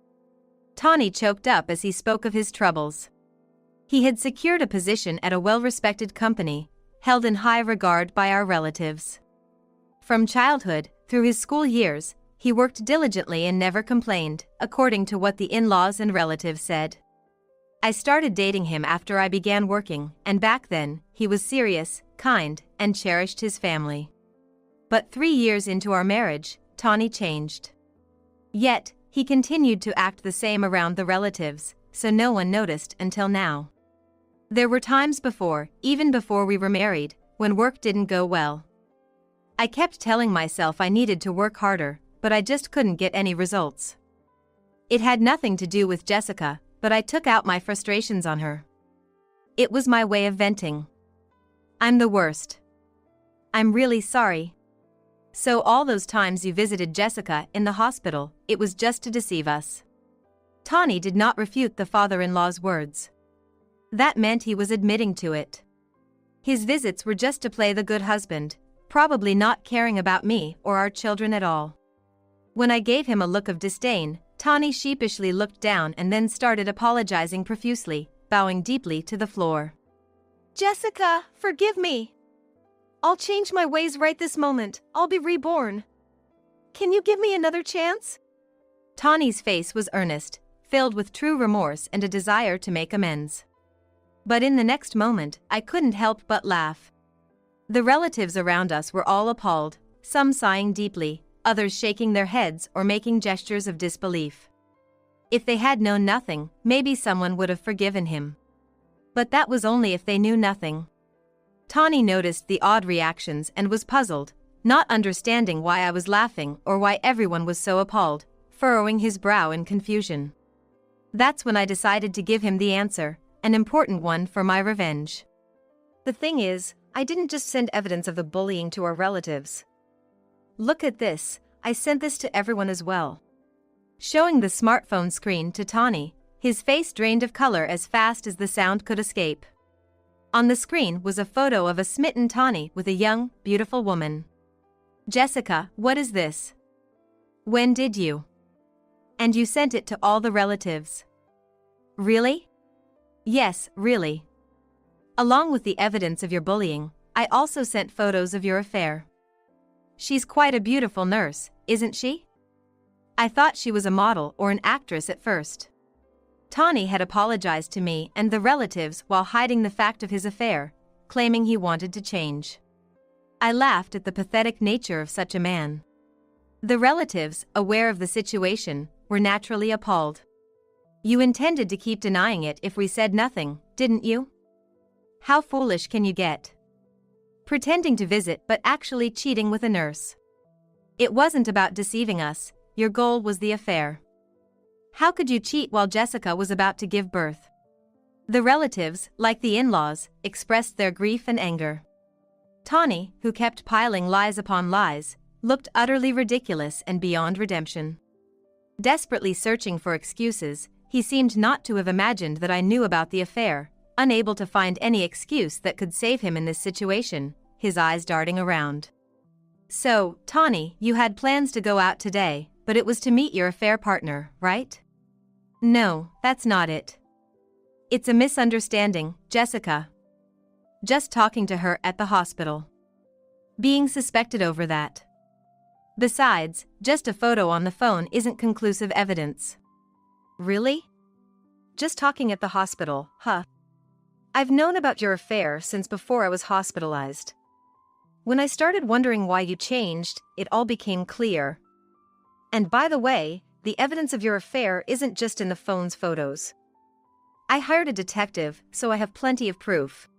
Tawny choked up as he spoke of his troubles. He had secured a position at a well-respected company, held in high regard by our relatives. From childhood, through his school years, he worked diligently and never complained, according to what the in-laws and relatives said. I started dating him after I began working, and back then, he was serious, kind, and cherished his family. But 3 years into our marriage, Tawny changed. Yet, he continued to act the same around the relatives, so no one noticed until now. There were times before, even before we were married, when work didn't go well. I kept telling myself I needed to work harder, but I just couldn't get any results. It had nothing to do with Jessica, but I took out my frustrations on her. It was my way of venting. I'm the worst. I'm really sorry. So all those times you visited Jessica in the hospital, it was just to deceive us. Tawny did not refute the father-in-law's words. That meant he was admitting to it. His visits were just to play the good husband, probably not caring about me or our children at all. When I gave him a look of disdain, Tawny sheepishly looked down and then started apologizing profusely, bowing deeply to the floor. Jessica, forgive me. I'll change my ways right this moment. I'll be reborn. Can you give me another chance? Tawny's face was earnest, filled with true remorse and a desire to make amends. But in the next moment, I couldn't help but laugh. The relatives around us were all appalled, some sighing deeply, others shaking their heads or making gestures of disbelief. If they had known nothing, maybe someone would have forgiven him. But that was only if they knew nothing. Tawny noticed the odd reactions and was puzzled, not understanding why I was laughing or why everyone was so appalled, furrowing his brow in confusion. That's when I decided to give him the answer, an important one for my revenge. The thing is, I didn't just send evidence of the bullying to our relatives. Look at this, I sent this to everyone as well. Showing the smartphone screen to Tawny, his face drained of color as fast as the sound could escape. On the screen was a photo of a smitten Tawny with a young, beautiful woman. Jessica, what is this? When did you? And you sent it to all the relatives. Really? Yes, really. Along with the evidence of your bullying, I also sent photos of your affair. She's quite a beautiful nurse, isn't she? I thought she was a model or an actress at first. Tawny had apologized to me and the relatives while hiding the fact of his affair, claiming he wanted to change. I laughed at the pathetic nature of such a man. The relatives, aware of the situation, were naturally appalled. You intended to keep denying it if we said nothing, didn't you? How foolish can you get? Pretending to visit but actually cheating with a nurse. It wasn't about deceiving us, your goal was the affair. How could you cheat while Jessica was about to give birth? The relatives, like the in-laws, expressed their grief and anger. Tawny, who kept piling lies upon lies, looked utterly ridiculous and beyond redemption. Desperately searching for excuses, he seemed not to have imagined that I knew about the affair, unable to find any excuse that could save him in this situation, his eyes darting around. So, Tawny, you had plans to go out today, but it was to meet your affair partner, right? No, that's not it. It's a misunderstanding, Jessica. Just talking to her at the hospital. Being suspected over that. Besides, just a photo on the phone isn't conclusive evidence. Really? Just talking at the hospital, huh? I've known about your affair since before I was hospitalized. When I started wondering why you changed, it all became clear. And by the way, the evidence of your affair isn't just in the phone's photos. I hired a detective, so I have plenty of proof.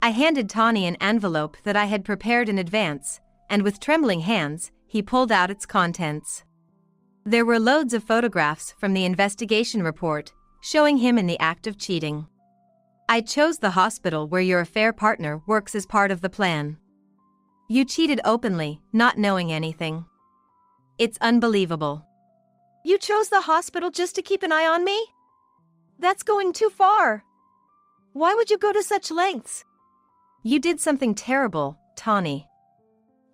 I handed Tawny an envelope that I had prepared in advance, and with trembling hands, he pulled out its contents. There were loads of photographs from the investigation report, showing him in the act of cheating. I chose the hospital where your affair partner works as part of the plan. You cheated openly, not knowing anything. It's unbelievable. You chose the hospital just to keep an eye on me? That's going too far. Why would you go to such lengths? You did something terrible, Tawny.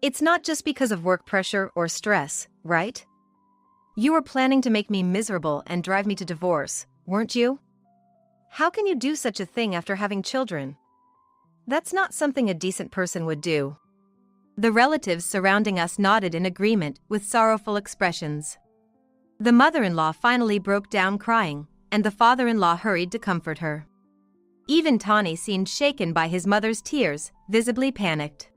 It's not just because of work pressure or stress, right? You were planning to make me miserable and drive me to divorce, weren't you? How can you do such a thing after having children? That's not something a decent person would do. The relatives surrounding us nodded in agreement with sorrowful expressions. The mother-in-law finally broke down crying, and the father-in-law hurried to comfort her. Even Tawny seemed shaken by his mother's tears, visibly panicked.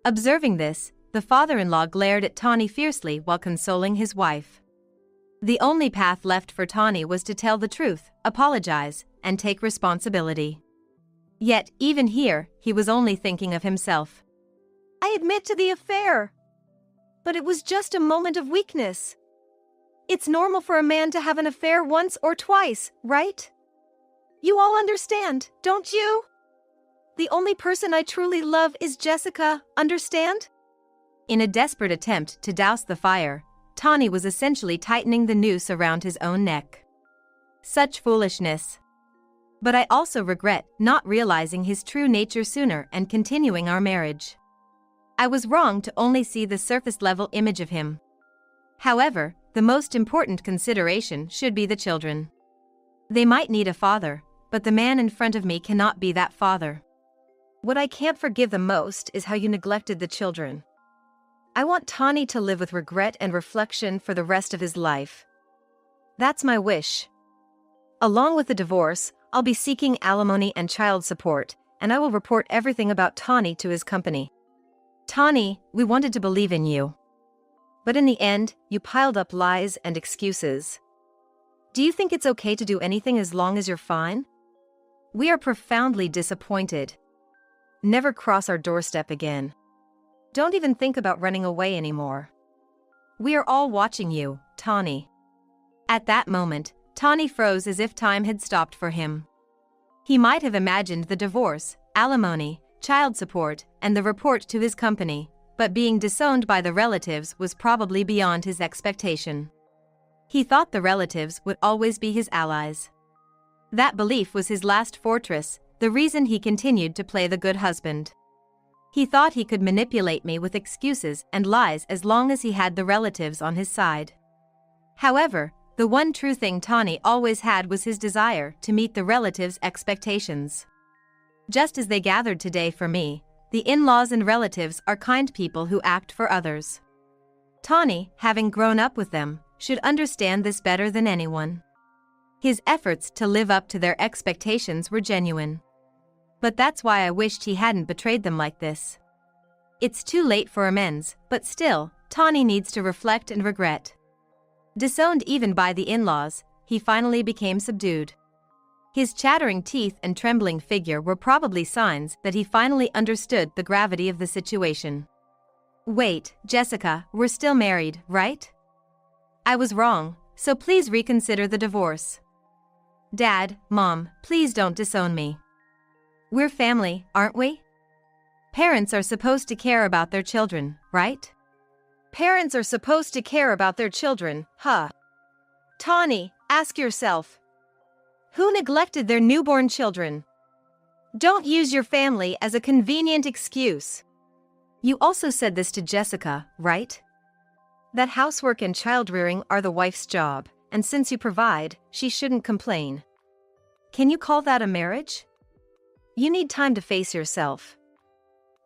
Observing this, the father-in-law glared at Tawny fiercely while consoling his wife. The only path left for Tawny was to tell the truth, apologize, and take responsibility. Yet, even here, he was only thinking of himself. I admit to the affair. But it was just a moment of weakness. It's normal for a man to have an affair once or twice, right? You all understand, don't you? The only person I truly love is Jessica, understand? In a desperate attempt to douse the fire, Tawny was essentially tightening the noose around his own neck. Such foolishness. But I also regret not realizing his true nature sooner and continuing our marriage. I was wrong to only see the surface-level image of him. However, the most important consideration should be the children. They might need a father, but the man in front of me cannot be that father. What I can't forgive the most is how you neglected the children. I want Tawny to live with regret and reflection for the rest of his life. That's my wish. Along with the divorce, I'll be seeking alimony and child support, and I will report everything about Tawny to his company. Tawny, we wanted to believe in you. But in the end, you piled up lies and excuses. Do you think it's okay to do anything as long as you're fine? We are profoundly disappointed. Never cross our doorstep again. Don't even think about running away anymore. We are all watching you, Tawny. At that moment, Tawny froze as if time had stopped for him. He might have imagined the divorce, alimony, child support, and the report to his company, but being disowned by the relatives was probably beyond his expectation. He thought the relatives would always be his allies. That belief was his last fortress, the reason he continued to play the good husband. He thought he could manipulate me with excuses and lies as long as he had the relatives on his side. However, the one true thing Tawny always had was his desire to meet the relatives' expectations. Just as they gathered today for me, the in-laws and relatives are kind people who act for others. Tawny, having grown up with them, should understand this better than anyone. His efforts to live up to their expectations were genuine. But that's why I wished he hadn't betrayed them like this. It's too late for amends, but still, Tawny needs to reflect and regret. Disowned even by the in-laws, he finally became subdued. His chattering teeth and trembling figure were probably signs that he finally understood the gravity of the situation. Wait, Jessica, we're still married, right? I was wrong, so please reconsider the divorce. Dad, Mom, please don't disown me. We're family, aren't we? Parents are supposed to care about their children, right? Parents are supposed to care about their children, huh? Tawny, ask yourself. Who neglected their newborn children? Don't use your family as a convenient excuse. You also said this to Jessica, right? That housework and child-rearing are the wife's job, and since you provide, she shouldn't complain. Can you call that a marriage? You need time to face yourself.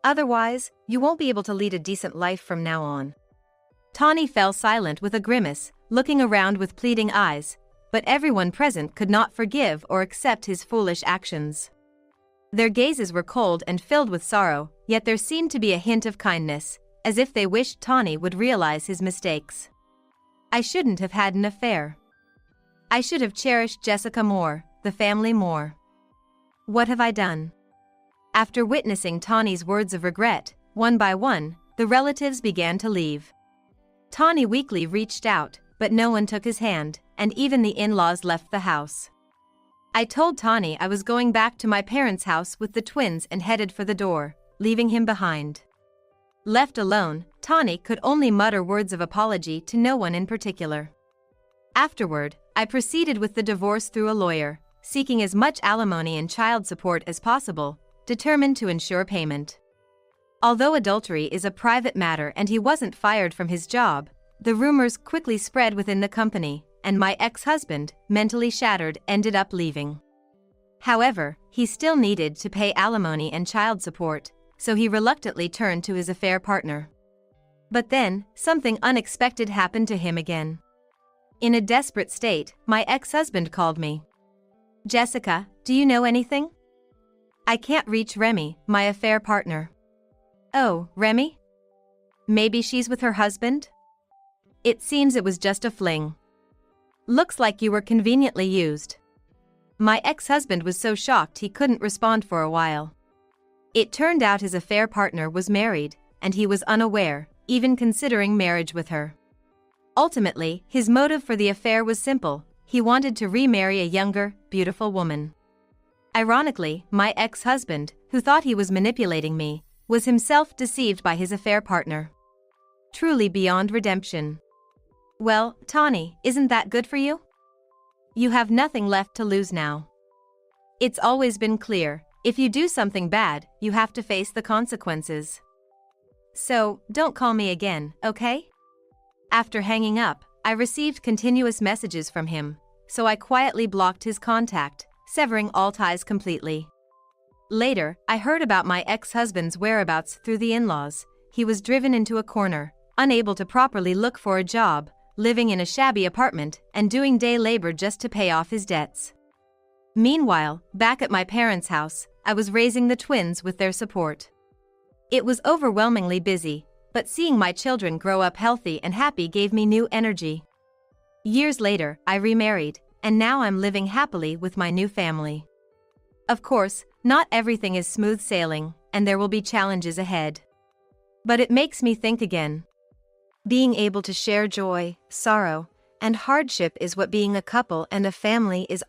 Otherwise, you won't be able to lead a decent life from now on. Tawny fell silent with a grimace, looking around with pleading eyes, but everyone present could not forgive or accept his foolish actions. Their gazes were cold and filled with sorrow, yet there seemed to be a hint of kindness, as if they wished Tawny would realize his mistakes. I shouldn't have had an affair. I should have cherished Jessica more, the family more. What have I done? After witnessing Tawny's words of regret, one by one, the relatives began to leave. Tawny weakly reached out, but no one took his hand, and even the in-laws left the house. I told Tawny I was going back to my parents' house with the twins and headed for the door, leaving him behind. Left alone, Tawny could only mutter words of apology to no one in particular. Afterward, I proceeded with the divorce through a lawyer, seeking as much alimony and child support as possible, determined to ensure payment. Although adultery is a private matter and he wasn't fired from his job, the rumors quickly spread within the company, and my ex-husband, mentally shattered, ended up leaving. However, he still needed to pay alimony and child support, so he reluctantly turned to his affair partner. But then, something unexpected happened to him again. In a desperate state, my ex-husband called me. Jessica, do you know anything? I can't reach Remy, my affair partner. Oh, Remy? Maybe she's with her husband? It seems it was just a fling. Looks like you were conveniently used. My ex-husband was so shocked he couldn't respond for a while. It turned out his affair partner was married, and he was unaware, even considering marriage with her. Ultimately, his motive for the affair was simple: he wanted to remarry a younger, beautiful woman. Ironically, my ex-husband, who thought he was manipulating me, was himself deceived by his affair partner. Truly beyond redemption. Well, Tawny, isn't that good for you? You have nothing left to lose now. It's always been clear, if you do something bad, you have to face the consequences. So, don't call me again, okay? After hanging up, I received continuous messages from him, so I quietly blocked his contact, severing all ties completely. Later, I heard about my ex-husband's whereabouts through the in-laws. He was driven into a corner, unable to properly look for a job, living in a shabby apartment, and doing day labor just to pay off his debts. Meanwhile, back at my parents' house, I was raising the twins with their support. It was overwhelmingly busy, but seeing my children grow up healthy and happy gave me new energy. Years later, I remarried, and now I'm living happily with my new family. Of course, not everything is smooth sailing, and there will be challenges ahead. But it makes me think again. Being able to share joy, sorrow, and hardship is what being a couple and a family is